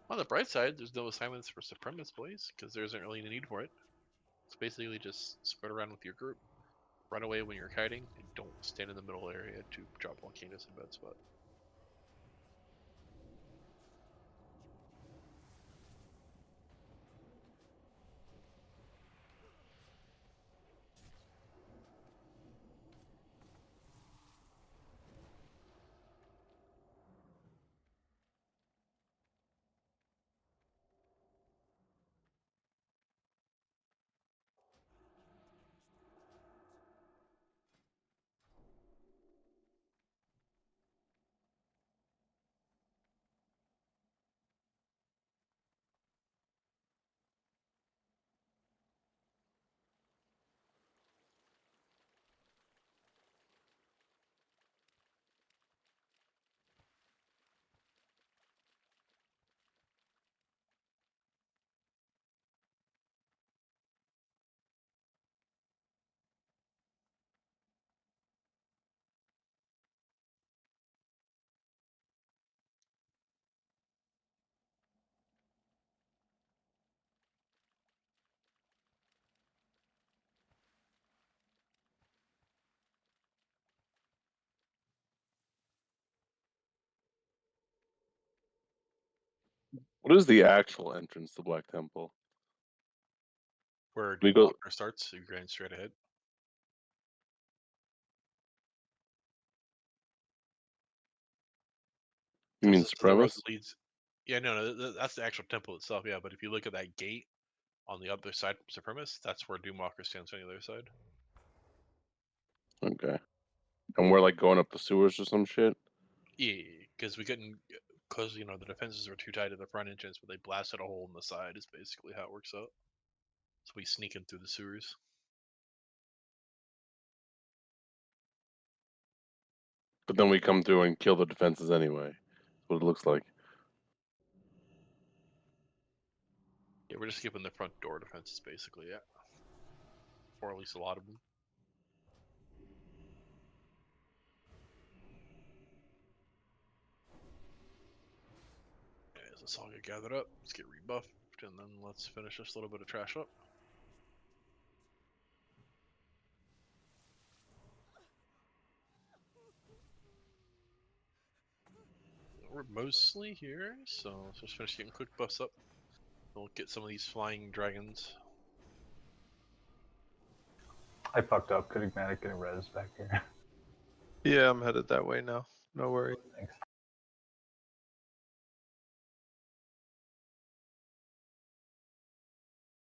On the bright side, there's no assignments for Supremus, boys, because there isn't really any need for it. It's basically just spread around with your group, run away when you're kiting, and don't stand in the middle area to drop volcanoes in bad spot. What is the actual entrance to Black Temple? Where We go. Doomwalker starts, you grind straight ahead. You mean This is the road Supremus? that leads. Yeah, no, that's the actual temple itself. Yeah, but if you look at that gate on the other side from Supremus, that's where Doomwalker stands on the other side. Okay. And we're like going up the sewers or some shit. Yeah, because we couldn't, because the defenses were too tight at the front entrance, but they blasted a hole in the side. Is basically how it works out. So we sneak in through the sewers. But then we come through and kill the defenses anyway. That's what it looks like. Yeah, we're just skipping the front door defenses, basically. Yeah, or at least a lot of them. Yeah, as this all get gathered up, let's get rebuffed, and then let's finish this little bit of trash up. We're mostly here, so let's just finish getting quick buffs up. We'll get some of these flying dragons. I fucked up. Could Igmatic get a res back here? Yeah, I'm headed that way now. No worry. Thanks.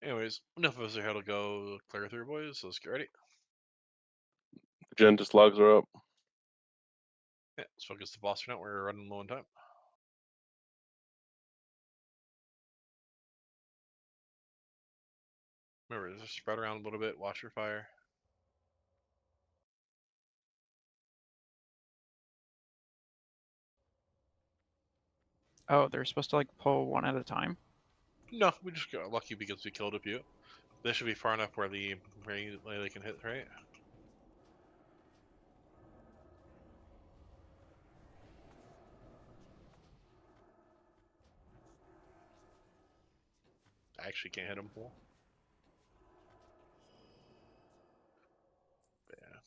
Anyways, enough of us are here to go clear through, boys. So let's get ready. Najentus logs are up. Yeah, let's focus the boss for now. We're running low on time. Remember, just spread around a little bit. Watch your fire. Oh, they're supposed to like pull one at a time. No, we just got lucky because we killed a few. This should be far enough where they can hit, right? I actually can't hit him. Cool. Yeah.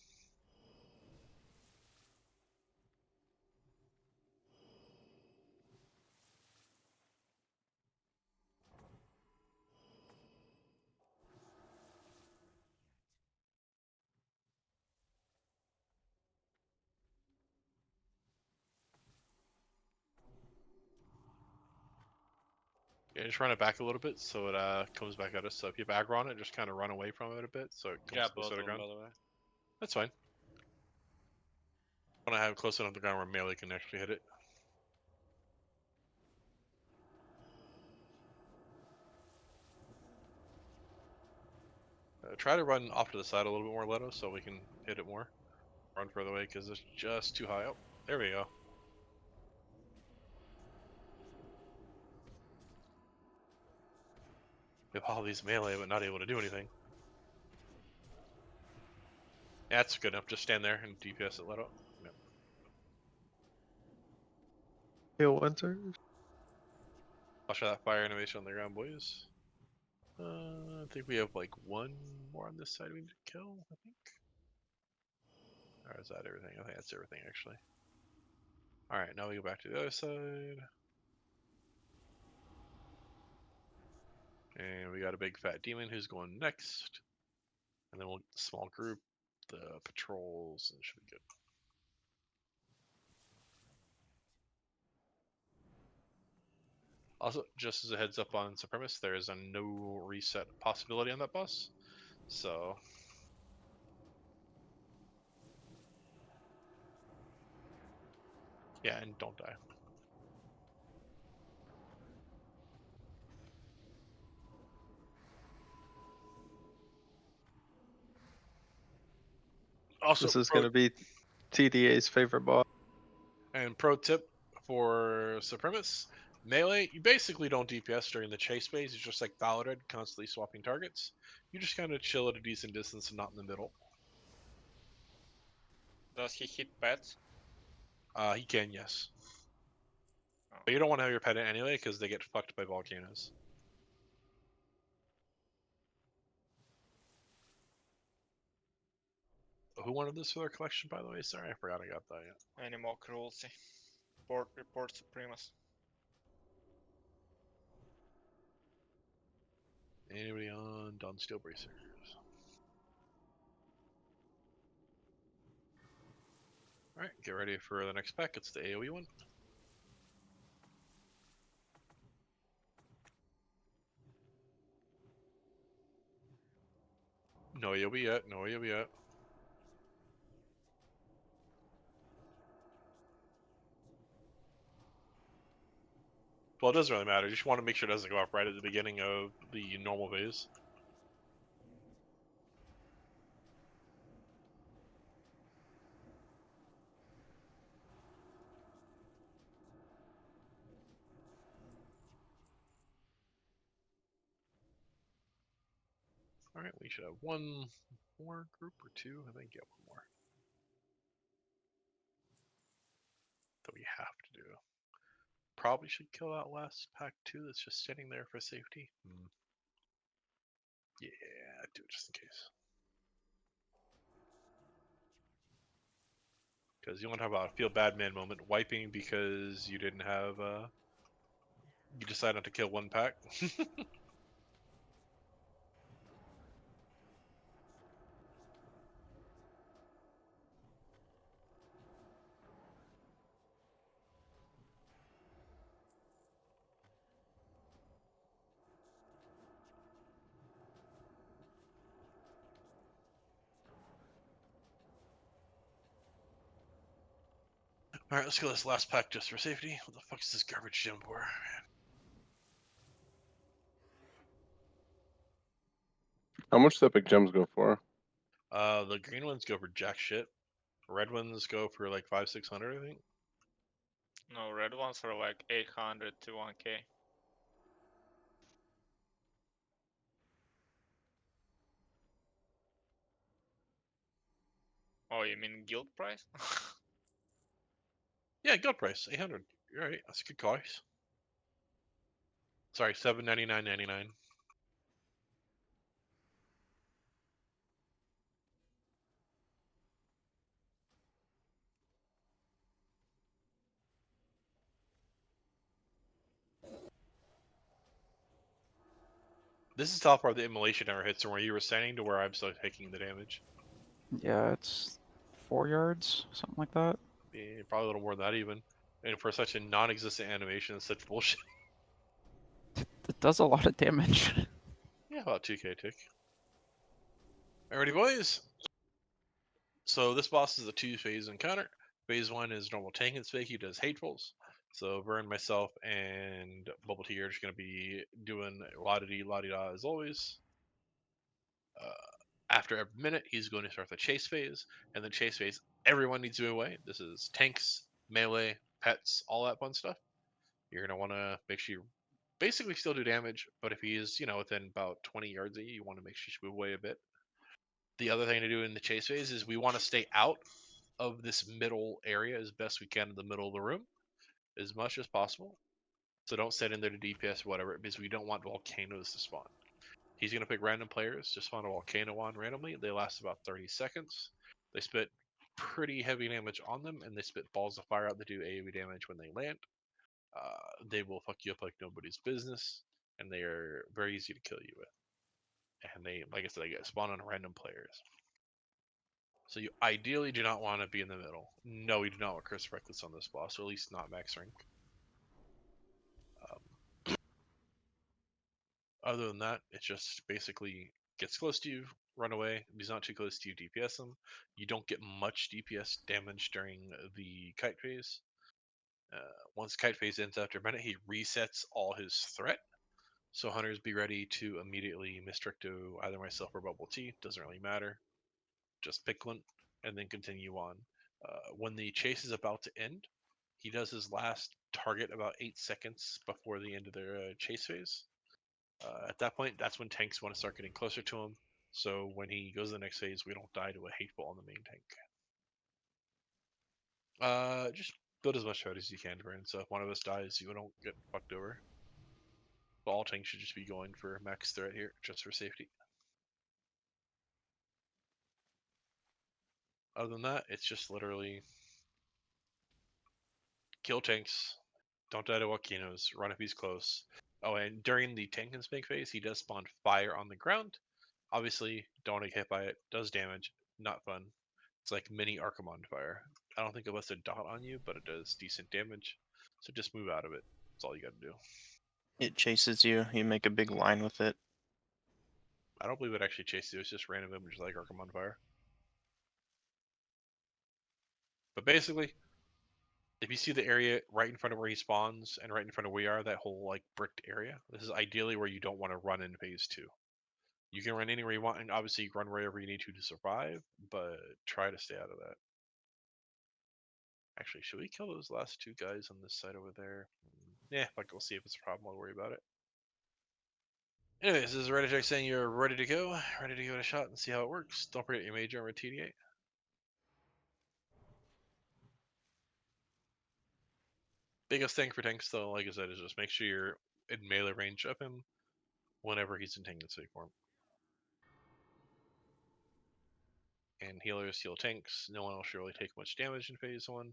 Yeah, just run it back a little bit so it comes back at us. So if you have aggro on it, just kind of run away from it a bit so it comes Grab closer to the both of them, ground. by the way. That's fine. Want to have it close enough to the ground where melee can actually hit it. Try to run off to the side a little bit more, Leto, so we can hit it more. Run further away because it's just too high up. There we go. We have all these melee, but not able to do anything. Yeah, that's good enough. Just stand there and DPS it, Leto. Yep. Heal enter. I'll show that fire animation on the ground, boys. I think we have like one more on this side we need to kill, I think. Or is that everything? I think that's everything, actually. Alright, now we go back to the other side. And we got a big fat demon who's going next. And then we'll get the small group, the patrols, and it should be good. Also, just as a heads up on Supremus, there is a no reset possibility on that boss. So yeah, and don't die. Also, This is going to be TDA's favorite boss. And pro tip for Supremus, melee, you basically don't DPS during the chase phase. It's just like Valorant, constantly swapping targets. You just kind of chill at a decent distance and not in the middle. Does he hit pets? He can, yes. Oh. But you don't want to have your pet in anyway because they get fucked by volcanoes. Who wanted this for their collection, by the way? Sorry, I forgot I got that yet. Animal cruelty. Report Supremus. Anybody on Dawn Steel Bracers? Alright, get ready for the next pack. It's the AoE one. No AoE yet, no AoE yet. Well, it doesn't really matter. You just want to make sure it doesn't go off right at the beginning of the normal phase. Alright, we should have one more group or two. I think, yeah, one more. That we have to do. Probably should kill that last pack too that's just sitting there for safety. Yeah, do it just in case. Because you want to talk about a feel bad man moment, wiping because you didn't have, you decided not to kill one pack. Alright, let's kill this last pack just for safety. What the fuck is this garbage gem for? How much do the big gems go for? The green ones go for jack shit. Red ones go for like 500-600, I think. No, red ones are like 800 to 1k. Oh, you mean guild price? Yeah, guild price, 800. You're right, that's a good price. Sorry, $799.99. This is top part of the immolation error hits from where you were standing to where I'm still taking the damage. Yeah, it's 4 yards, something like that. Yeah, probably a little more than that even. And for such a non-existent animation, it's such bullshit. It does a lot of damage. Yeah, about 2k tick. Alrighty, boys. So this boss is a 2-phase encounter. Phase 1 is normal tank and spake. He does hatefuls. So Vern, myself, and Bubble Tea are just going to be doing la-di-da as always. After every minute, he's going to start the chase phase. And the chase phase, everyone needs to be away. This is tanks, melee, pets, all that fun stuff. You're going to want to make sure you basically still do damage, but if he is, within about 20 yards of you, you want to make sure you move away a bit. The other thing to do in the chase phase is we want to stay out of this middle area as best we can in the middle of the room as much as possible. So don't sit in there to DPS or whatever, because we don't want volcanoes to spawn. He's going to pick random players to spawn a volcano on randomly. They last about 30 seconds. They spit pretty heavy damage on them, and they spit balls of fire out that do AoE damage when they land. They will fuck you up like nobody's business, and they are very easy to kill you with. And they, like I said, they get spawn on random players. So you ideally do not want to be in the middle. No, we do not want Curse Reckless on this boss, or at least not max rank. Other than that, it just basically gets close to you, run away. If he's not too close to you, DPS him. You don't get much DPS damage during the kite phase. Once kite phase ends after a minute, he resets all his threat. So hunters be ready to immediately misdirect to either myself or Bubble Tea. Doesn't really matter. Just pick one and then continue on. When the chase is about to end, he does his last target about 8 seconds before the end of their chase phase. At that point, that's when tanks want to start getting closer to him. So when he goes to the next phase, we don't die to a hateful on the main tank. Just build as much threat as you can, Vern. So if one of us dies, you don't get fucked over. But all tanks should just be going for max threat here, just for safety. Other than that, it's just literally kill tanks, don't die to volcanoes, run if he's close. Oh, and during the tank and spake phase, he does spawn fire on the ground. Obviously, don't get hit by it, does damage, not fun. It's like mini Archimon fire. I don't think it lets a dot on you, but it does decent damage. So just move out of it. That's all you gotta do. It chases you. You make a big line with it. I don't believe it actually chases you, it's just random images like Archimon fire. But basically, if you see the area right in front of where he spawns and right in front of where we are, that whole like bricked area, this is ideally where you don't want to run in phase 2. You can run anywhere you want, and obviously you run wherever you need to survive, but try to stay out of that. Actually, should we kill those last 2 guys on this side over there? Yeah, like we'll see if it's a problem. I'll worry about it. Anyways, this is Redditek saying you're ready to go at a shot and see how it works. Don't forget your major armor TD8. Biggest thing for tanks, though, like I said, is just make sure you're in melee range of him whenever he's in tank and safe form. And healers heal tanks. No one else should really take much damage in phase 1.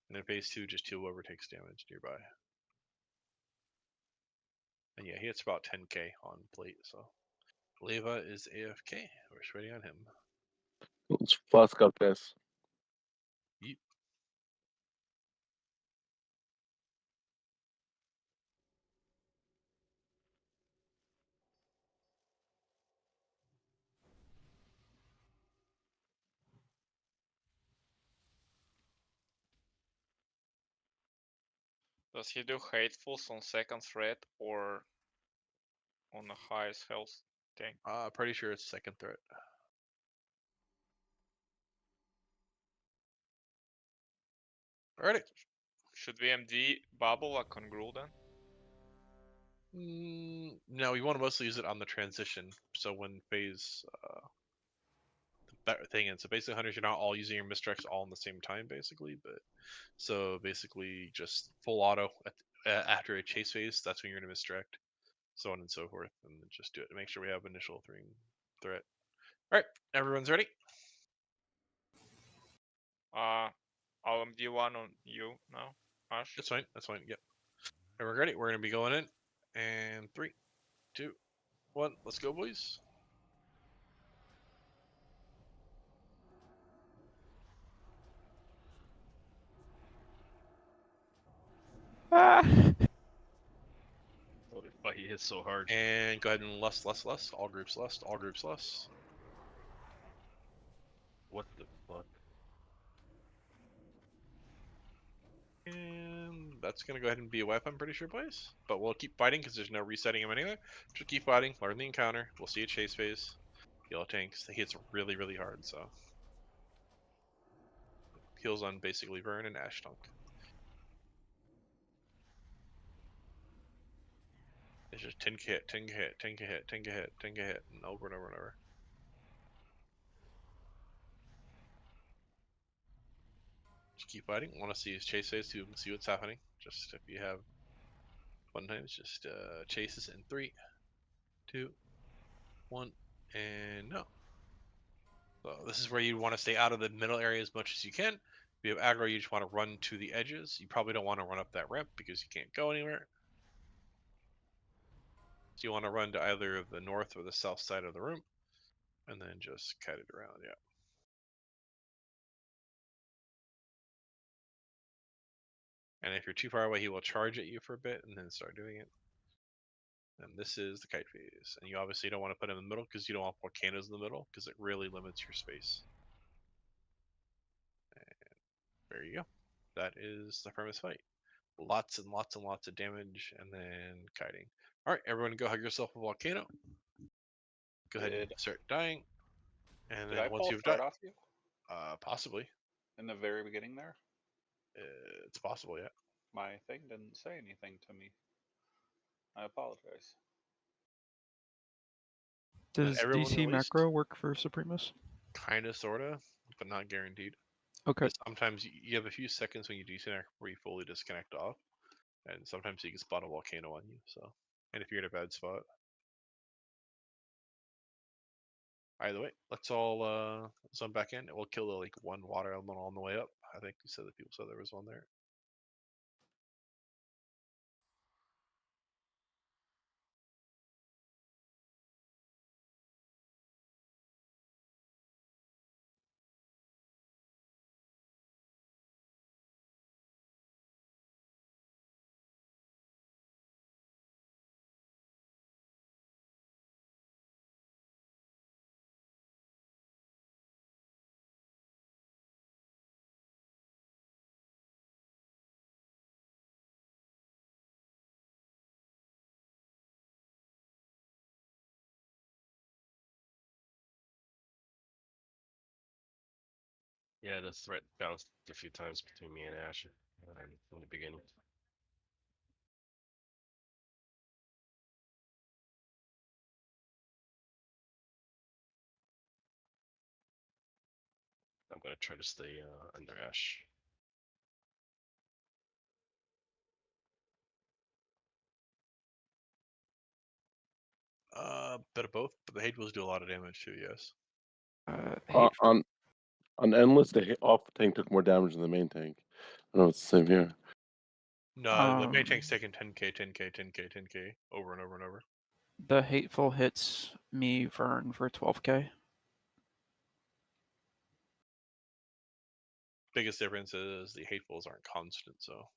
And in phase 2, just heal whoever takes damage nearby. And yeah, he hits about 10k on plate, so. Leva is AFK. We're just waiting on him. Let's flask up, guys. Yeet. Does he do hatefuls on second threat or on the highest health tank? Pretty sure it's second threat. Alrighty. Should we MD bubble like on Gruul then? No, you want to mostly use it on the transition. So when phase that thing is, so basically hunters, you're not all using your misdirects all in the same time, basically. But so basically, just full auto after a chase phase. That's when you're gonna misdirect, so on and so forth, and just do it to make sure we have initial threat. All right, everyone's ready. I'll MD one on you now, Ash. That's fine. That's fine. Yep. And we're ready. We're gonna be going in, and 3, 2, 1. Let's go, boys. Ah! Holy fuck, he hits so hard. And go ahead and lust. All groups lust. All groups lust. What the fuck? And that's gonna go ahead and be a wipe, I'm pretty sure, boys. But we'll keep fighting because there's no resetting him anyway. Just keep fighting, learn the encounter. We'll see a chase phase. Yellow tanks. He hits really, really hard, so. Heals on basically Vern and Ash Tunk. It's just 10k hit, 10k hit, 10k hit, 10k hit, 10k hit, and over and over and over. Just keep fighting. Want to see his chase phase to see what's happening. Just if you have one times, just chases in 3, 2, 1, and no. So this is where you want to stay out of the middle area as much as you can. If you have aggro, you just want to run to the edges. You probably don't want to run up that ramp because you can't go anywhere. So you want to run to either the north or the south side of the room, and then just kite it around. Yeah. And if you're too far away, he will charge at you for a bit and then start doing it. And this is the kite phase. And you obviously don't want to put him in the middle because you don't want volcanoes in the middle because it really limits your space. And there you go. That is the Supremus fight. Lots and lots and lots of damage and then kiting. Alright, everyone go hug yourself a volcano. Go ahead and start dying. And Did then I once pull a you've threat died, off you possibly. in the very beginning there? It's possible, yeah. My thing didn't say anything to me. I apologize. Does Everyone DC released? macro work for Supremus? Kinda, sorta, but not guaranteed. Okay. Sometimes you have a few seconds when you disconnect where you fully disconnect off, and sometimes you can spot a volcano on you. So, and if you're in a bad spot, either way, let's all zone back in. We'll kill the like one water element on the way up. I think you said that people said there was one there. Yeah, the threat bounced a few times between me and Ash in the beginning. I'm gonna try to stay under Ash. Bit of both, but the hate wheels do a lot of damage too. Yes. On endless, the off tank took more damage than the main tank. I know it's the same here. No, the main tank's taking 10k, 10k, 10k, 10k over and over and over. The hateful hits me Vern for 12k. Biggest difference is the hatefuls aren't constant, so.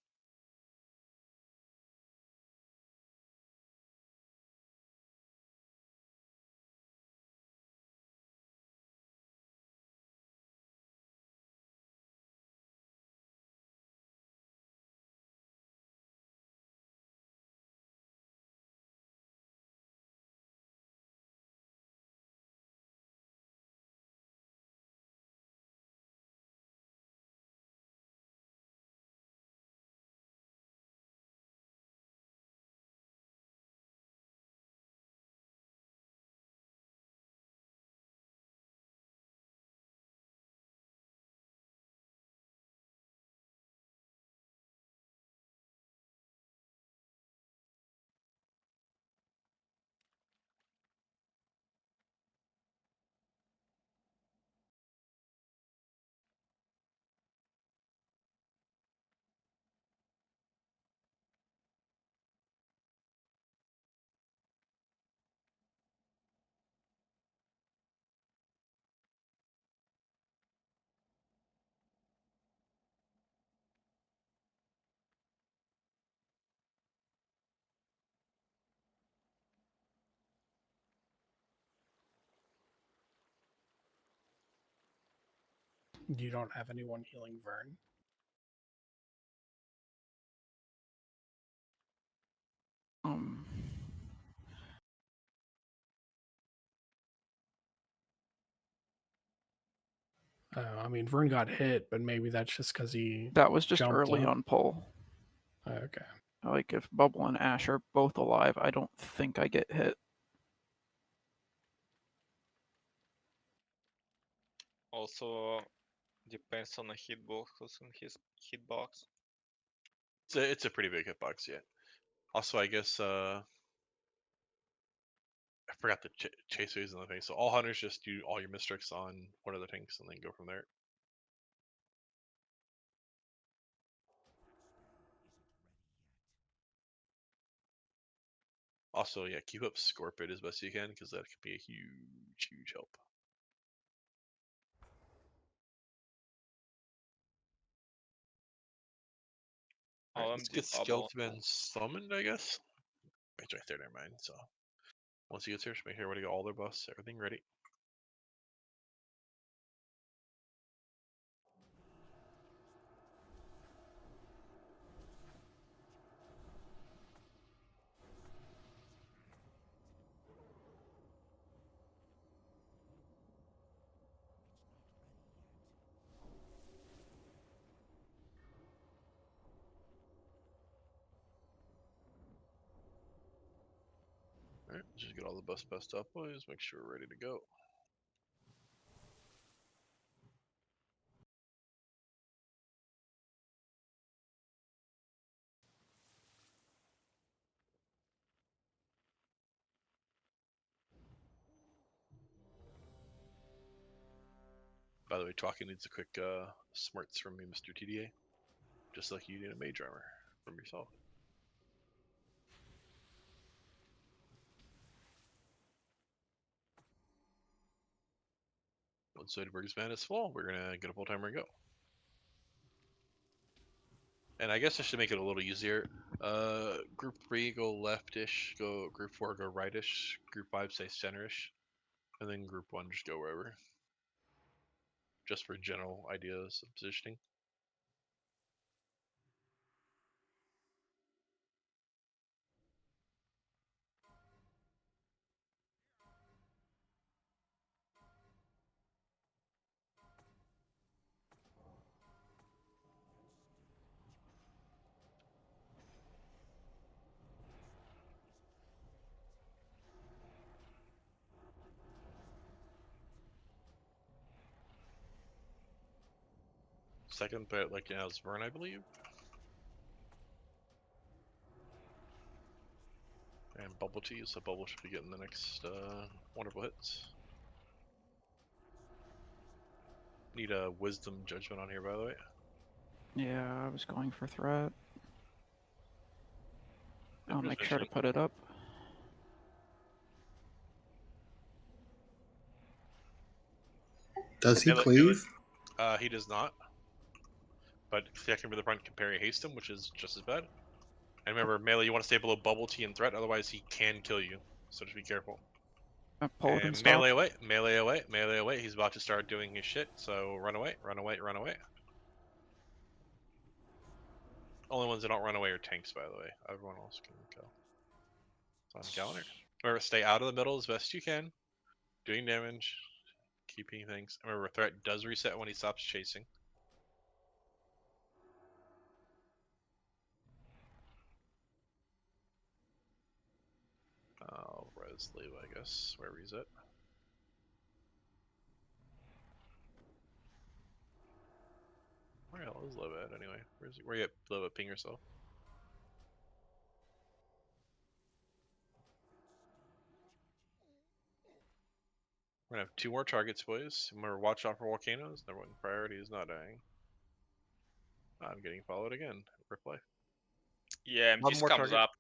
You don't have anyone healing Vern? Um, I mean, Vern got hit, but maybe that's just because he that was just jumped early up. on pull. Okay. Like if Bubble and Ash are both alive, I don't think I get hit. Also depends on the hitbox, who's in his hitbox. It's a pretty big hitbox, yeah. Also, I guess I forgot the chasers and the thing. So all hunters just do all your mistricks on one of the tanks and then go from there. Also, yeah, keep up Scorpid as best you can because that could be a huge help. Alright, let's get Skeleton summoned, I guess. It's right there, never mind. So once he gets here, just make sure everybody got all their buffs, everything ready. Alright, just get all the best up, boys. Make sure we're ready to go. By the way, Talking needs a quick smarts from me, Mr. TDA. Just like you need a mage armor from yourself. Once Zoidberg's man is full, we're gonna get a full timer and go. And I guess I should make it a little easier. Group 3 go leftish, go group 4 go rightish, group 5 stay centerish, and then group 1 just go wherever. Just for general ideas of positioning. Second threat, like now, is Vern, I believe. And Bubble Tea, so Bubble should be getting the next wonderful hits. Need a wisdom judgment on here, by the way. Yeah, I was going for threat. Yep, I'll just make sure to mentioning. put it up. Does he cleave? He does not. But second for the front can parry haste him, which is just as bad. And remember, melee, you want to stay below Bubble Tea and threat, otherwise he can kill you. So just be careful. Pull it and And stop. melee away, melee away, melee away. He's about to start doing his shit, so run away, run away, run away. Only ones that don't run away are tanks, by the way. Everyone else can go. So on counter. Remember, stay out of the middle as best you can. Doing damage, keeping things. Remember, threat does reset when he stops chasing. I'll res Leo, I guess, wherever he's at. Where the hell is Leo at anyway? Where's he? Where you at, Leo? Ping yourself. We're gonna have 2 more targets, boys. Remember, watch out for volcanoes. Number 1 priority is not dying. I'm getting followed again. Reply. Yeah, One MD more comes target. up.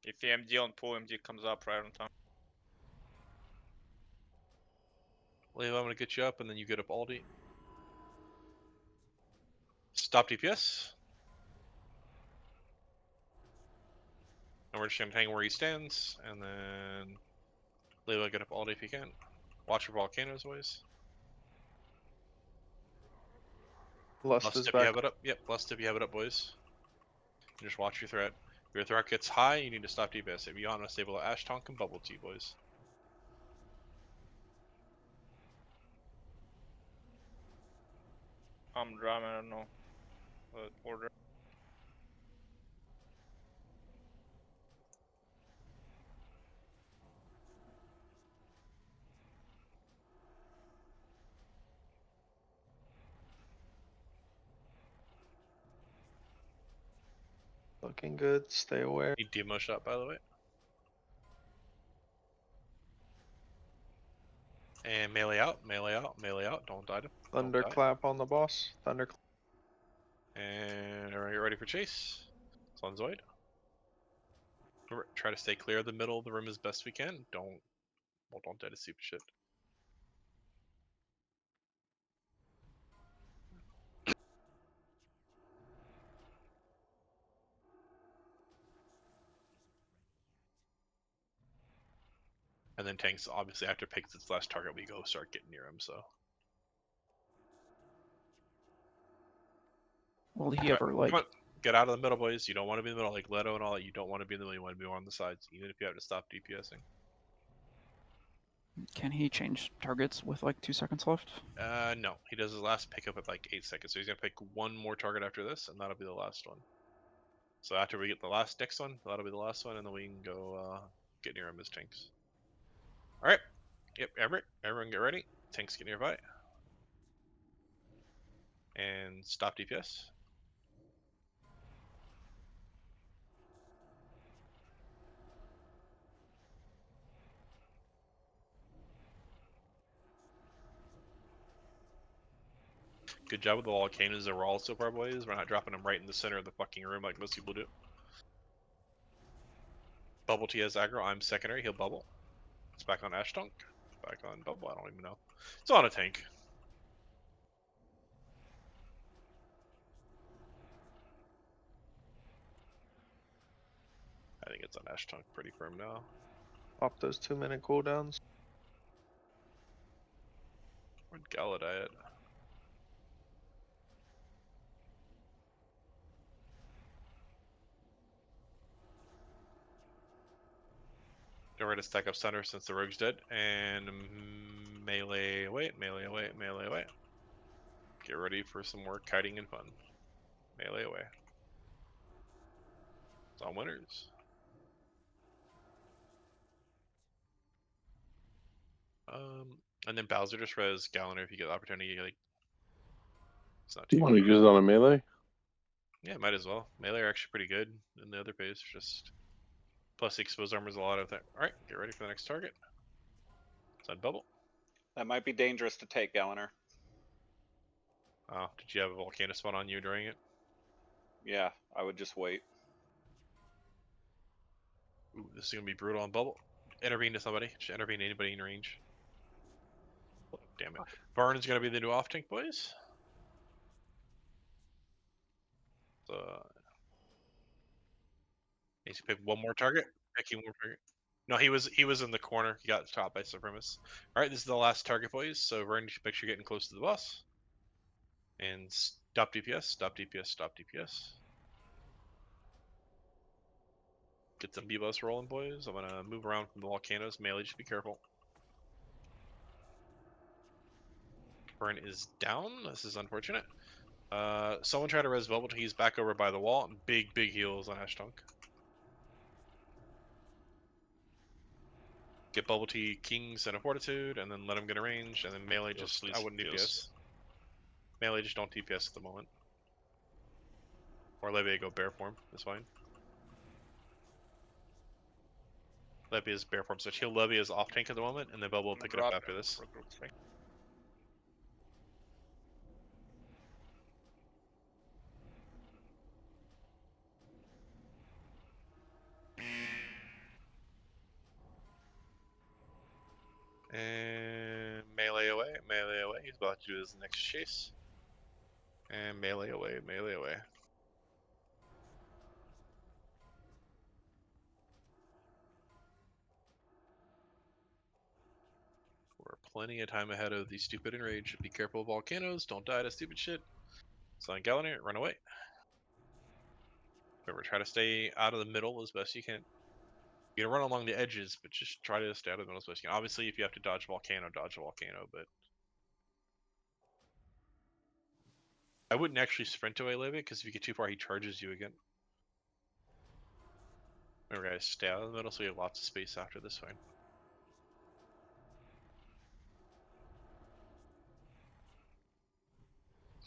If the MD on pull, MD comes up right on time. Leo, I'm gonna get you up, and then you get up Aldi. Stop DPS. And we're just gonna hang where he stands, and then Leo, get up Aldi if you can. Watch for volcanoes, boys. Lust is if you back. have it up. Yep, lust if you have it up, boys. Just watch your threat. If your threat gets high, you need to stop DPS. If you want to stable Ash Tonk and Bubble Tea, boys. I'm drumming, I don't know what order. Looking good. Stay aware. Need demo shot, by the way. And melee out, melee out, melee out. Don't die. Don't die. Thunderclap on the boss. Thunderclap. And everyone get ready for chase. Sunzoid. Try to stay clear of the middle of the room as best we can. Don't die to stupid shit. And then tanks, obviously, after it picks its last target, we go start getting near him, so. Will he ever like? Come on, get out of the middle, boys. You don't want to be in the middle, like Leto and all that. You don't want to be in the middle, you want to be more on the sides, even if you have to stop DPSing. Can he change targets with like 2 seconds left? No. He does his last pickup at like 8 seconds, so he's gonna pick one more target after this, and that'll be the last one. So after we get the next one, that'll be the last one, and then we can go get near him as tanks. Alright. Yep, everyone get ready. Tanks get nearby. And stop DPS. Good job with the volcanoes that we're all so far, boys. We're not dropping them right in the center of the fucking room like most people do. Bubble Tea has aggro. I'm secondary. He'll bubble. It's back on Ash Tonk. Back on Bubble. I don't even know. It's on a tank. I think it's on Ash Tonk pretty firm now. Pop those 2-minute cooldowns. Where'd Gala die at? Don't worry to stack up center since the rogue's dead. And melee away, melee away, melee away. Get ready for some more kiting and fun. Melee away. It's on winners. And then Bowser just res Galliner if you get the opportunity. Like, it's not too. You want to use it on a melee? Yeah, might as well. Melee are actually pretty good in the other phase. Just plus the exposed armor is a lot of that. All right, get ready for the next target. Side bubble. That might be dangerous to take, Galliner. Oh, did you have a volcano spawn on you during it? Yeah, I would just wait. Ooh, this is gonna be brutal on bubble. Intervene to somebody. Just intervene anybody in range. Oh, damn it. Burn is gonna be the new off tank, boys. So needs to pick one more target. Picking one more target. No, he was in the corner. He got shot by Supremus. All right, this is the last target, boys. So Vern, you should make sure you're getting close to the boss. And stop DPS. Stop DPS. Stop DPS. Get some B-Bus rolling, boys. I'm gonna move around from the volcanoes. Melee, just be careful. Burn is down. This is unfortunate. Someone try to res Bubble. He's back over by the wall. Big heals on Ash Tonk. Get Bubble Tea, Kings, and a Fortitude, and then let him get a range, and then melee Feels, just, please, I wouldn't feels. DPS. Melee just don't DPS at the moment. Or Levy go bear form, that's fine. Levy is bear form, so he'll Levy is off tank at the moment, and then Bubble will pick it up after this. And melee away, melee away. He's about to do his next chase. And melee away, melee away. We're plenty of time ahead of the stupid enrage. Be careful of volcanoes, don't die to stupid shit. So on Galliner, run away. Remember, try to stay out of the middle as best you can. You can run along the edges, but just try to stay out of the middle as best you can. Obviously, if you have to dodge Volcano, but I wouldn't actually sprint away Levy, because if you get too far, he charges you again. Remember, guys, stay out of the middle so you have lots of space after this fight.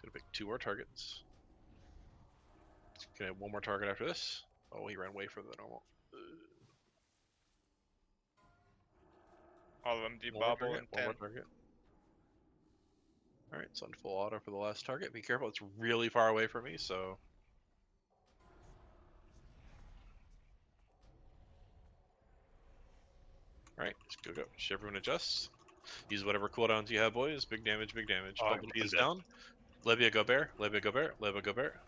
Gonna pick 2 more targets. Gonna have 1 more target after this. Oh, he ran way further than normal. All of them One more debubble target. in 1 more 10. target. All right, it's on full auto for the last target. Be careful; it's really far away from me. So. All right, just go. Just everyone adjusts. Use whatever cooldowns you have, boys. Big damage, big damage. Oh, Bubble T I'm is dead. down. Lebia go bear. Lebia go bear. Lebia go bear.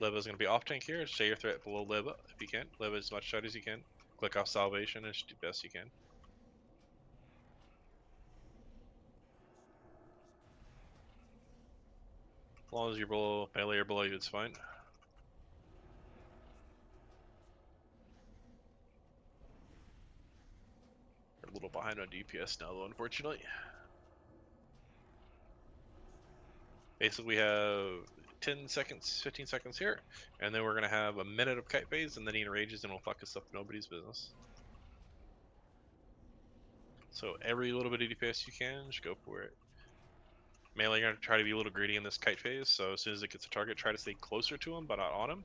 Leba's going to be off tank here. Stay your threat below Leba if you can. Leba as much shot as you can. Click off salvation as best you can. As long as you're below melee or below you, it's fine. We're a little behind on DPS now, though, unfortunately. Basically, we have 10 seconds, 15 seconds here, and then we're going to have a minute of kite phase, and then he enrages and will fuck us up nobody's business. So every little bit of DPS you can, just go for it. Melee, you're going to try to be a little greedy in this kite phase, so as soon as it gets a target, try to stay closer to him, but not on him.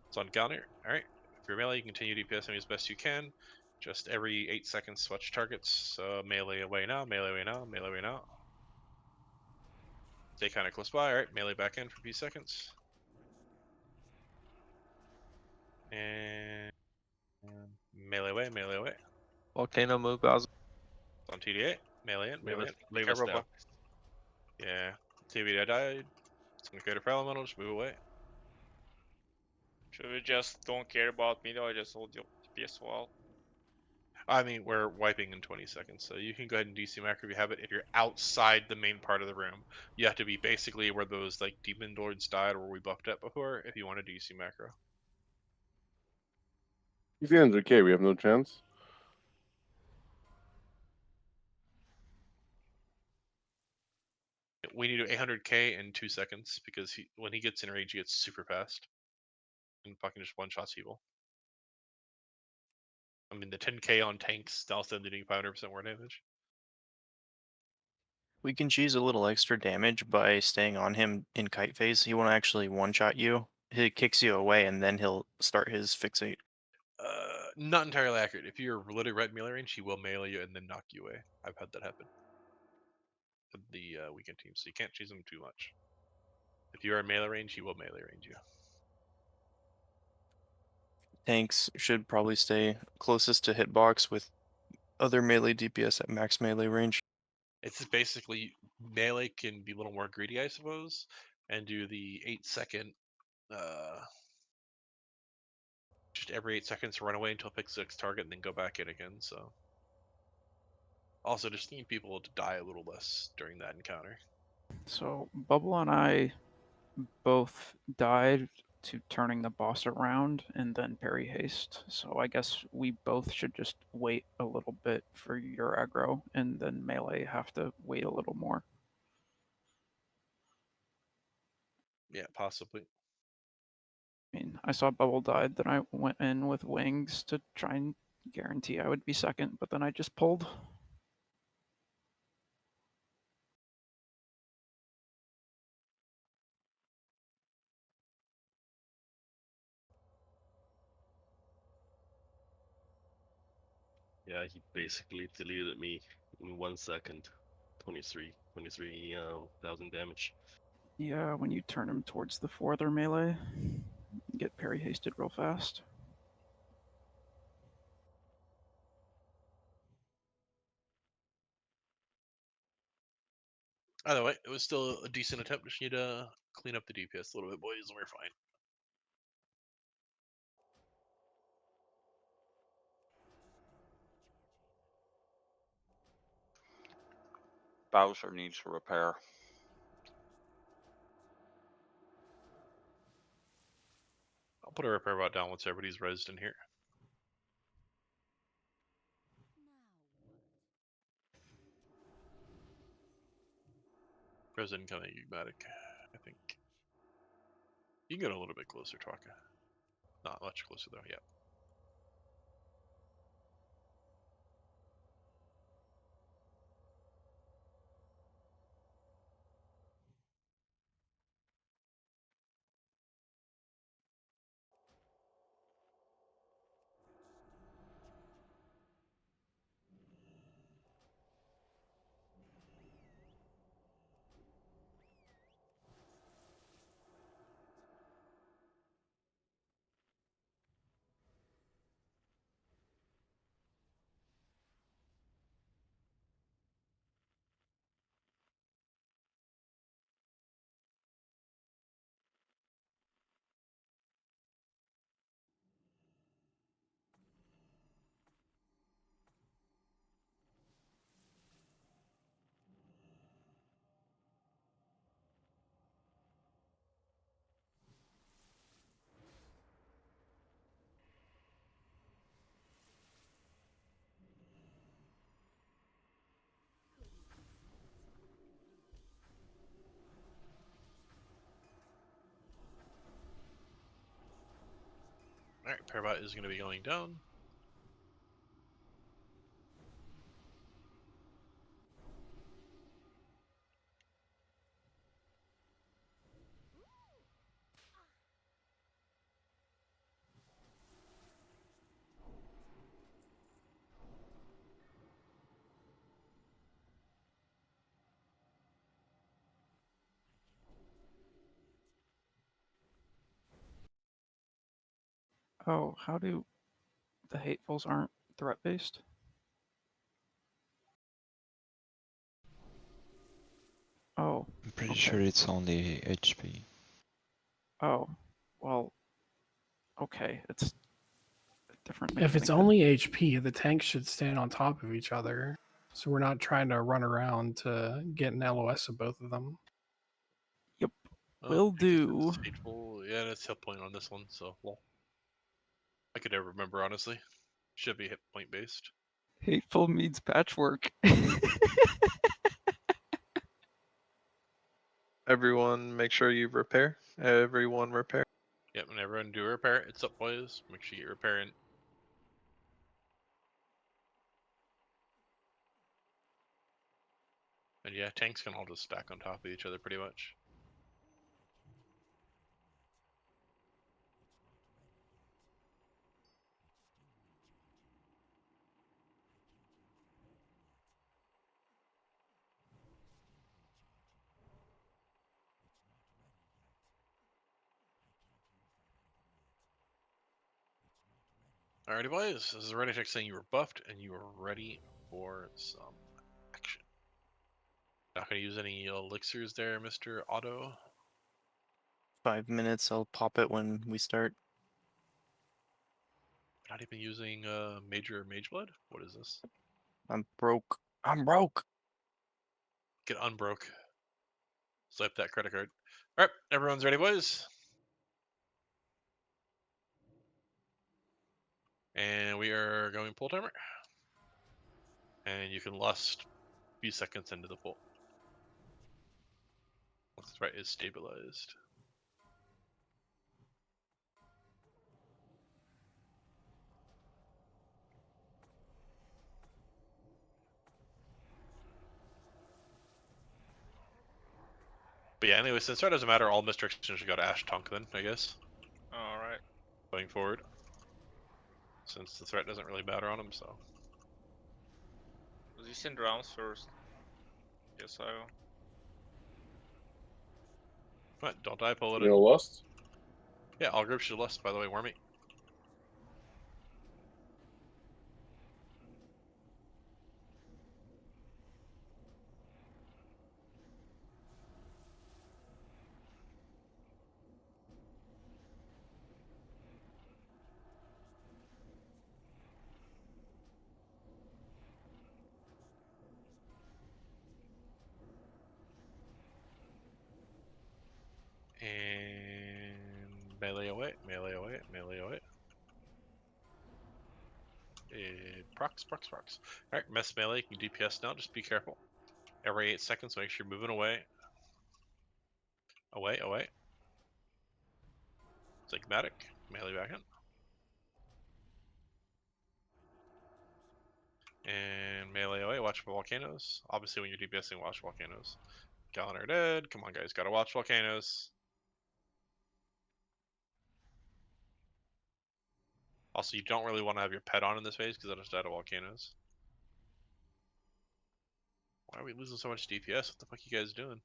It's on Galner. Alright, if you're melee, you continue DPSing as best you can. Just every 8 seconds, switch targets. Melee away now, melee away now, melee away now. Stay kind of close by. Alright, melee back in for a few seconds. And melee away, melee away. Volcano move, guys. It's on TDA. Melee in, melee in. Leave us down. Yeah. TBD died. It's gonna create a fire elemental, just move away. Should we just don't care about me, or just hold the DPS wall? I mean, we're wiping in 20 seconds, so you can go ahead and DC macro if you have it. If you're outside the main part of the room, you have to be basically where those like demon lords died or where we buffed up before if you want to DC macro. He's 100k. We have no chance. We need 800k in 2 seconds because when he gets in rage, he gets super fast and fucking just one shots people. I mean, the 10k on tanks still doing 500% more damage. We can cheese a little extra damage by staying on him in kite phase. He won't actually one-shot you. He kicks you away, and then he'll start his fixate. Not entirely accurate. If you're literally right melee range, he will melee you and then knock you away. I've had that happen with the weekend team, so you can't cheese him too much. If you are in melee range, he will melee range you. Tanks should probably stay closest to hitbox with other melee DPS at max melee range. It's just basically melee can be a little more greedy, I suppose, and do the 8-second just every 8 seconds run away until it picks the next target and then go back in again. So also just need people to die a little less during that encounter. So Bubble and I both died to turning the boss around and then parry haste. So I guess we both should just wait a little bit for your aggro, and then melee have to wait a little more. Yeah, possibly. I mean, I saw Bubble died, then I went in with wings to try and guarantee I would be second, but then I just pulled. Yeah, he basically deleted me in 1 second. 23,000 damage. Yeah, when you turn him towards the further melee, you get parry hasted real fast. Either way, it was still a decent attempt. Just need to clean up the DPS a little bit, boys, and we're fine. Bowser needs repair. put a repair bot down once everybody's rezzed in here. Res incoming Ugmatic, I think. You can get a little bit closer, Twaka. Not much closer though, yeah. Alright, Parabot is going to be going down. Oh, how do the hatefuls aren't threat based? Oh, I'm pretty okay. sure it's only HP. Oh, well, okay, it's a different. If mechanic it's then. only HP, the tanks should stand on top of each other. So we're not trying to run around to get an LOS of both of them. Yep, Oh, will I guess do. it's Hateful. Yeah, that's hit point on this one, so well. I could never remember honestly. Should be hit point based. Hateful means patchwork. Everyone, make sure you repair. Everyone repair. Yep, when everyone do a repair, it's up boys. Make sure you get repairing. And yeah, tanks can all just stack on top of each other pretty much. Alrighty boys, this is ReadyTech saying you were buffed and you are ready for some action. Not gonna use any elixirs there, Mr. Otto. 5 minutes, I'll pop it when we start. Not even using major mage blood? What is this? I'm broke. I'm broke! Get unbroke. Swipe that credit card. Alright, everyone's ready boys. And we are going pull timer. And you can lust a few seconds into the pull. Once the threat is stabilized. But yeah, anyway, since that doesn't matter, all restrictions should go to Ash Tonk then, I guess. Alright. Going forward. Since the threat doesn't really matter on him, so. Was you send rounds first? Yes, I will. What? Don't die, pull it You in. know, lust? Yeah, all groups should lust, by the way, Wormy. And melee away, melee away, melee away. Procs. Alright, mess melee, you can DPS now, just be careful. Every 8 seconds, make sure you're moving away. Away. Sigmatic, melee back in. And melee away, watch for volcanoes. Obviously when you're DPSing, watch volcanoes. Gallon are dead, come on guys, gotta watch volcanoes. Also, you don't really want to have your pet on in this phase because it'll just die to volcanoes. Why are we losing so much DPS? What the fuck you guys doing?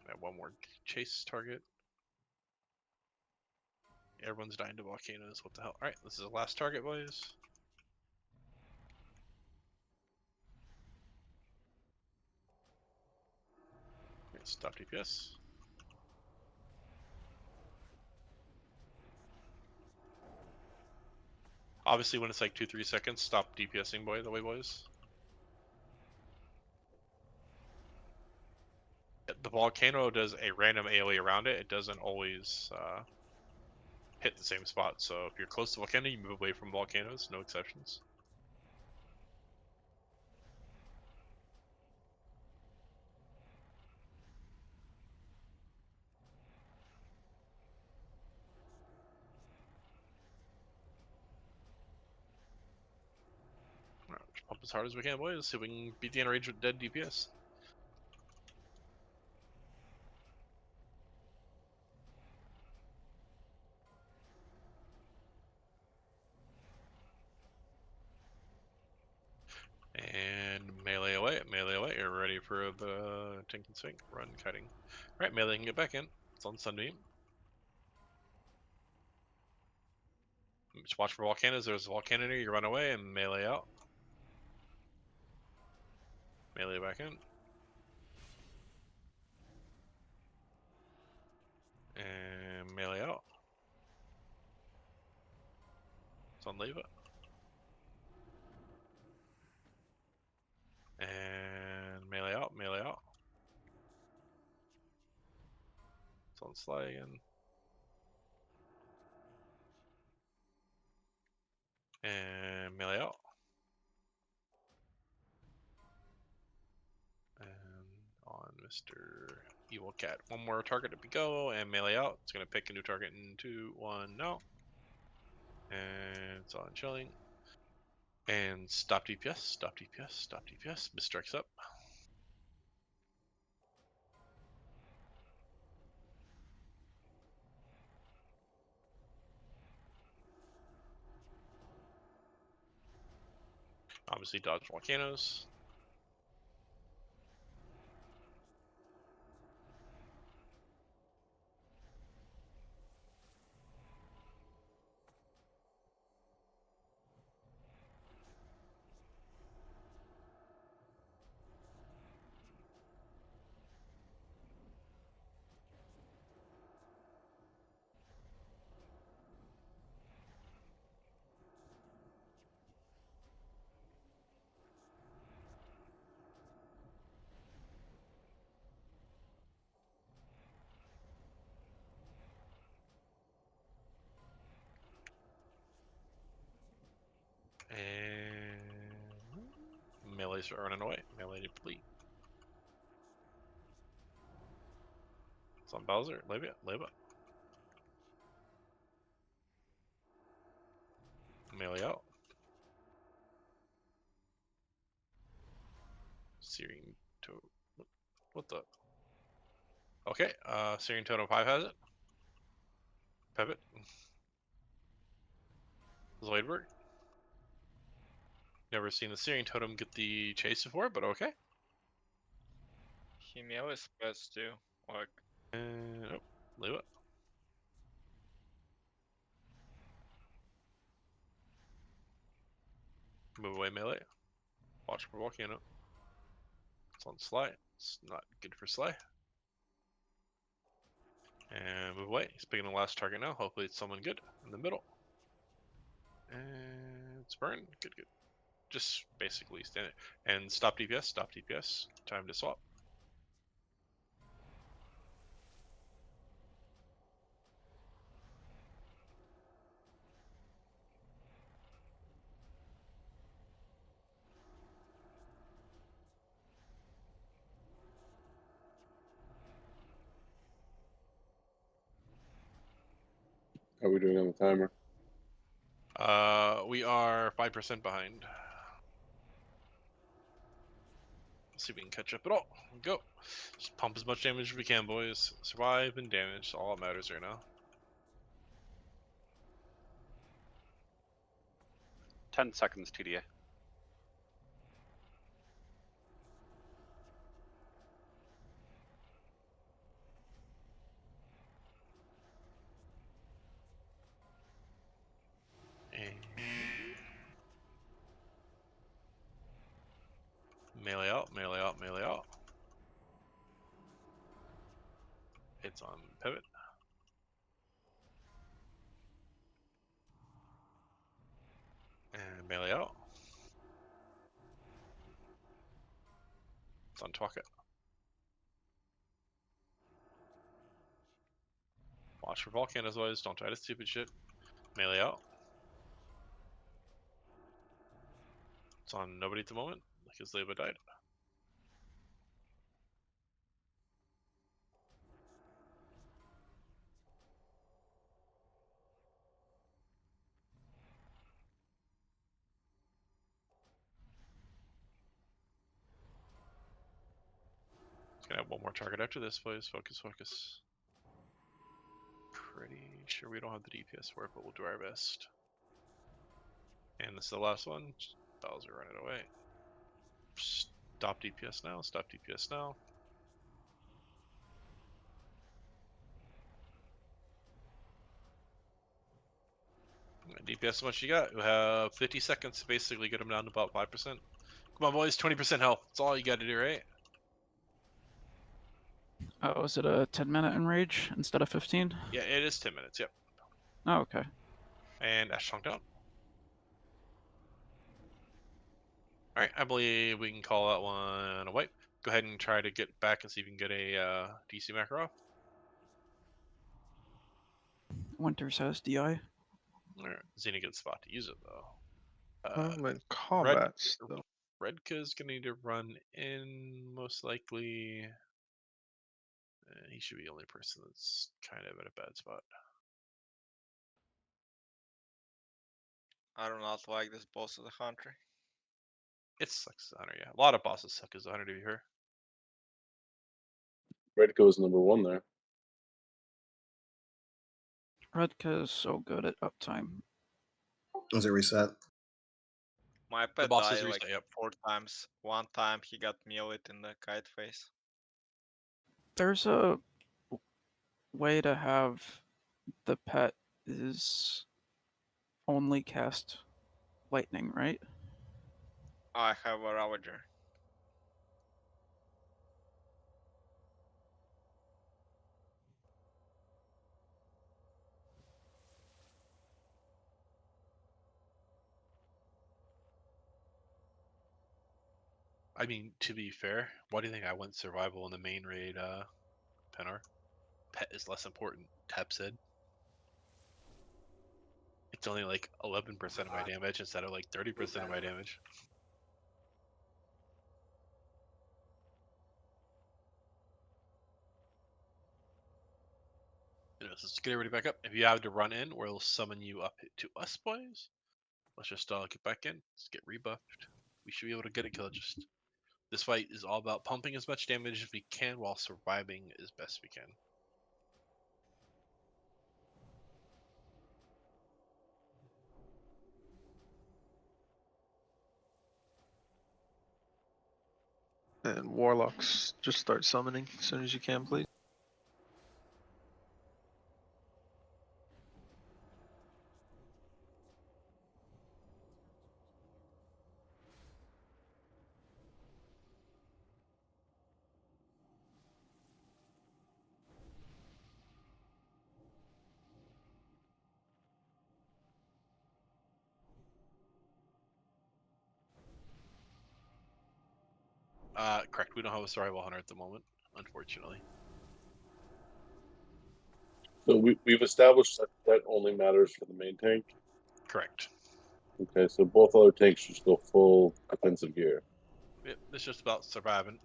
I have one more chase target. Everyone's dying to volcanoes. What the hell? Alright, this is the last target, boys. Okay, stop DPS. Obviously, when it's like 2-3 seconds, stop DPSing, by the way, boys. The volcano does a random AoE around it. It doesn't always hit the same spot. So if you're close to volcano, you move away from volcanoes. No exceptions. Alright, pump as hard as we can, boys. Let's see if we can beat the end range with dead DPS. And melee away. You're ready for the tank and swing. Run, cutting. Alright, melee can get back in. It's on Sunbeam. Just watch for volcanoes. There's a volcano near you. Run away and melee out. Melee back in. And melee out. It's on Leva. And melee out. It's on Sly again. And melee out. And on Mr. Evil Cat. One more target to go and melee out. It's gonna pick a new target in 2, 1, no. And it's on chilling. And stop DPS. Misstrikes up. Obviously dodge volcanoes. And melee's running away. Melee deplete. It's on Bowser. Leva. Melee out. Searing Totem. What the? Okay, Searing Totem 5 has it. Pivot. Zoidberg. Never seen the Searing Totem get the chase before, but okay. He melee splits too. Like, And oh, Leva. Move away melee. Watch for volcano. It's on Sly. It's not good for Sly. And move away. He's picking the last target now. Hopefully it's someone good in the middle. And it's burn. Good. just basically stand it. And stop DPS, stop DPS. Time to swap. How are we doing on the timer? We are 5% behind. Let's see if we can catch up at all. Go. Just pump as much damage as we can, boys. Survive and damage. All that matters right now. 10 seconds TDA. Melee out, melee out, melee out. It's on pivot. And melee out. It's on Twaka. Watch for Volcan as always. Don't try to stupid shit. Melee out. It's on nobody at the moment because Leba died. It's gonna have one more target after this, please. Focus, focus. Pretty sure we don't have the DPS for it, but we'll do our best. And this is the last one. Bowser running away. Stop DPS now. Stop DPS now. DPS how much you got? You have 50 seconds to basically get them down to about 5%. Come on, boys. 20% health. That's all you got to do, right? Oh, is it a 10-minute enrage instead of 15? Yeah, it is 10 minutes. Yep. Oh, okay. And Ash Chunk down. Alright, I believe we can call that one a wipe. Go ahead and try to get back and see if you can get a DC macro off. Winters has DI. Alright, Xena gets a spot to use it though. I'm in combat still. Redka's gonna need to run in most likely. He should be the only person that's kind of at a bad spot. I do not like this boss as a hunter. It sucks as a hunter, yeah. A lot of bosses suck as a hunter, to be fair. Red goes #1 there. Redka is so good at uptime. Does it reset? My The pet bosses died like reset, yep. 4 times. One time he got melee in the kite face. There's a way to have the pet is only cast lightning, right? I have a Ravager. I mean, to be fair, why do you think I went survival in the main raid, Penar? Pet is less important, Tap said. It's only like 11% of my damage instead of like 30% of my damage. Anyways, let's get everybody back up. If you have to run in, we'll summon you up to us, boys. Let's just get back in. Let's get rebuffed. We should be able to get a kill. Just this fight is all about pumping as much damage as we can while surviving as best we can. And warlocks, just start summoning as soon as you can, please. Correct. We don't have a survival hunter at the moment, unfortunately. So we've established that that only matters for the main tank. Correct. Okay, so both other tanks should go full defensive gear. It's just about surviving.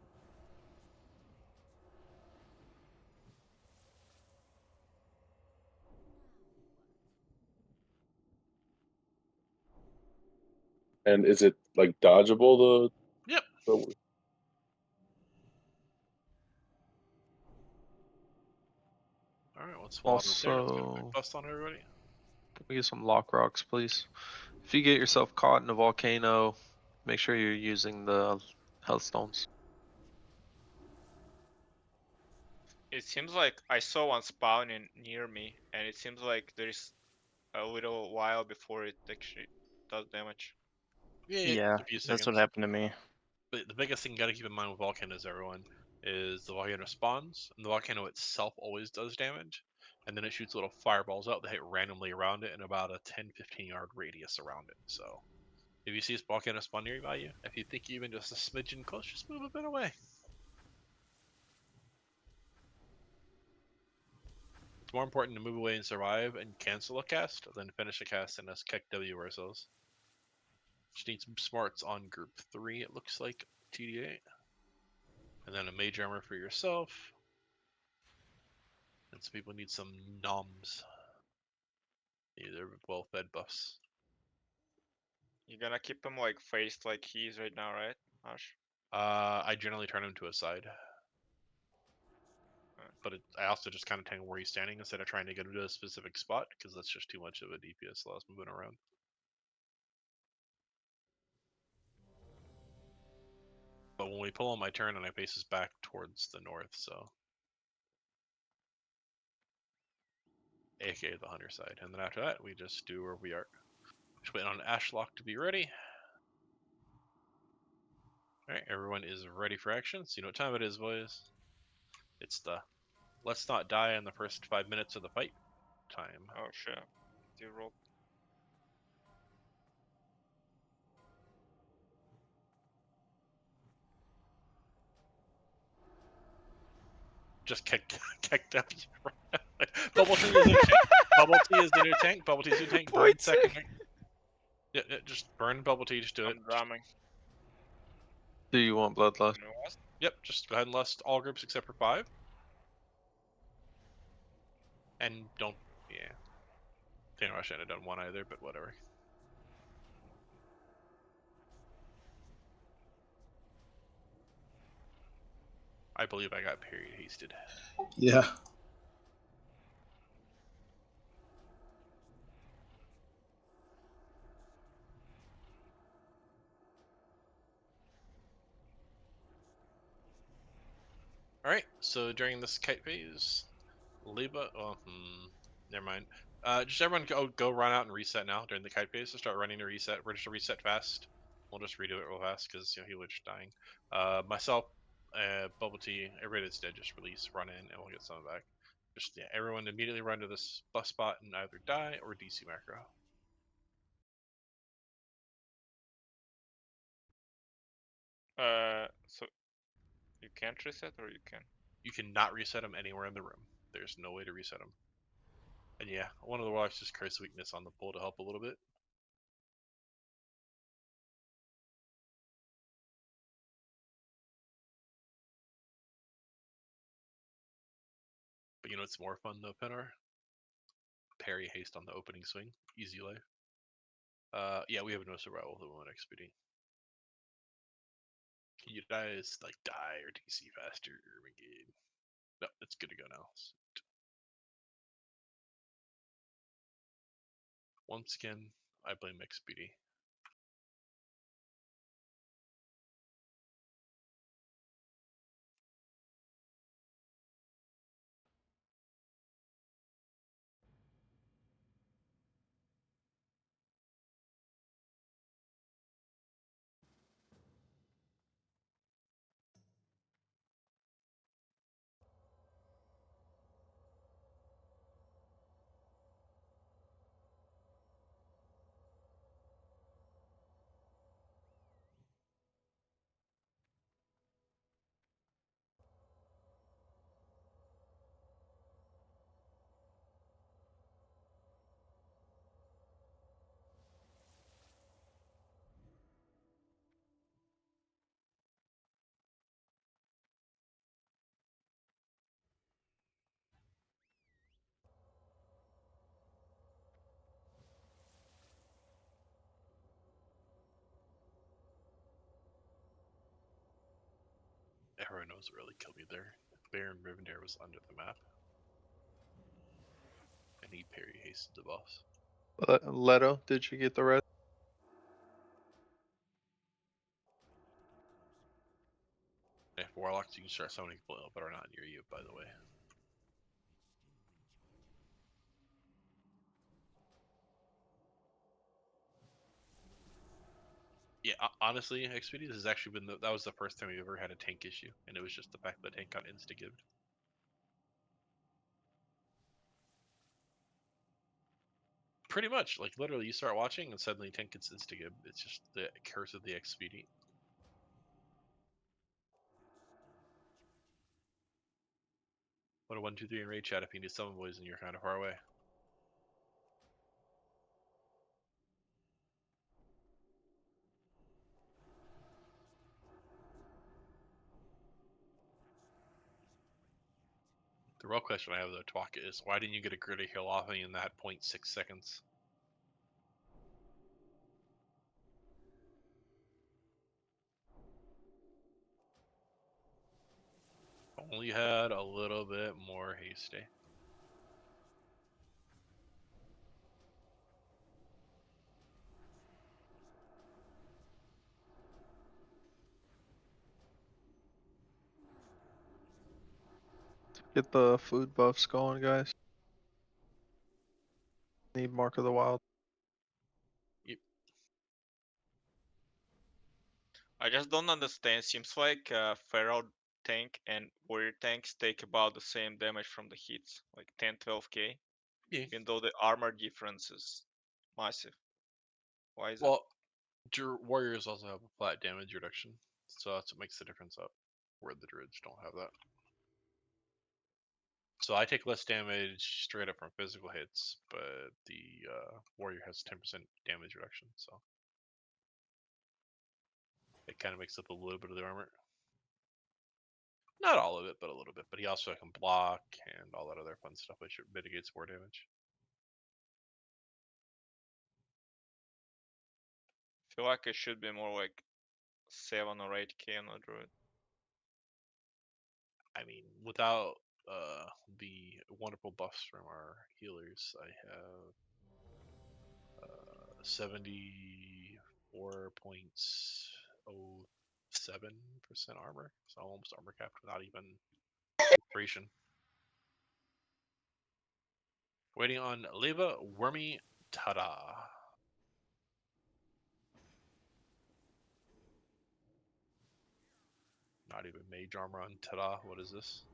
And is it like dodgeable? Yep. The All right, let's follow this there. Let's get a quick Also, bust on everybody. can we get some lock rocks, please? If you get yourself caught in a volcano, make sure you're using the health stones. It seems like I saw one spawning near me, and it seems like there's a little while before it actually does damage. Yeah, a few that's what seconds. happened to me. But the biggest thing you got to keep in mind with volcanoes, everyone, is the volcano spawns, and the volcano itself always does damage, and then it shoots little fireballs out that hit randomly around it in about a 10-15 yard radius around it. So if you see this volcano spawn near you, if you think you're even just a smidgen close, just move a bit away. It's more important to move away and survive and cancel a cast than finish a cast and us kick W ourselves. Just need some smarts on group 3, it looks like, TDA. And then a mage armor for yourself. And some people need some noms. They're well fed buffs. You're gonna keep him like faced like he is right now, right, Ash? I generally turn him to a side. But I also just kind of tell him where he's standing instead of trying to get him to a specific spot, because that's just too much of a DPS loss moving around. But when we pull on my turn and I face his back towards the north, so. AKA the hunter side. And then after that, we just do where we are. Just waiting on Ashlock to be ready. Alright, everyone is ready for action. So you know what time it is, boys. It's the let's not die in the first 5 minutes of the fight time. Oh shit. You rolled. Just kicked W. Bubble Tea is in tank. Bubble Tea is the new tank. Bubble Tea's new tank. Burn second. Yeah, just burn Bubble Tea. Just do it. I'm drumming. Do you want bloodlust? Yep, just go ahead and lust all groups except for 5. And don't, yeah. Didn't I shouldn't have done 1 either, but whatever. I believe I got period hasted. Yeah. Alright, so during this kite phase, Liba, never mind. Just everyone go run out and reset now during the kite phase. So start running to reset. We're just to reset fast. We'll just redo it real fast because he was just dying. Myself, Bubble Tea, everybody that's dead, just release, run in, and we'll get some back. Just everyone immediately run to this bus spot and either die or DC macro. So you can't reset, or you can? You cannot reset them anywhere in the room. There's no way to reset them. And yeah, one of the warlocks just curse weakness on the pull to help a little bit. But you know what's more fun though, Penar? Parry haste on the opening swing. Easy life. Yeah, we have no survival with the moment XPD. Can you guys like die or DC faster or engage? No, it's good to go now. Once again, I blame XPD. Everyone knows what really killed me there. Baron Rivendare was under the map. And he parry hasted the boss. Leto, did you get the red? If Warlocks, you can start summoning people that are not near you, by the way. Yeah, honestly, XPD, this has actually been that was the first time we've ever had a tank issue, and it was just the fact that the tank got insta-gibbed. Pretty much, like literally, you start watching and suddenly tank gets insta-gibbed. It's just the curse of the XPD. What a 1, 2, 3 in raid chat if you need summon boys and you're kind of far away. The real question I have though, Twaka, is why didn't you get a gritty heal off me in that 0.6 seconds? Only had a little bit more hasty. Get the food buffs going, guys. Need Mark of the Wild. Yep. I just don't understand. Seems like Feral tank and Warrior tanks take about the same damage from the hits, like 10-12k. Yeah. Even though the armor difference is massive. Why is Well, your warriors also have a flat damage reduction, so that's what makes the difference up. Where the druids don't have that. So I take less damage straight up from physical hits, but the warrior has 10% damage reduction, so it kind of makes up a little bit of the armor. Not all of it, but a little bit. But he also can block and all that other fun stuff, which mitigates more damage. I feel like it should be more like 7 or 8k on a druid. I mean, without the wonderful buffs from our healers, I have 74.07% armor, so almost armor capped without even inspiration. Waiting on Leva Wormy Tada. Not even mage armor on Tada. What is this?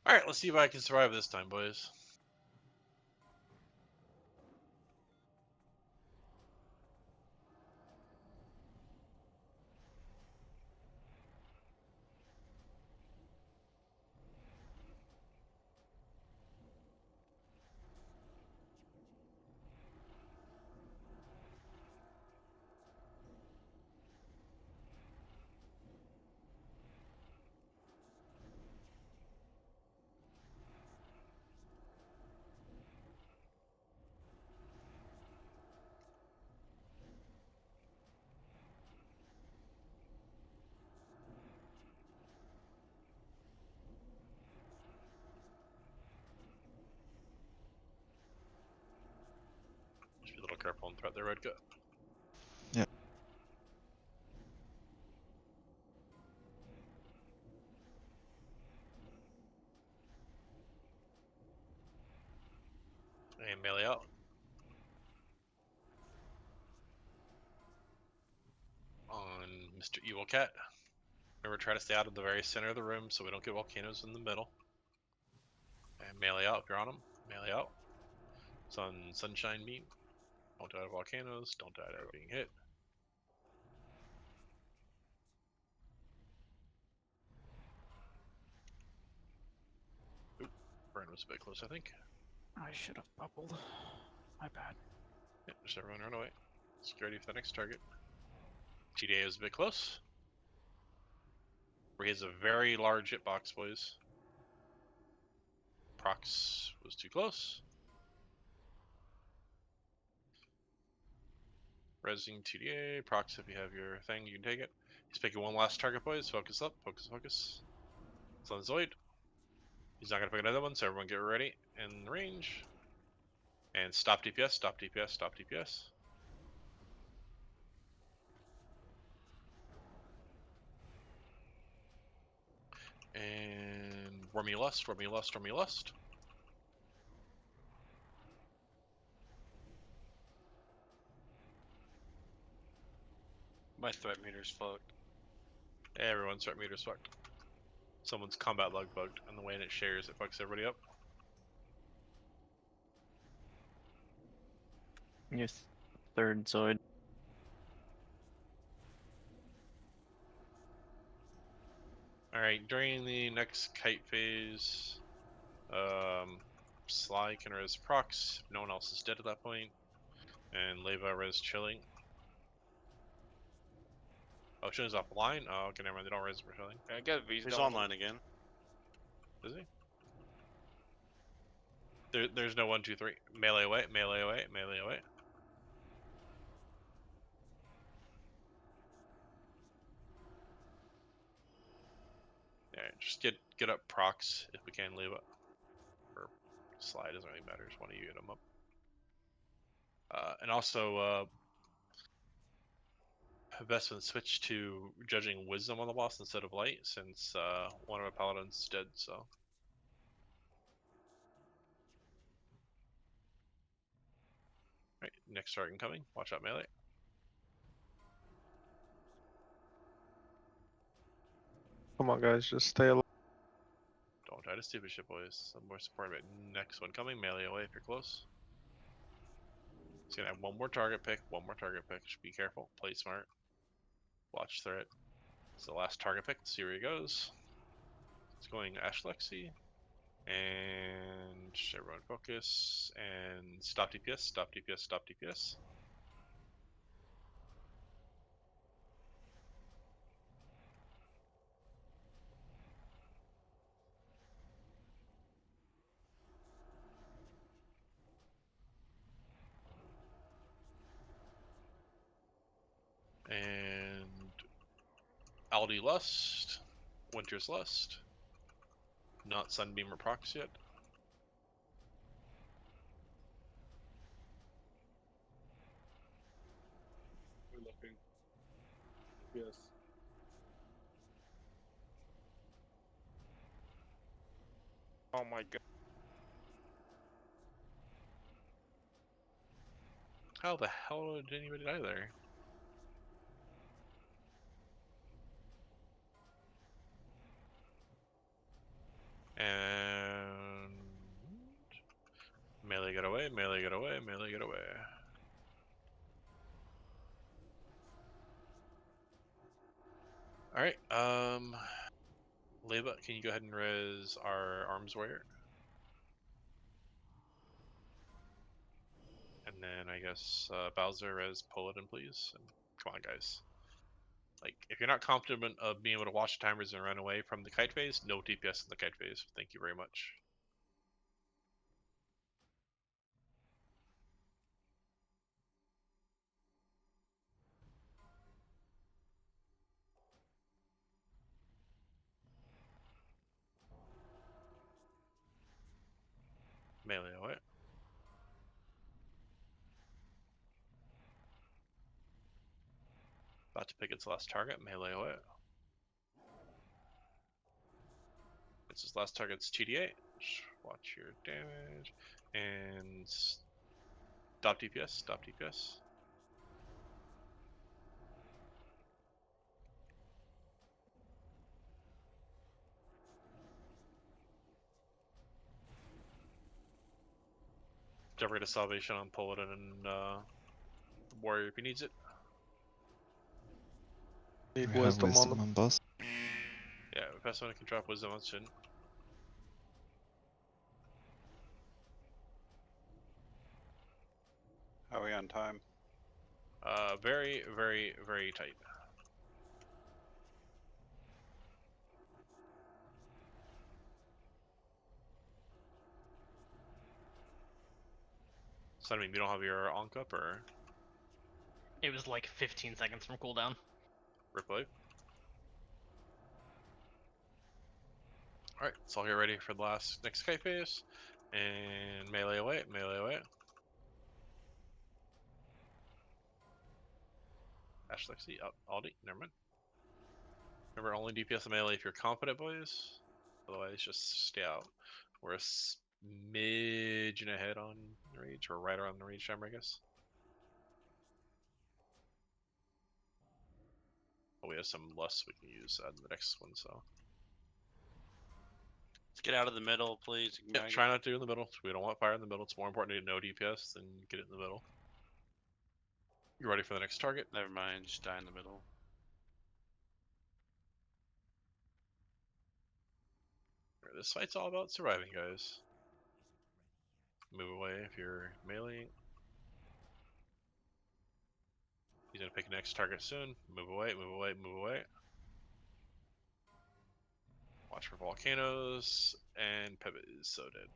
Alright, let's see if I can survive this time, boys. Just be a little careful and threat there, Red Gut. Yeah. And melee out. On Mr. Evil Cat. Remember, try to stay out of the very center of the room so we don't get volcanoes in the middle. And melee out if you're on them. Melee out. Sunshine Beam. Don't die to volcanoes. Don't die to being hit. run was a bit close, I think. I should have bubbled. My bad. Yeah, just everyone run away. Security for the next target. TDA was a bit close. He has a very large hitbox, boys. Prox was too close. Resing TDA, Prox, if you have your thing, you can take it. He's picking one last target, boys. Focus up, focus, focus. It's on Zoid. He's not gonna pick another one, so everyone get ready in range. And stop DPS, stop DPS, stop DPS. And Romulust, Romulust, Romulust. My threat meter's fucked. Everyone's threat meter's fucked. Someone's combat log bugged, and the way it shares, it fucks everybody up. Your third Zoid. Alright, during the next kite phase, Sly can res Prox, if no one else is dead at that point, and Leva res Chilling. Oh, Chilling's offline? Oh, okay, never mind, they don't res for Chilling. I get He's online again. Is he? There's no 1, 2, 3. Melee away, melee away, melee away. Yeah, just get up Prox if we can, Leva. Or Sly, doesn't really matter, just one of you get them up. And also, Vestman switched to judging wisdom on the boss instead of light, since one of our paladins is dead, so. Right, next target incoming. Watch out melee. Come on, guys, just stay alive. Don't die to stupid shit, boys. Some more support of it. Next one coming. Melee away if you're close. He's gonna have one more target pick. One more target pick. Just be careful. Play smart. Watch threat. It's the last target pick. Let's see where he goes. It's going Ashlexi. And everyone focus. And stop DPS. Stop DPS. Stop DPS. And Aldi Lust, Winter's Lust, not Sunbeam or Prox yet. We're looking. Yes. Oh my god. How the hell did anybody die there? And melee get away, melee get away, melee get away. Alright, Leba, can you go ahead and res our arms warrior? And then I guess Bowser res Paladin, please. And come on, guys. Like, if you're not confident of being able to watch timers and run away from the kite phase, no DPS in the kite phase. Thank you very much. Melee away. About to pick its last target, melee away. It's his last target's TDA. Watch your damage. And stop DPS, stop DPS. Don't forget a salvation on Paladin and the warrior if he needs it. Need We have wisdom on wisdom the. on boss. Yeah, if someone can drop wisdom on Shin. we on time? Very, very, very tight. So I mean, you don't have your onk up, or It was like 15 seconds from cooldown. replay? Alright, so I'll get ready for the next kite phase. And melee away, melee away. Ash Lexi, Aldi, never mind. Remember, only DPS melee if you're confident, boys. Otherwise, just stay out. We're a smidgen ahead on rage, or right around the rage timer, I guess. But we have some lusts we can use in the next one, so. Let's get out of the middle, please. Yeah, try not to do in the middle. We don't want fire in the middle. It's more important to get no DPS than get it in the middle. You ready for the next target? Never mind, just die in the middle. This fight's all about surviving, guys. Move away if you're meleeing. He's gonna pick next target soon. Move away, move away, move away. Watch for volcanoes, and Pivot is so dead.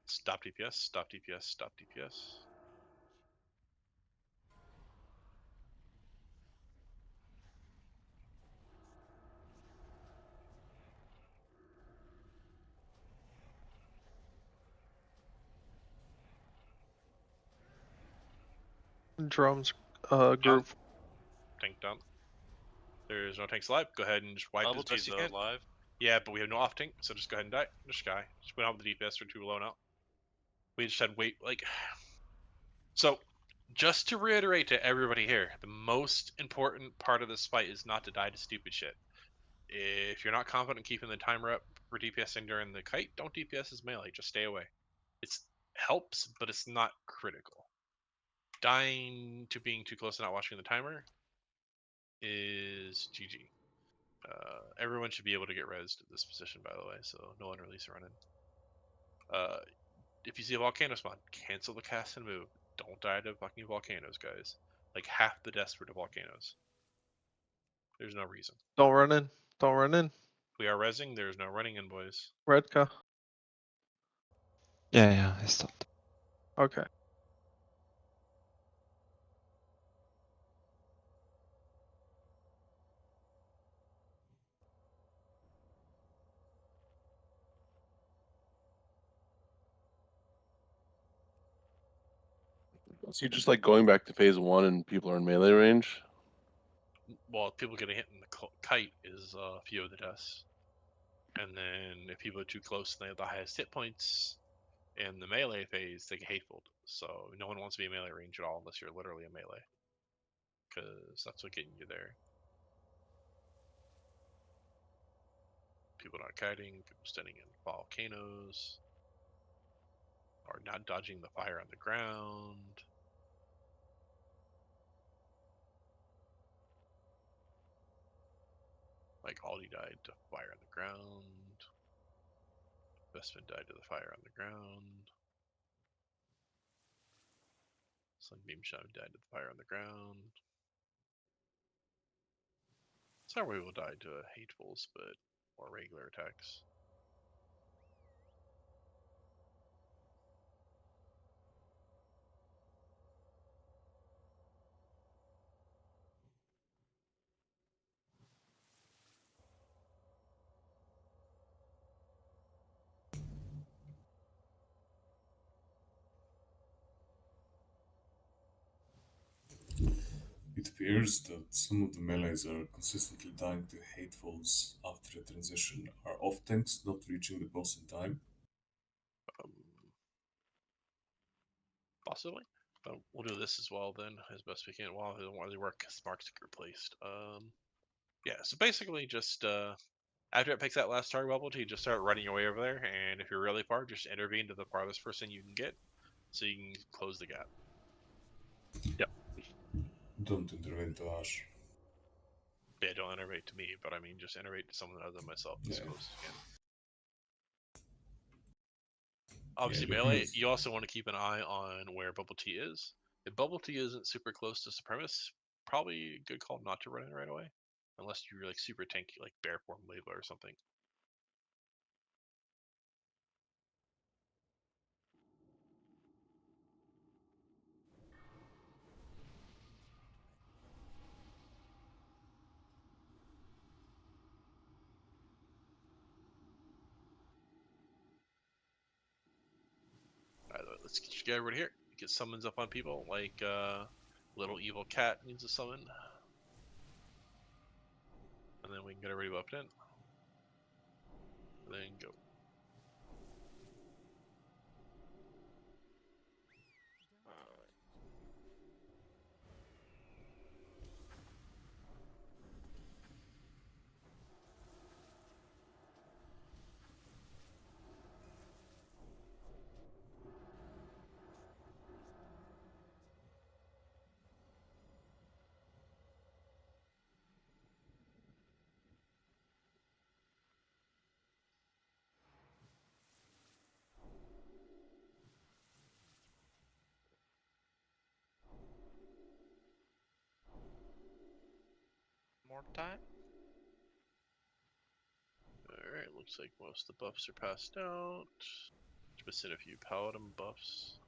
Stop DPS, stop DPS, stop DPS. Drums, group. Tank dump. There's no tanks alive. Go ahead and just wipe Bubble as best tea's you can. alive. Yeah, but we have no off tank, so just go ahead and die. Just die. Just went out with the DPS are too low now. We just had wait like. So, just to reiterate to everybody here, the most important part of this fight is not to die to stupid shit. If you're not confident in keeping the timer up for DPSing during the kite, don't DPS as melee. Just stay away. It helps, but it's not critical. Dying to being too close and not watching the timer is GG. Everyone should be able to get rezzed at this position, by the way, so no one release running. If you see a volcano spawn, cancel the cast and move. Don't die to fucking volcanoes, guys. Like half the deaths were to volcanoes. There's no reason. Don't run in. Don't run in. We are rezzing. There's no running in, boys. Redka. Yeah, I stopped. Okay. So you're just like going back to phase 1 and people are in melee range? Well, people getting hit in the kite is a few of the deaths. And then if people are too close and they have the highest hit points in the melee phase, they get hateful. So no one wants to be in melee range at all unless you're literally a melee. Because that's what getting you there. People not kiting, people standing in volcanoes, or not dodging the fire on the ground. Like Aldi died to fire on the ground. Bestman died to the fire on the ground. Sunbeam Shine died to the fire on the ground. Several people died to hatefuls, but more regular attacks. It appears that some of the melees are consistently dying to hatefuls after the transition. Are off tanks not reaching the boss in time? Possibly. But we'll do this as well then, as best we can, while the work sparks get replaced. Yeah, so basically just after it picks that last target bubble, you just start running your way over there, and if you're really far, just intervene to the farthest person you can get, so you can close the gap. Yep. Don't intervene to Ash. Yeah, don't innervate to me, but I mean just innervate to someone other than myself as close as you can. Obviously that melee. means- You also want to keep an eye on where Bubble Tea is. If Bubble Tea isn't super close to Supremus, probably a good call not to run in right away, unless you're like super tanky, like Bear Form Layla or something. Alright, let's get everybody here. Get summons up on people, like Little Evil Cat needs a summon. And then we can get everybody up in. And then go. More time. Alright, looks like most of the buffs are passed out. Just a few paladin buffs.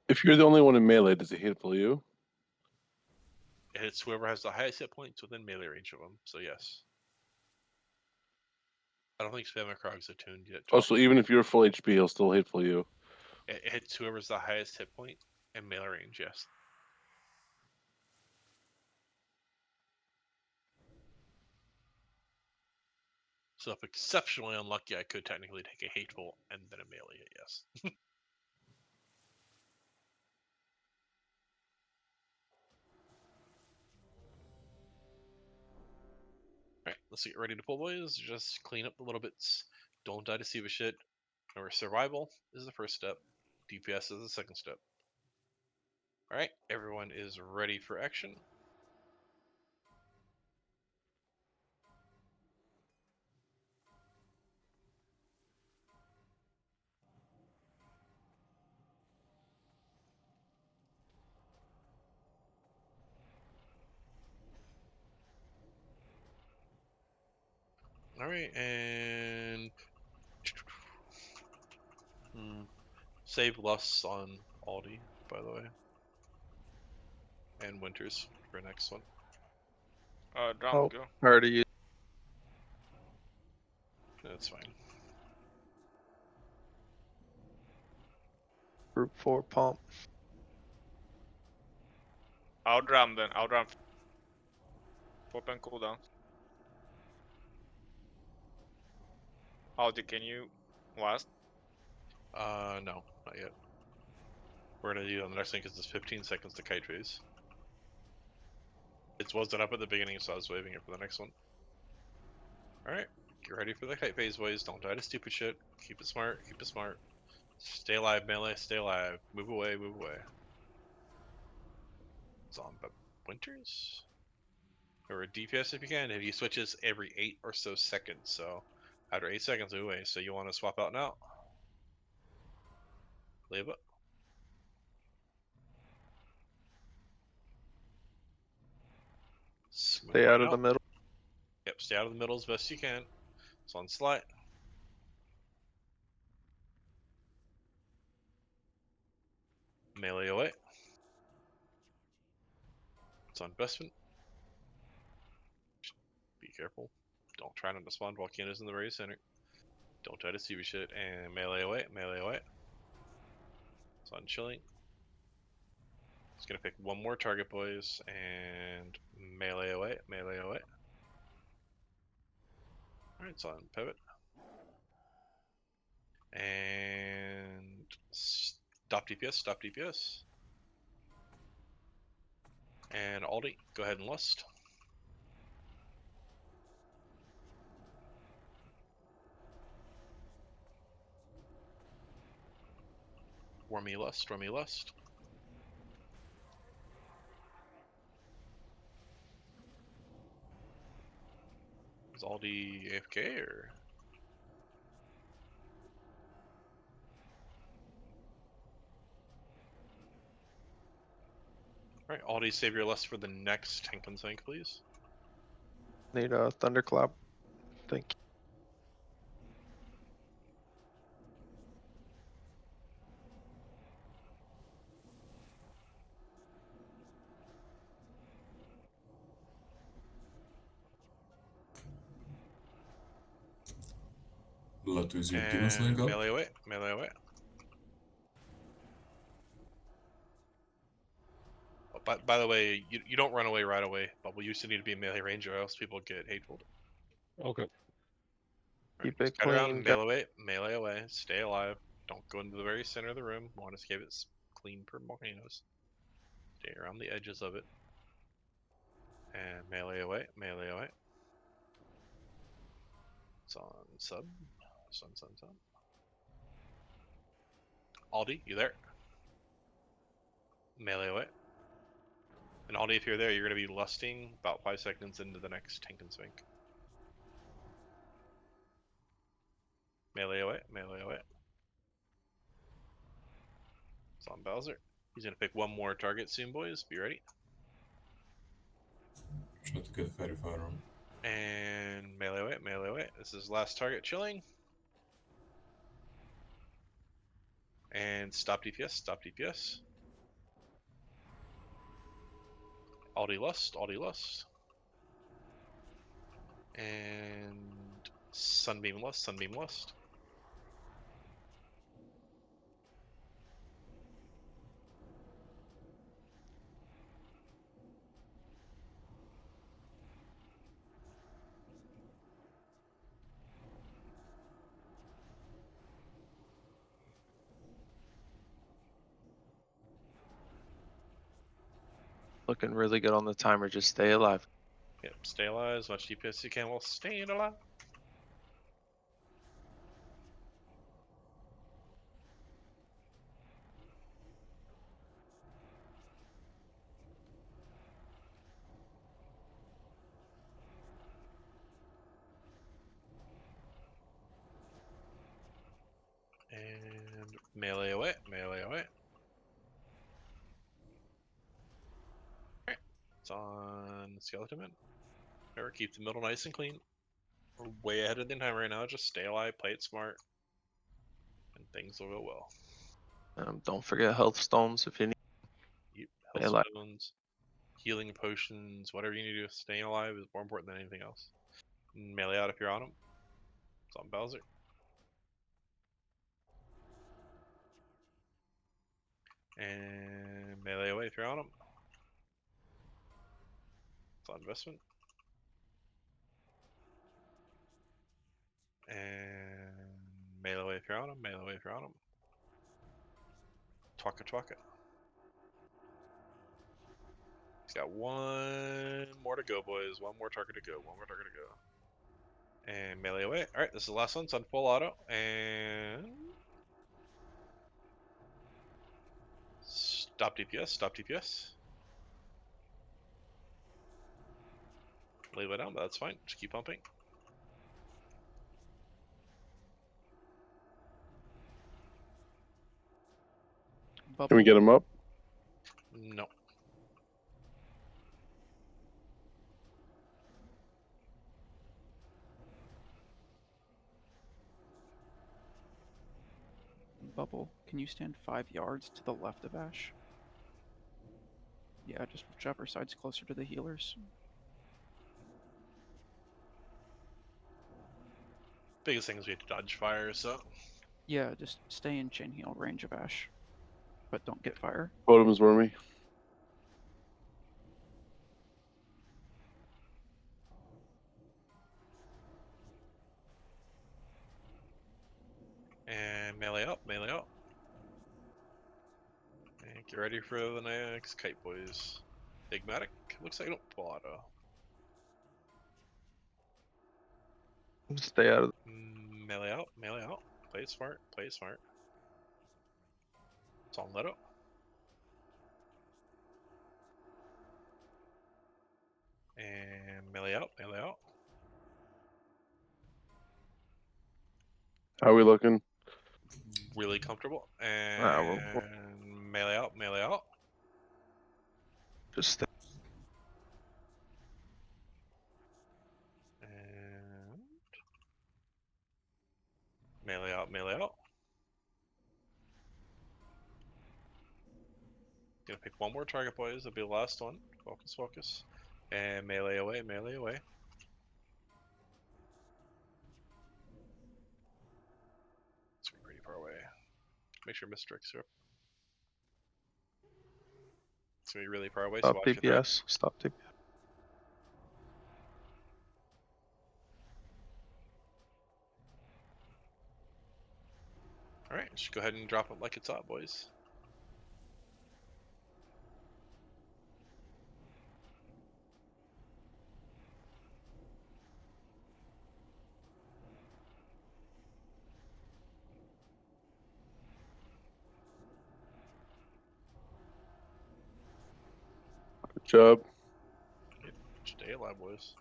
If you're the only one in melee, does it hateful you? It hits whoever has the highest hit points within melee range of them, so yes. I don't think Spamacrog's attuned yet. Also, even if you're full HP, he'll still hateful you. It hits whoever's the highest hit point in melee range, yes. So if exceptionally unlucky, I could technically take a hateful and then a melee hit, yes. Alright, let's get ready to pull, boys. Just clean up the little bits. Don't die to see shit. Remember, survival is the first step. DPS is the second step. Alright, everyone is ready for action. Alright, and save lusts on Aldi, by the way. And Winters for next one. Drum, Oh, go. already used. That's fine. Group 4 pump. I'll drum then. I'll drum. Pop and cooldown. Aldi, can you last? No, not yet. We're gonna do on the next thing because it's 15 seconds to kite phase. It wasn't up at the beginning, so I was waving it for the next one. Alright, get ready for the kite phase, boys. Don't die to stupid shit. Keep it smart, keep it smart. Stay alive, melee, stay alive. Move away, move away. It's on, but Winters? Or DPS if you can. If he switches every 8 or so seconds, so after 8 seconds, move away. So you want to swap out now? Leave it. Stay out of the middle. Yep, stay out of the middle as best you can. It's on Slight. Melee away. It's on Bestman. Be careful. Don't try not to spawn. Volcanoes in the very center. Don't try to see shit. And melee away, melee away. It's on Chilling. It's gonna pick one more target, boys, and melee away, melee away. Alright, it's on Pivot. And stop DPS, stop DPS. And Aldi, go ahead and lust. Wormy lust, wormy lust. Is Aldi AFK or? Alright, Aldi, save your list for the next tank and sink, please. Need a thunderclap. Thank you. Latu, is your demon slaying up? Melee away, melee away. Oh, by the way, you don't run away right away, but we used to need to be in melee range or else people get hateful. Okay. Keep it Cut around, clean. melee away, stay alive. Don't go into the very center of the room. Want to keep it clean for volcanoes. Stay around the edges of it. And melee away, melee away. It's on sub. Sun. Aldi, you there? Melee away. And Aldi, if you're there, you're going to be lusting about 5 seconds into the next tank and swing. Melee away, melee away. It's on Bowser. He's going to pick one more target soon, boys. Be ready. Try to get fairy fire on. And melee away, melee away. This is last target chilling. And stop DPS, stop DPS. Aldi lust, Aldi lust. And sunbeam lust, sunbeam lust. Looking really good on the timer. Just stay alive. Yep, stay alive as much DPS as you can while staying alive. And melee away, melee away. Alright, it's on Skeleton Man. Remember, keep the middle nice and clean. We're way ahead of the time right now. Just stay alive, play it smart, and things will go well. Don't forget health stones if you need. Yep, Stay health alive. stones, healing potions, whatever you need to do. Staying alive is more important than anything else. Melee out if you're on him. It's on Bowser. And melee away if you're on him. It's on Investment. And melee away if you're on him. Melee away if you're on him. Twaka. He's got one more to go, boys. One more target to go. And melee away. Alright, this is the last one. It's on full auto. And stop DPS. Leave it down, but that's fine. Just keep pumping. Can we get him up? No. Bubble, can you stand 5 yards to the left of Ash? Yeah, just whichever side's closer to the healers. Biggest thing is we have to dodge fire, so. Yeah, just stay in chain heal range of Ash, but don't get fire. Totems were me. And melee out. And get ready for the next kite, boys. Enigmatic. Looks like I don't pull auto. Stay out of. Melee out. Play it smart. It's on Leto. And melee out. How are we looking? Really comfortable. And we're melee out, melee out. just stay. And melee out, melee out. Gonna pick one more target, boys. It'll be the last one. Focus, focus. And melee away, melee away. It's gonna be pretty far away. Make sure misdirects are up. It's gonna be really far away, so Stop watch your threat. DPS. Stop DPS. Alright, just go ahead and drop it like it's hot, boys. Good job. Stay alive, boys.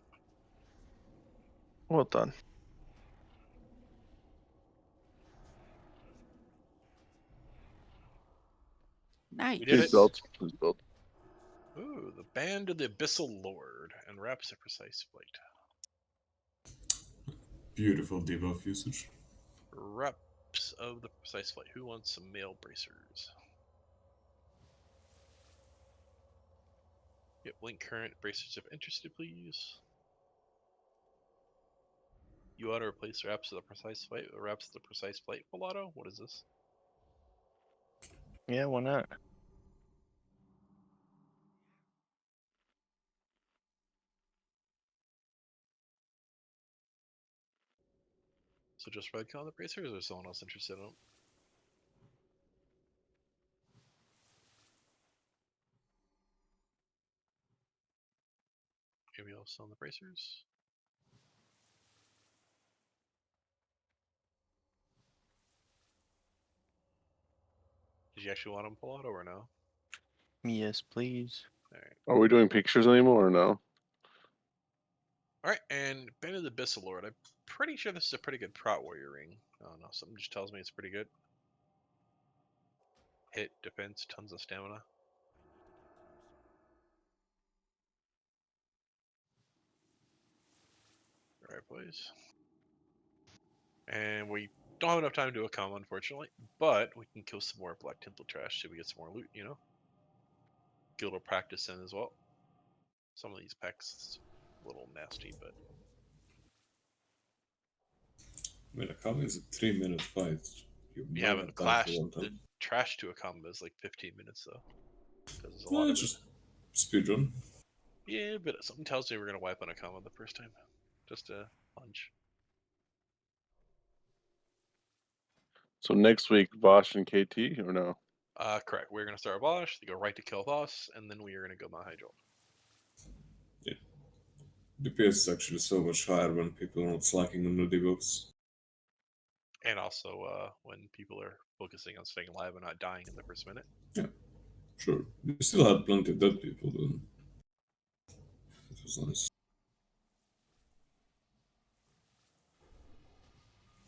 Well done. Nice. We did Please it. build. Please build. Ooh, the Band of the Abyssal Lord and wraps a precise flight. Beautiful debuff usage. Reps of the precise flight. Who wants some male bracers? Yep, link current bracers if interested, please. You ought to replace wraps of the precise flight with wraps of the precise flight, Volato? What is this? Yeah, why not? So just Redcon on the bracers, or is someone else interested in them? Maybe else on the bracers? Did you actually want them, Volato, or no? Yes, please. Alright. Are we doing pictures anymore or no? Alright, and Band of the Abyssal Lord. I'm pretty sure this is a pretty good Prot Warrior ring. I don't know, something just tells me it's pretty good. Hit, defense, tons of stamina. Alright, boys. And we don't have enough time to do a combo, unfortunately, but we can kill some more Black Temple trash so we get some more loot, you know? Get a little practice in as well. Some of these packs a little nasty, but I mean, a combo is a 3-minute fight. You yeah, might but have time Clash, for one the time. trash to a combo is like 15 minutes though, because there's a Yeah, lot of it. just speedrun. Yeah, but something tells me we're gonna wipe on a combo the first time. Just a hunch. So next week, Vosh and KT or no? Correct. We're gonna start Bosch, they go right to kill Voss, and then we are gonna go Mount Hydro. Yeah. DPS is actually so much higher when people are not slacking on the debuffs. And also when people are focusing on staying alive and not dying in the first minute. Yeah, sure. You still had plenty of dead people, though. It was nice.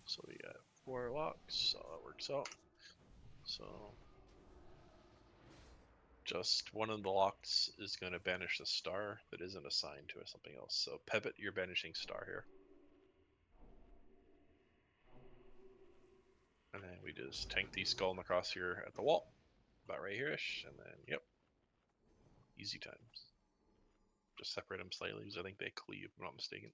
So we got 4 locks, so that works out. So just one of the locks is going to banish the star that isn't assigned to something else. So Pebet, you're banishing star here. And then we just tank the skull and the cross here at the wall. About right here-ish. And then, yep. Easy times. Just separate them slightly because I think they cleave, if I'm not mistaken.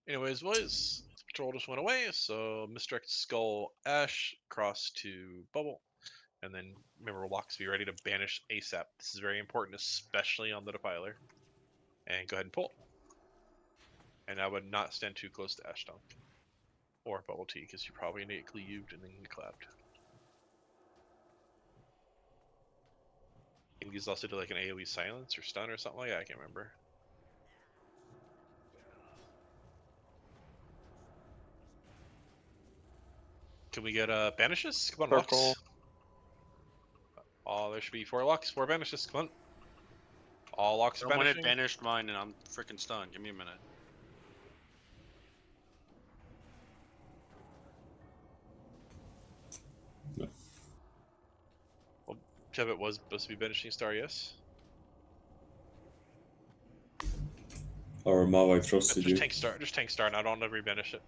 Anyways, boys, patrol just went away, so misdirect skull ash, cross to bubble. And then remember, locks, be ready to banish ASAP. This is very important, especially on the defiler. And go ahead and pull. And I would not stand too close to Ash Dunk or Bubble Tea because you're probably gonna get cleaved and then get clapped. I think he's also do like an AoE silence or stun or something like that. I can't remember. Can we get banishes? Come on, Circle. locks. Oh, there should be 4 locks, 4 banishes. Come on. All locks are When it banishing. banished mine and I'm freaking stunned. Give me a minute. Well, Tebet was supposed to be banishing Star, yes? Or Mao, I trusted Just you. tank Star. Just tank Star now. Don't ever rebanish it.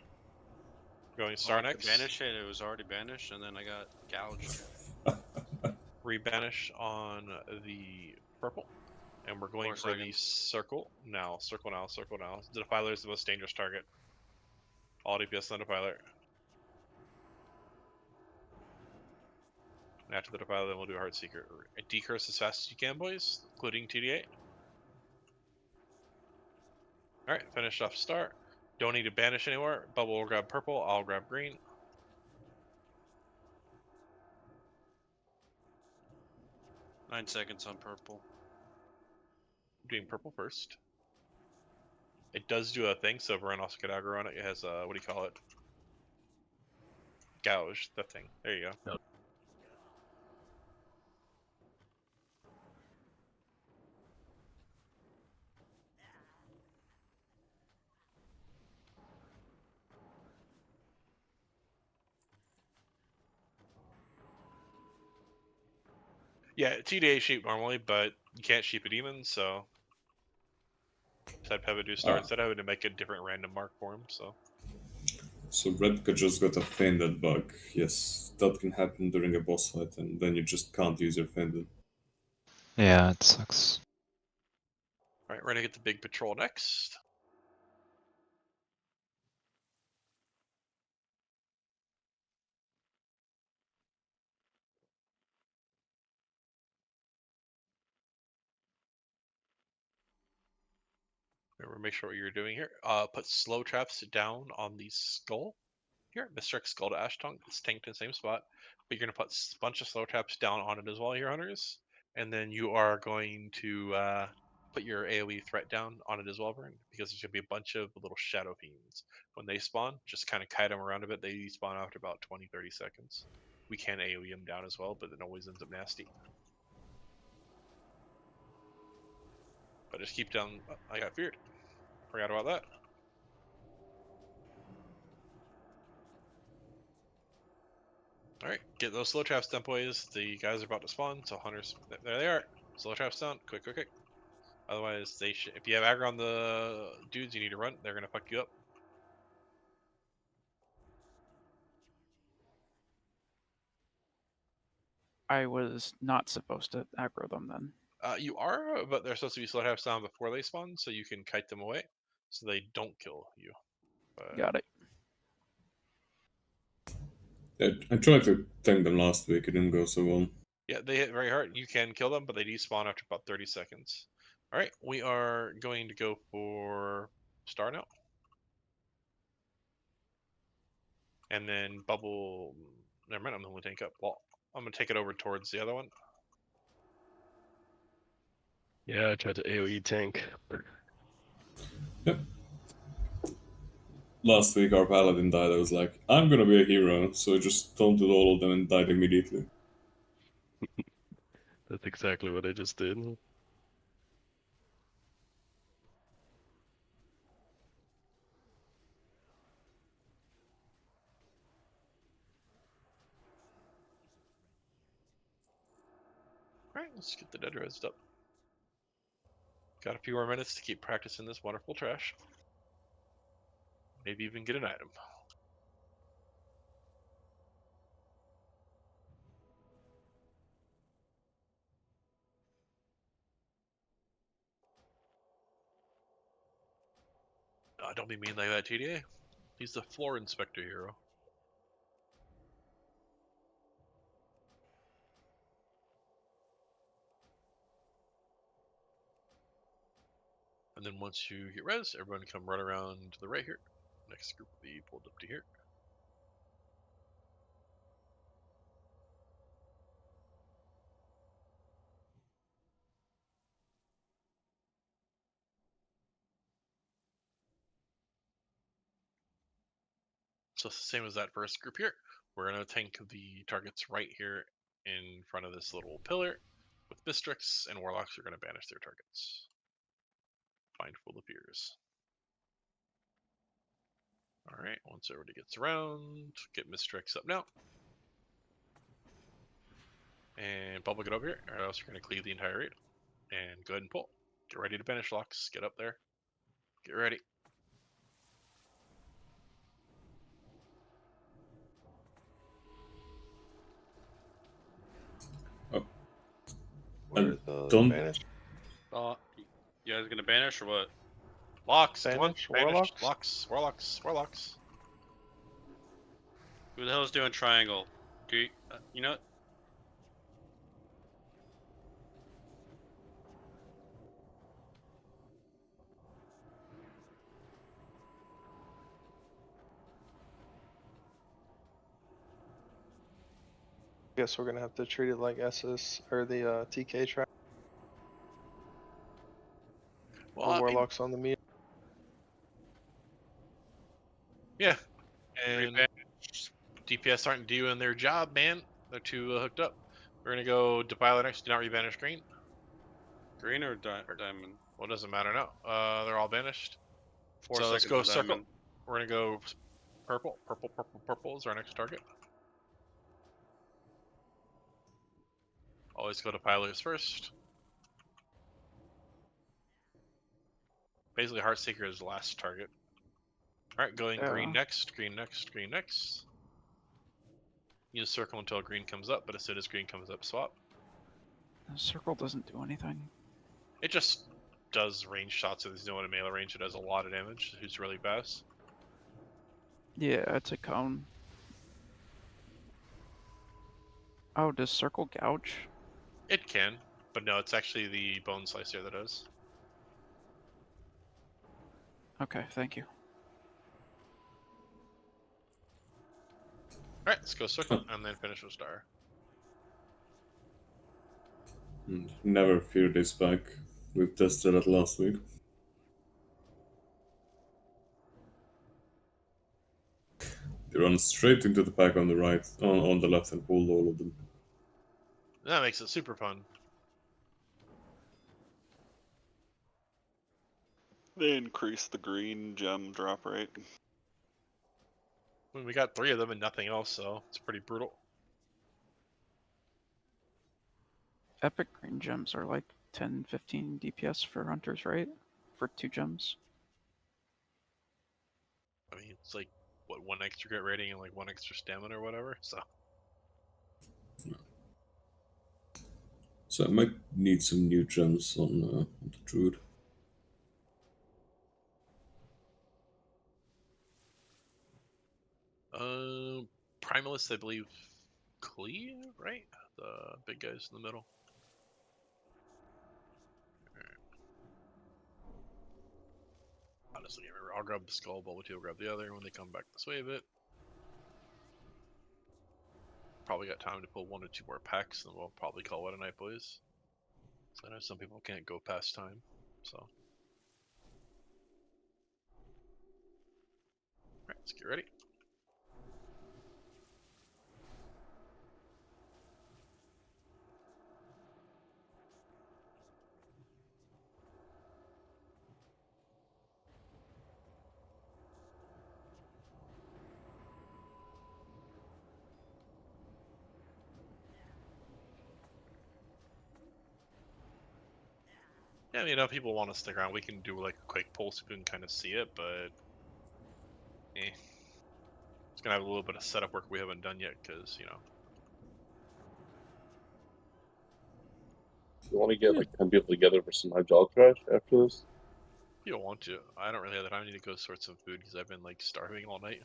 Going Star To next. banish it, it was already banished, and then I got gouged. Rebanish on the purple. And we're going for the circle now. Circle now. Circle now. The Defiler is the most dangerous target. All DPS on Defiler. And after the Defiler, then we'll do a Heartseeker. Decurse as fast as you can, boys, including TD8. Alright, finish off Star. Don't need to banish anywhere. Bubble will grab purple. I'll grab green. Nine seconds on purple. Doing purple first. It does do a thing, so everyone also get aggro on it. It has what do you call it? Gouge, that thing. There you go. Yeah, TDA sheep normally, but you can't sheep a demon, so I'd have do Star instead. I would make a different random mark for him, so. So Redka just got a Fainted bug. Yes, that can happen during a boss fight, and then you just can't use your Fainted. Yeah, it sucks. Alright, we're gonna get the big patrol next. Remember, make sure what you're doing here. Put slow traps down on the skull. Here, Mr. Skull to Ash Tongue. It's tanked in the same spot, but you're gonna put a bunch of slow traps down on it as well, here, hunters. And then you are going to put your AoE threat down on it as well, Vern, because there's gonna be a bunch of little shadow fiends. When they spawn, just kind of kite them around a bit. They spawn after about 20-30 seconds. We can AoE them down as well, but it always ends up nasty. But just keep down. Oh, I got feared. Forgot about that. Alright, get those slow traps done, boys. The guys are about to spawn, so hunters, there they are. Slow traps down, quick, quick, quick. Otherwise, they should. If you have aggro on the dudes, you need to run. They're gonna fuck you up. I was not supposed to aggro them then. You are, but they're supposed to be slow traps down before they spawn, so you can kite them away, so they don't kill you. Got it. I tried to tank them last week, it didn't go so well. Yeah, they hit very hard. You can kill them, but they despawn after about 30 seconds. Alright, we are going to go for Star now. And then Bubble... Never mind, I'm going to tank up. Well, I'm going to take it over towards the other one. Yeah, I tried to AoE tank. Yep. Last week our paladin died, I was like, I'm gonna be a hero, so I just taunted all of them and died immediately. That's exactly what I just did. Alright, let's get the dead resed up. Got a few more minutes to keep practicing this wonderful trash. Maybe even get an item. Don't be mean like that, TDA. He's the floor inspector hero. And then once you get res, everyone come run around to the right here. Next group will be pulled up to here. So it's the same as that first group here. We're going to tank the targets right here in front of this little pillar. With Mistrix and Warlocks, you're going to banish their targets. Mindful appears. Alright, once everybody gets around, get Mistrix up now. And Bubble, get over here, or else you're going to cleave the entire raid. And go ahead and pull. Get ready to banish locks. Get up there. Get ready. And don't You guys gonna banish or what? Locks, come on, Banish? banish. Warlocks? Locks, Warlocks, Warlocks. Who the hell's doing triangle? Do you, you know what? Guess we're gonna have to treat it like SS or the TK track. Well, Or I mean, Warlocks on the meat. yeah. And DPS aren't doing their job, man. They're too hooked up. We're gonna go Defile next. Do not rebanish green. Green or diamond? Well, it doesn't matter now. They're all banished. 4 So let's seconds go on circle. diamond. We're gonna go purple, purple, purple, purple is our next target. Always go to Pilers first. Basically, Heartseeker is the last target. Alright, going green next, green next, green next. Use circle until green comes up, but as soon as green comes up, swap. The circle doesn't do anything. It just does range shots if there's no one in melee range. It does a lot of damage. Who's really fast? Yeah, it's a cone. Oh, does circle gouge? It can, but no, it's actually the bone slicer that does. Okay, thank you. Alright, let's go circle and then finish with star. never fear this back. We've tested it last week. They run straight into the pack on the right, on the left, and pull all of them. That makes it super fun. They increase the green gem drop rate. When we got 3 of them and nothing else, so it's pretty brutal. Epic green gems are like 10, 15 DPS for hunters, right? For 2 gems. I mean, it's like, what, 1 extra crit rating and like 1 extra stamina or whatever, so. So I might need some new gems on the druid. Primalist, I believe, Clea, right? The big guys in the middle. Honestly, remember, I'll grab the skull, Bubble 2 will grab the other when they come back this way a bit. Probably got time to pull 1 or 2 more packs, and we'll probably call it a night, boys. So I know some people can't go past time, so. Alright, let's get ready. Yeah, I mean, if people want to stick around, we can do like a quick pull so you can kind of see it, but it's gonna have a little bit of setup work we haven't done yet, because you know. You want to get like 10 people together for some hydraulic trash after this? You don't want to. I don't really have the time. I need to go sort some food because I've been like starving all night.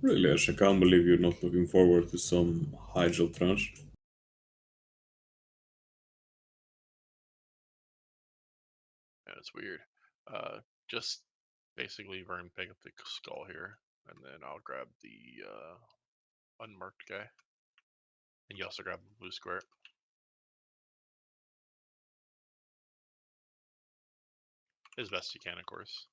Really, Ash, I can't believe you're not looking forward to some hydro trash. Yeah, it's weird. Just basically Vern pick up the skull here, and then I'll grab the unmarked guy. And you also grab the blue square. As best you can, of course.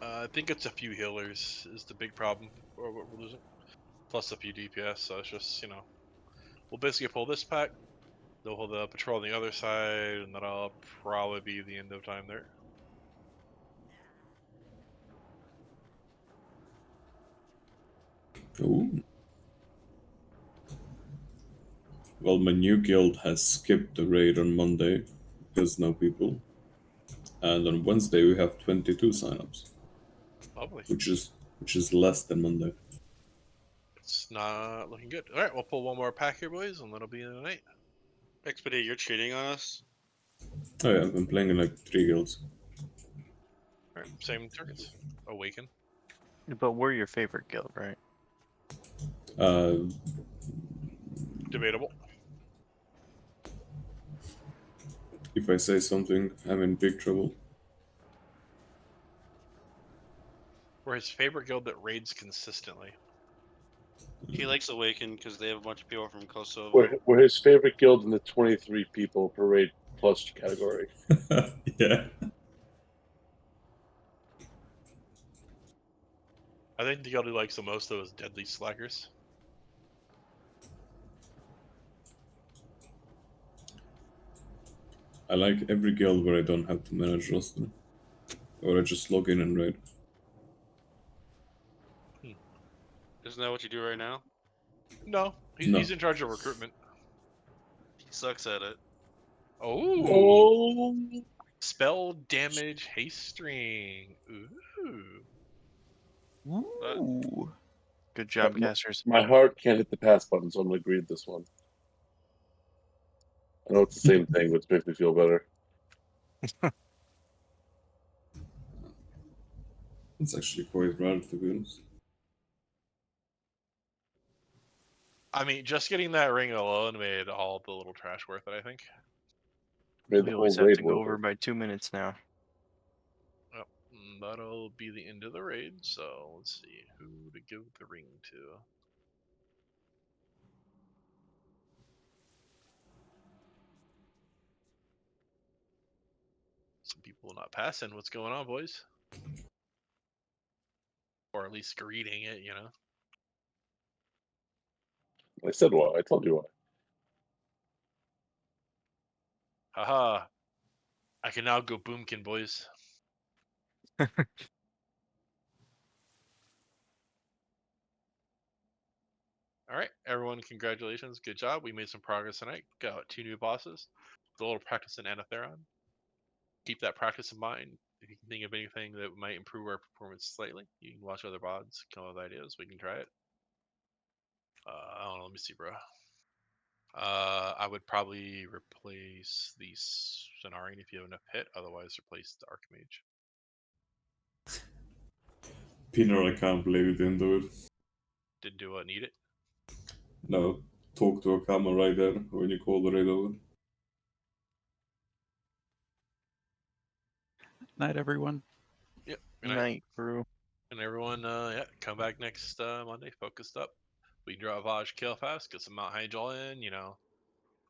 I think it's a few healers is the big problem, or what we're losing. Plus a few DPS, so it's just, you know. We'll basically pull this pack, they'll hold the patrol on the other side, and that'll probably be the end of time there. Ooh. Well, my new guild has skipped the raid on Monday because no people. And on Wednesday we have 22 signups. Lovely. Which is less than Monday. It's not looking good. Alright, we'll pull one more pack here, boys, and that'll be the night. XPD, you're cheating on us? Oh yeah, I've been playing in like 3 guilds. Alright, same targets. Awaken. But we're your favorite guild, right? Debatable. If I say something, I'm in big trouble. We're his favorite guild that raids consistently. He likes Awaken because they have a bunch of people from Kosovo. We're his favorite guild in the 23 people per raid plus category. Yeah. I think the guild he likes the most though is Deadly Slackers. I like every guild where I don't have to manage roster. Or I just log in and raid. Isn't that what you do right now? No, No. he's in charge of recruitment. He sucks at it. Oh. Spell damage haste string. Ooh. Ooh. Good job, Yeah, casters. My heart can't hit the pass button, so I'm gonna agree with this one. I know it's the same thing, but it makes me feel better. It's actually quite rare, to be honest. I mean, just getting that ring alone made all the little trash worth it, I think. Made We the always whole have raid to go worth over it. by 2 minutes now. Yep, that'll be the end of the raid, so let's see who to give the ring to. Some people not passing. What's going on, boys? Or at least greeting it, you know. I said why. I told you why. Haha. I can now go boomkin, boys. Alright, everyone, congratulations. Good job. We made some progress tonight. Got 2 new bosses. A little practice in Anatheron. Keep that practice in mind. If you can think of anything that might improve our performance slightly, you can watch other VODs, come up with ideas. We can try it. I don't know. Let me see, bro. I would probably replace the Cenarian if you have enough hit. Otherwise, replace the Archmage. Peter, I can't believe you didn't do it. Didn't do what? Need it? No, talk to a camera right there when you call the raid over. Night, everyone. Yep. Night, crew. And everyone, yeah, come back next Monday, focused up. We draw Vaj kill fast, get some Mount Hyjal in, you know,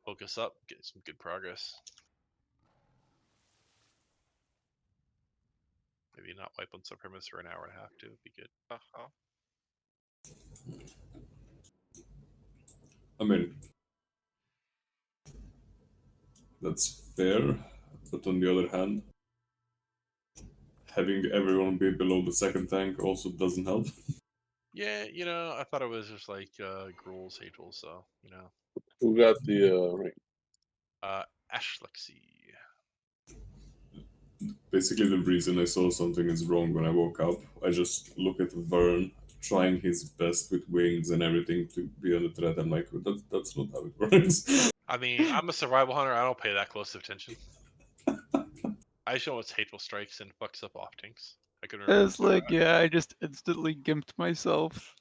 focus up, get some good progress. Maybe not wipe on Supremus for an hour and a half too, would be good. I mean, that's fair, but on the other hand, having everyone be below the second tank also doesn't help. Yeah, you know, I thought it was just like Gruul's Hateful, so, you know. Who got the ring? Ashlexy. Basically, the reason I saw something is wrong when I woke up, I just look at Vern trying his best with wings and everything to be on the threat. I'm like, that's not how it works. I mean, I'm a survival hunter. I don't pay that close of attention. I just know it's Hateful Strikes and fucks up off tanks. I can remember. It's like, yeah, I just instantly gimped myself.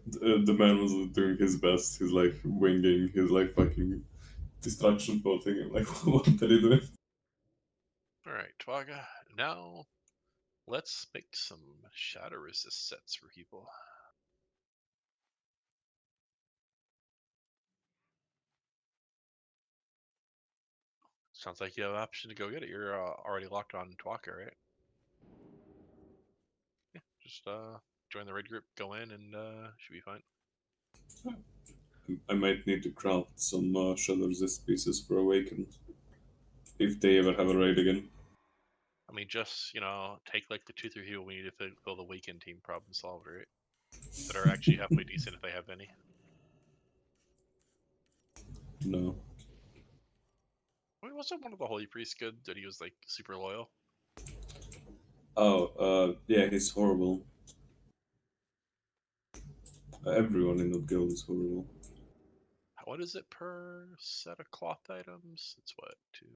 The man was doing his best. He's like winging his like fucking distraction boating. I'm like, what are you doing? Alright, Twaga. Now Let's make some shadow resist sets for people. Sounds like you have an option to go get it. You're already locked on Twaka, right? Yeah, just join the raid group, go in, and should be fine. I might need to craft some shadow resist pieces for Awaken if they ever have a raid again. I mean, just take like the 2-3 people we need to fill the weekend team problem solved, right? That are actually halfway decent if they have any. No. Wait, wasn't one of the holy priests good that he was like super loyal? Oh, yeah, he's horrible. Everyone in the guild is horrible. What is it per set of cloth items? It's what, 2?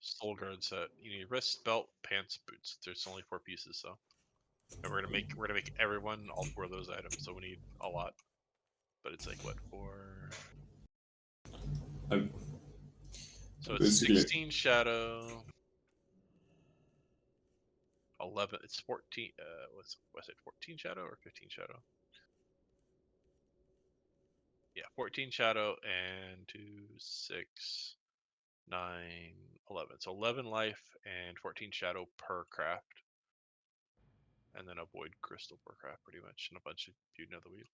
Soul guard set. You need wrist, belt, pants, boots. There's only 4 pieces, so. And we're gonna make everyone all 4 of those items, so we need a lot. But it's like what, 4? So it's basically 16 shadow. 11. It's 14. Was it 14 shadow or 15 shadow? Yeah, 14 shadow and 2, 6, 9, 11. So 11 life and 14 shadow per craft. And then a void crystal per craft, pretty much, and a bunch of feud netherweed.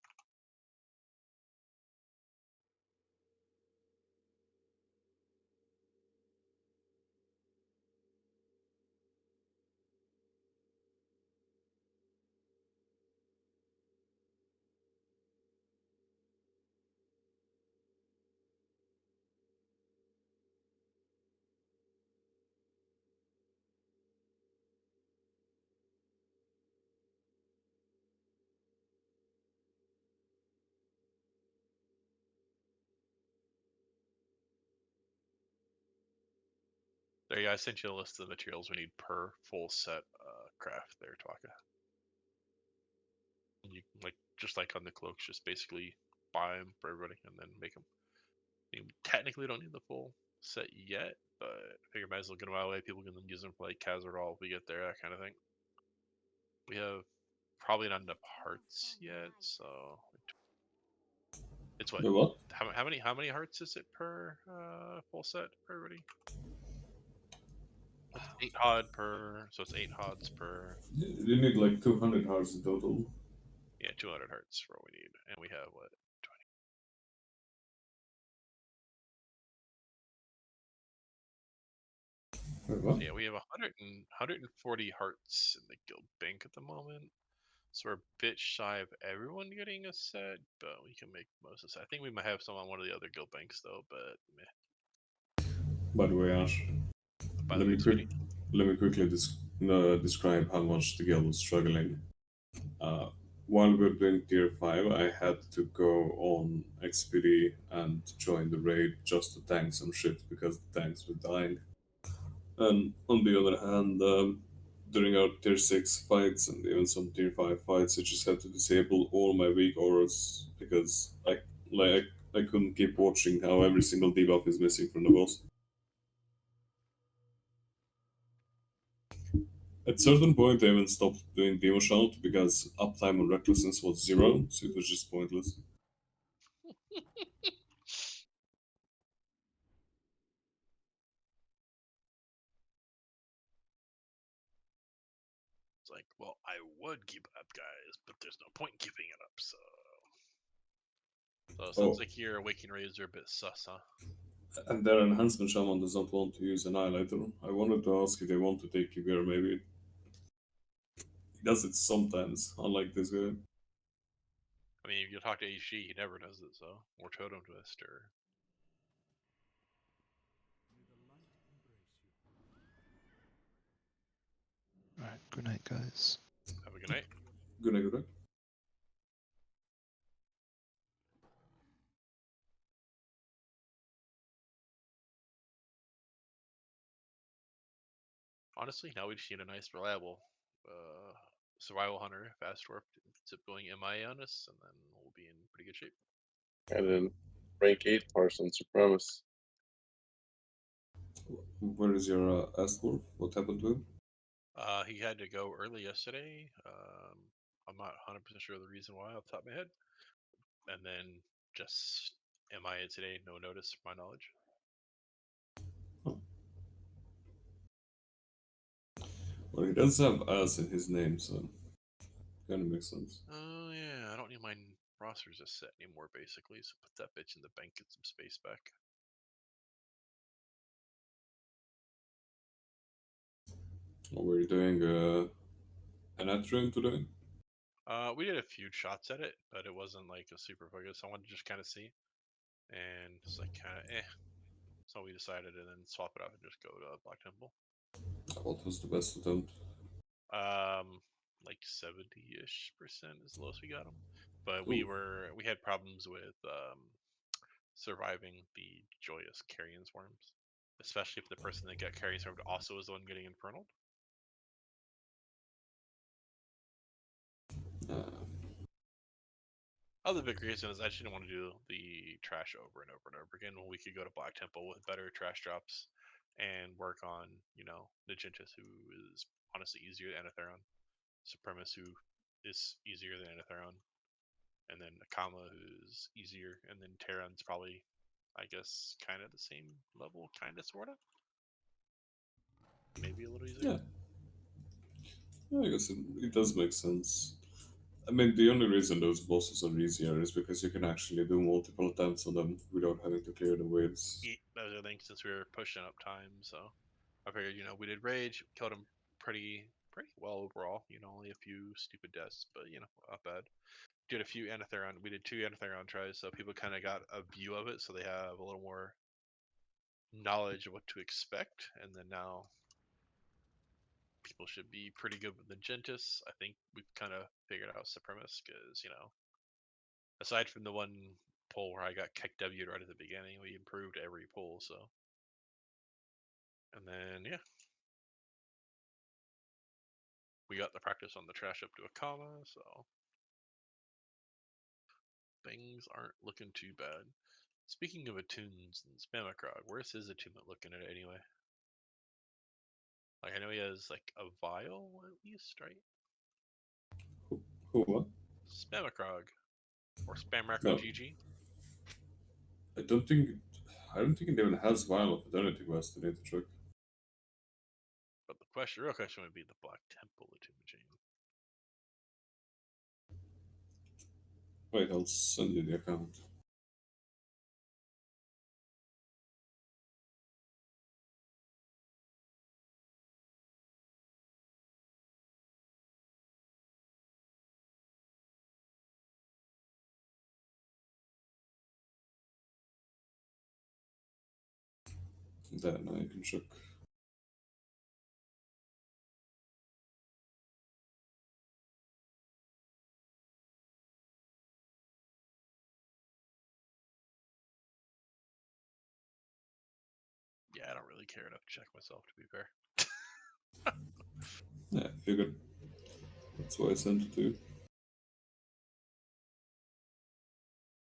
There you go, I sent you a list of the materials we need per full set craft there, Twaka. And you like just like on the cloaks, just basically buy them for everybody and then make them. You technically don't need the full set yet, but I figure might as well get them out of the way. People can use them for like Kazarol if we get there, that kind of thing. We have probably not enough hearts yet, so it's what? Wait, what? How many hearts is it per full set for everybody? It's 8 hod per, so it's 8 hods per. You need like 200 hearts in total. Yeah, 200 hearts for what we need, and we have what? 20. Wait, what? So yeah, we have 140 hearts in the guild bank at the moment. So we're a bit shy of everyone getting a set, but we can make most of this. I think we might have some on one of the other guild banks though, but meh. By the way, Ash, By let the way, me, let me quickly describe how much the guild was struggling. While we were doing tier 5, I had to go on XPD and join the raid just to tank some shit because the tanks were dying. And on the other hand, during our tier 6 fights and even some tier 5 fights, I just had to disable all my weak auras because I couldn't keep watching how every single debuff is missing from the boss. At certain point, I even stopped doing Demo Shout because uptime on Recklessness was 0, so it was just pointless. It's like, well, I would keep it up, guys, but there's no point in keeping it up, so. So it sounds like your Awakening Raids are a bit sus, huh? And their enhancement shaman does not want to use Annihilator. I wanted to ask if they want to take Kibir, maybe. He does it sometimes, unlike this guy. I mean, if you talk to HG, he never does it, so. Or Totem Twist, or. Alright, good night, guys. Have a good night. Good night, good night. Honestly, now we just need a nice, reliable survival hunter, fast warp, zip going MIA on us, and then we'll be in pretty good shape. And then rank 8 Parson Supremus. Where is your Astlorf? What happened to him? He had to go early yesterday. I'm not 100% sure the reason why off the top of my head. And then just MIA today, no notice, to my knowledge. Well, he does have "as" in his name, so kind of makes sense. Oh yeah, I don't need my rosters to set anymore, basically. So put that bitch in the bank, get some space back. What were you doing? An Atrium today? We did a few shots at it, but it wasn't like a super focus. I wanted to just kind of see, and it's like kind of eh. So we decided to then swap it out and just go to Black Temple. What was the best attempt? Like 70-ish% is the lowest we got them, but Ooh. we had problems with surviving the joyous carrion swarms, especially if the person that got carrion swarmed also was the one getting infernal. Other big reason is I just didn't want to do the trash over and over and over again when we could go to Black Temple with better trash drops and work on, Najentus, who is honestly easier than Anatheron, Supremus, who is easier than Anatheron, and then Akama, who's easier, and then Terran's probably, I guess, kind of the same level, kind of, sort of. Maybe a little easier. Yeah, I guess it does make sense. I mean, the only reason those bosses are easier is because you can actually do multiple attempts on them without having to clear the waves. Those are things since we were pushing up time, so I figured, we did Rage, killed him pretty well overall. Only a few stupid deaths, but not bad. Did a few Anatheron. We did 2 Anatheron tries, so people kind of got a view of it, so they have a little more knowledge of what to expect. And then now people should be pretty good with Najentus. I think we've kind of figured out Supremus because, aside from the one pull where I got kicked W'd right at the beginning, we improved every pull, so. And then, yeah. We got the practice on the trash up to a comma, so. Things aren't looking too bad. Speaking of attunes and Spamacrog, where's his attunement looking at it anyway? Like, I know he has, like, a vial, at least, right? Who, what? Spamacrog. Or Spamacrog No. GG. I don't think it even has Vial of Eternity Quest. I need to check. But the real question would be the Black Temple attunement chain. Wait, I'll send you the account. Then I can check. Yeah, I don't really care enough to check myself, to be fair. Yeah, I figured. That's why I sent it to you.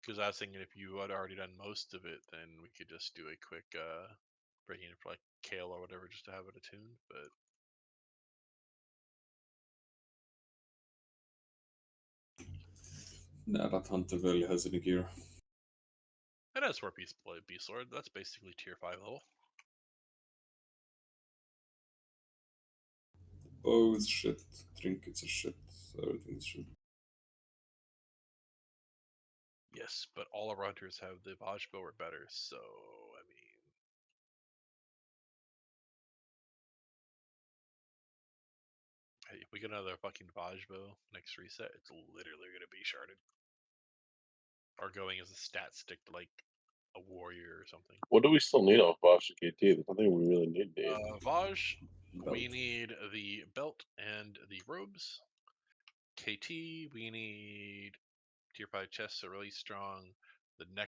Because I was thinking if you had already done most of it, then we could just do a quick break in for like Kale or whatever just to have it attuned, but Nah, that hunter really has any gear. it has 4 Beast Sword. That's basically tier 5 level. Oh, it's shit. Trinkets are shit. Everything's shit. Yes, but all our hunters have the Vaj bow or better, so I mean, hey, if we get another fucking Vaj bow next reset, it's literally gonna be sharded. Or going as a stat stick to like a warrior or something. What do we still need off Bosch and KT? There's nothing we really need. Vaj, we Belt. need the belt and the robes. KT, we need tier 5 chests are really strong. The neck